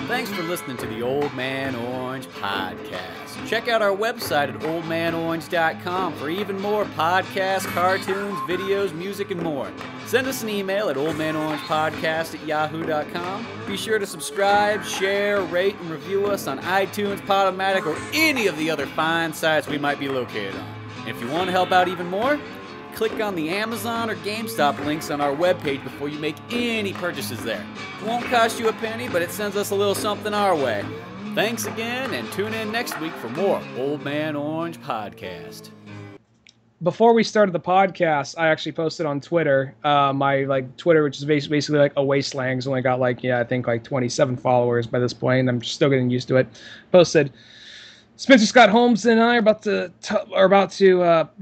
Thanks for listening to the Old Man Orange podcast. Check out our website at oldmanorange.com for even more podcasts, cartoons, videos, music, and more. Send us an email at oldmanorangepodcast@yahoo.com. Be sure to subscribe, share, rate, and review us on iTunes, Podomatic, or any of the other fine sites we might be located on. And if you want to help out even more, click on the Amazon or GameStop links on our webpage before you make any purchases there. It won't cost you a penny, but it sends us a little something our way. Thanks again, and tune in next week for more Old Man Orange podcast. Before we started the podcast, I actually posted on Twitter, my Twitter, which is basically like a wasteland. It's only got I think 27 followers by this point. I'm still getting used to it. Posted, Spencer Scott Holmes and I are about to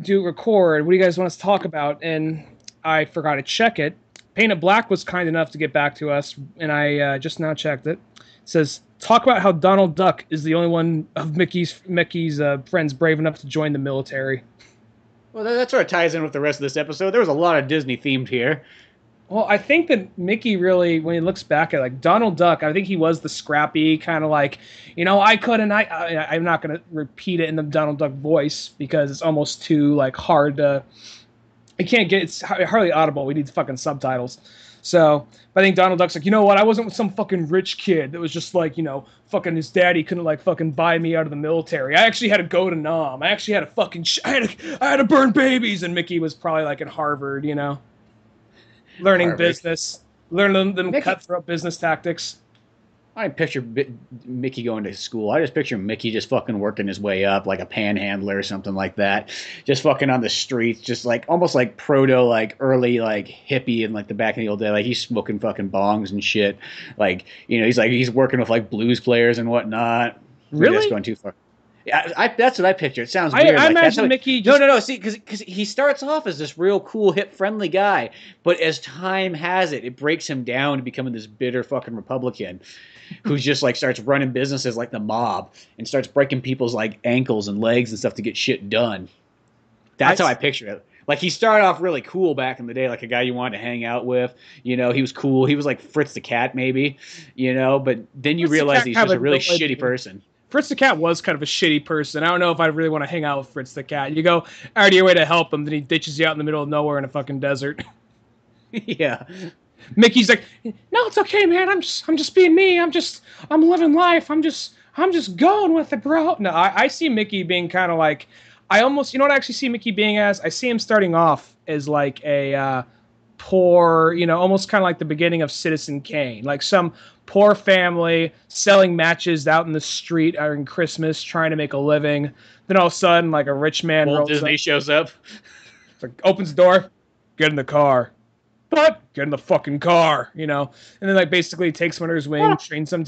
record. What do you guys want us to talk about? And I forgot to check it. Painted Black was kind enough to get back to us, and I just now checked it. It says, talk about how Donald Duck is the only one of Mickey's friends brave enough to join the military. Well, that sort of ties in with the rest of this episode. There was a lot of Disney themed here. Well, I think that Mickey really, when he looks back at Donald Duck, I think he was the scrappy kind of I couldn't. I'm not going to repeat it in the Donald Duck voice because it's almost too hard to. It's hardly audible. We need fucking subtitles. So, but I think Donald Duck's you know what? I wasn't with some fucking rich kid that was just fucking his daddy couldn't fucking buy me out of the military. I actually had to go to Nam. I actually had to fucking I had to burn babies, and Mickey was probably in Harvard, learning Harvard. Business, learning them cutthroat business tactics. I didn't picture Mickey going to school. I just picture Mickey just fucking working his way up like a panhandler or something like that. Just fucking on the streets, just almost proto, early, hippie in the back in the old day. He's smoking fucking bongs and shit. He's working with blues players and whatnot. Really? That's going too far. Yeah, that's what I picture. It sounds weird. I imagine Mickey. No. See, because he starts off as this real cool, hip, friendly guy, but as time has it breaks him down to becoming this bitter fucking Republican, who just starts running businesses like the mob and starts breaking people's ankles and legs and stuff to get shit done. That's how I picture it. He started off really cool back in the day, a guy you wanted to hang out with. He was cool. He was like Fritz the Cat, maybe. But then you realize he's just a really shitty person. Fritz the Cat was kind of a shitty person. I don't know if I really want to hang out with Fritz the Cat. You go out of your way to help him, then he ditches you out in the middle of nowhere in a fucking desert. Yeah. Mickey's no, it's okay, man. I'm just being me. I'm living life. I'm just going with it, bro. No, I see Mickey being kind of I almost, what I actually see Mickey being as? I see him starting off as a poor, almost kind of the beginning of Citizen Kane, some poor family selling matches out in the street during Christmas, trying to make a living. Then all of a sudden, a rich man Walt Disney shows up, opens the door, get in the car. But get in the fucking car, and then basically takes him under his wing, trains them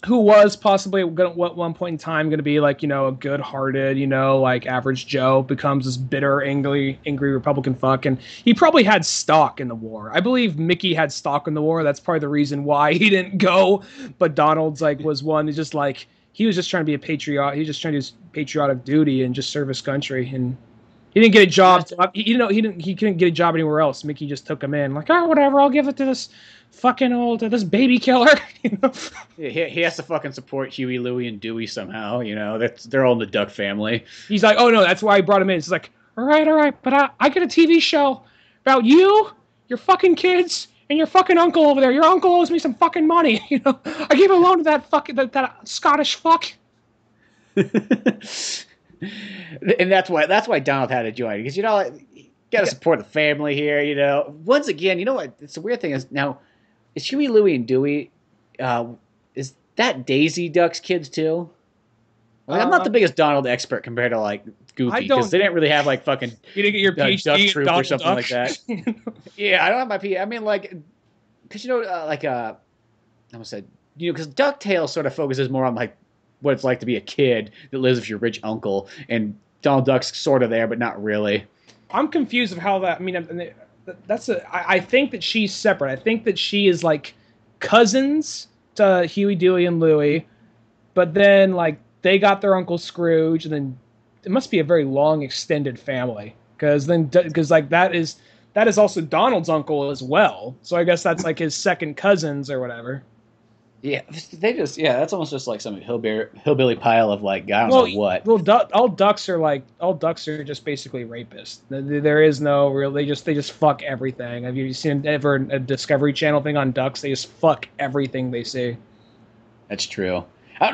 who was possibly at one point in time going to be a good-hearted, average Joe, becomes this bitter, angry Republican fuck, and he probably had stock in the war. I believe Mickey had stock in the war. That's probably the reason why he didn't go. But Donald's was one who's just he was just trying to be a patriot. He was just trying to do his patriotic duty and just serve his country. And He didn't get a job. He couldn't get a job anywhere else. Mickey just took him in. Like, oh, whatever. I'll give it to this this baby killer. He has to fucking support Huey, Louie, and Dewey somehow. They're all in the Duck family. He's like, oh no, that's why I brought him in. It's like, all right, but I get a TV show about you, your fucking kids, and your fucking uncle over there. Your uncle owes me some fucking money. I gave a loan to that fucking that Scottish fuck. And that's why Donald had to join, because you got to support the family here. Once again, you know what? It's the weird thing is now, is Huey, Louie, and Dewey, is that Daisy Duck's kids too? I'm not the biggest Donald expert compared to like Goofy, because they didn't really have like fucking you didn't get your PhD Duck Troop Donald or something Duck. like that. Yeah, I don't have my PhD. I mean, like, because I almost said because DuckTales sort of focuses more on like what it's like to be a kid that lives with your rich uncle, and Donald Duck's sort of there, but not really. I'm confused of how that. I mean, I think that she's separate. I think that she is like cousins to Huey, Dewey, and Louie, but then like they got their Uncle Scrooge, and then it must be a very long extended family because like that is also Donald's uncle as well. So I guess that's like his second cousins or whatever. Yeah, that's almost just like some hillbilly pile of like I don't know what. Well, all ducks are just basically rapists. There is no real. They just fuck everything. Have you seen ever a Discovery Channel thing on ducks? They just fuck everything they see. That's true.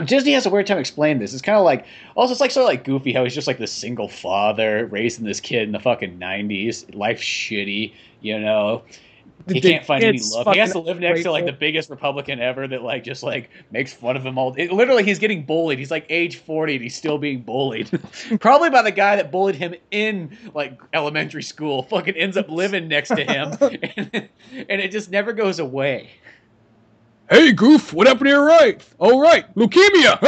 Disney has a weird time explaining this. It's kind of like it's like sort of like Goofy, how he's just like this single father raising this kid in the fucking 90s. Life's shitty, He can't find any love. He has to live next to like the biggest Republican ever that like just like makes fun of him all. Literally, he's getting bullied. He's like age 40 and he's still being bullied. Probably by the guy that bullied him in like elementary school. Fucking ends up living next to him, and it just never goes away. Hey, Goof, what happened to your right? Oh, right, leukemia.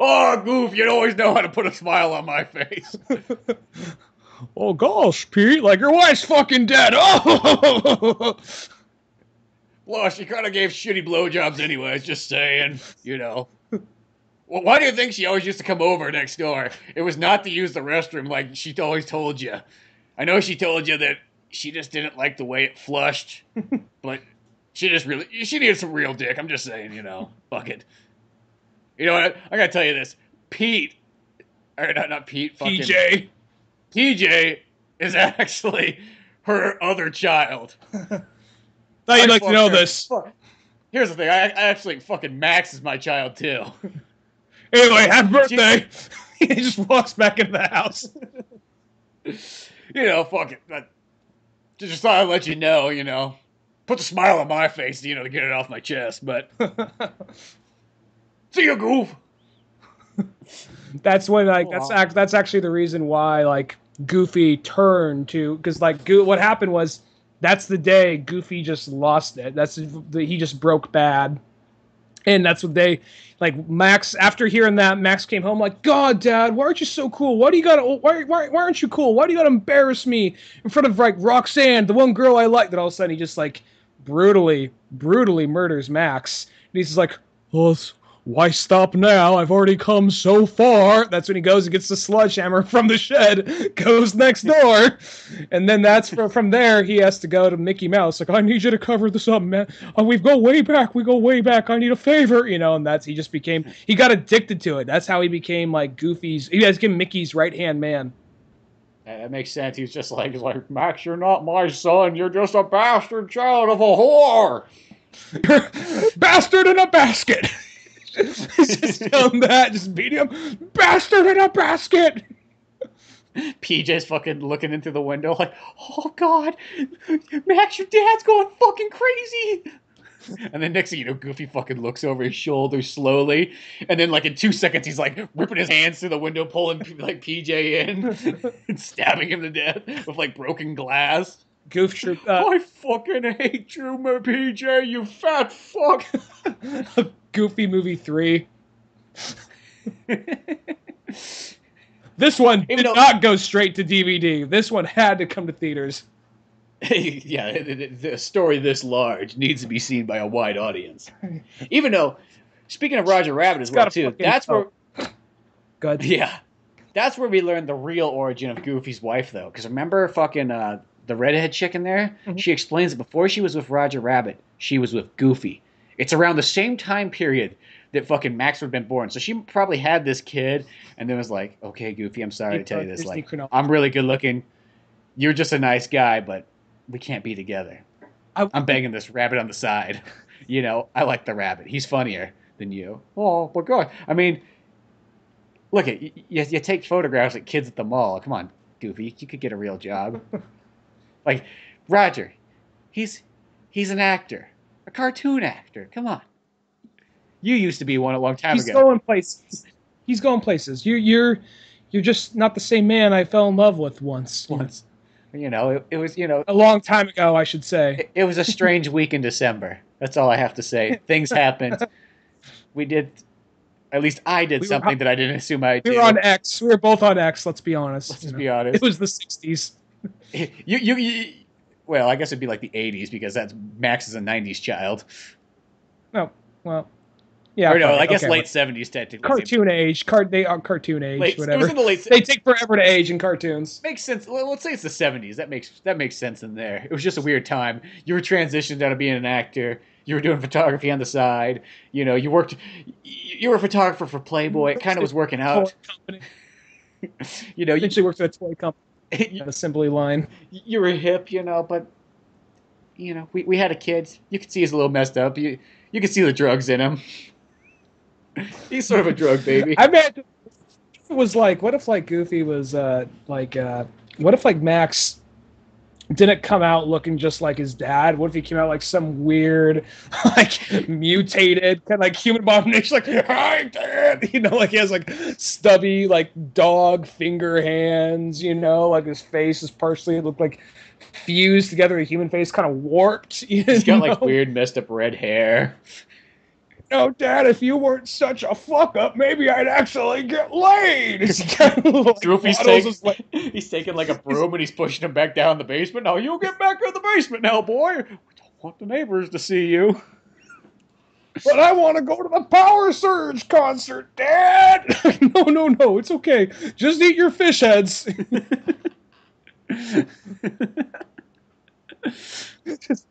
Oh, Goof, you always know how to put a smile on my face. Oh gosh, Pete, like your wife's fucking dead. Oh! Well, she kind of gave shitty blowjobs anyways, just saying, Well, why do you think she always used to come over next door? It was not to use the restroom like she always told you. I know she told you that she just didn't like the way it flushed, but she needed some real dick. I'm just saying, fuck it. You know what? I gotta tell you this. Pete, or not Pete, fucking TJ is actually her other child. Thought you'd like to know this. Here's the thing. I actually fucking Max is my child too. Anyway, happy birthday. He just walks back into the house. Fuck it. Just thought I'd let you know, Put the smile on my face, to get it off my chest, but... See you, Goof! That's when, like, that's actually the reason why, like, Goofy turned to... Because, like, what happened was, that's the day Goofy just lost it. He just broke bad. And that's what like, Max, after hearing that, Max came home like, God, Dad, why aren't you so cool? Why aren't you cool? Why do you gotta embarrass me in front of, like, Roxanne, the one girl I like? Then all of a sudden he just, like, brutally murders Max. And he's just like, oh, why stop now? I've already come so far. That's when he goes and gets the sledgehammer from the shed, goes next door. And then that's from there, he has to go to Mickey Mouse. Like, I need you to cover this up, man. We go way back. I need a favor. And he got addicted to it. That's how he became, like, Mickey's right-hand man. That makes sense. He's just like, Max, you're not my son. You're just a bastard child of a whore. Bastard in a basket. Just tell him that. Just beat him. Bastard in a basket. PJ's fucking looking into the window like, oh, God. Max, your dad's going fucking crazy. And then next thing you know, Goofy fucking looks over his shoulder slowly. And then, like, in 2 seconds, he's, like, ripping his hands through the window, pulling, like, PJ in. And stabbing him to death with, like, broken glass. Goof Troop. I fucking hate you, my PJ, you fat fuck. Goofy Movie 3. This one did not go straight to DVD. This one had to come to theaters. Yeah, a story this large needs to be seen by a wide audience. Even though, speaking of Roger Rabbit as well, too, that's where... Good. Yeah. That's where we learned the real origin of Goofy's wife, though. Because remember fucking the redhead chick in there? Mhm. She explains that before she was with Roger Rabbit, she was with Goofy. It's around the same time period that fucking Max would have been born. So she probably had this kid and then was like, okay, Goofy, I'm sorry to tell you this. Disney Like, chronology. I'm really good looking. You're just a nice guy, but we can't be together. I'm banging this rabbit on the side. You know, I like the rabbit. He's funnier than you. Oh, well, God. I mean, look, you take photographs of kids at the mall. Come on, Goofy. You could get a real job. Like, Roger, he's an actor. A cartoon actor. Come on. You used to be one a long time He's ago. going places. He's going places. You're just not the same man I fell in love with once. You know, it was, you know, A long time ago, I should say. it was a strange week in December. That's all I have to say. Things happened. We did, at least I did We were something that I didn't assume I'd do. We were on X. We were both on X. Let's be honest. Let's you just know. be honest. It was the '60s. You well, I guess it'd be like the 80s because Max is a 90s child. No, well, yeah. Or no, fine. I guess Okay, late 70s technically. cartoon age. They are cartoon age. Late, it whatever. was in the late. They take forever to age in cartoons. Makes sense. Well, let's say it's the 70s. That makes sense in there. It was just a weird time. You were transitioned out of being an actor. You were doing photography on the side. You know, you were a photographer for Playboy. It kind of was working out. Company. You know, Eventually worked at a toy company. An assembly line. you were hip, you know, but you know, we had a kid. You could see he's a little messed up. You could see the drugs in him. He's sort of a drug baby. I mean, it was like, what if like Goofy was what if like Max didn't come out looking just like his dad? What if he came out like some weird, like mutated kind of like human abomination, like hi dad, you know, like he has like stubby like dog finger hands, you know, like his face is partially looked like fused together, a human face kind of warped. He's got like weird messed up red hair. No, Dad, if you weren't such a fuck up, maybe I'd actually get laid. He kind of like Goofy's waddles his he's taking like a broom and he's pushing him back down the basement. Now you get back in the basement now, boy. We don't want the neighbors to see you. But I want to go to the Power Surge concert, Dad. No, it's okay. Just eat your fish heads.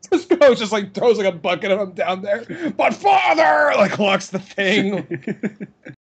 just goes, just like throws like a bucket of them down there. But father, like locks the thing.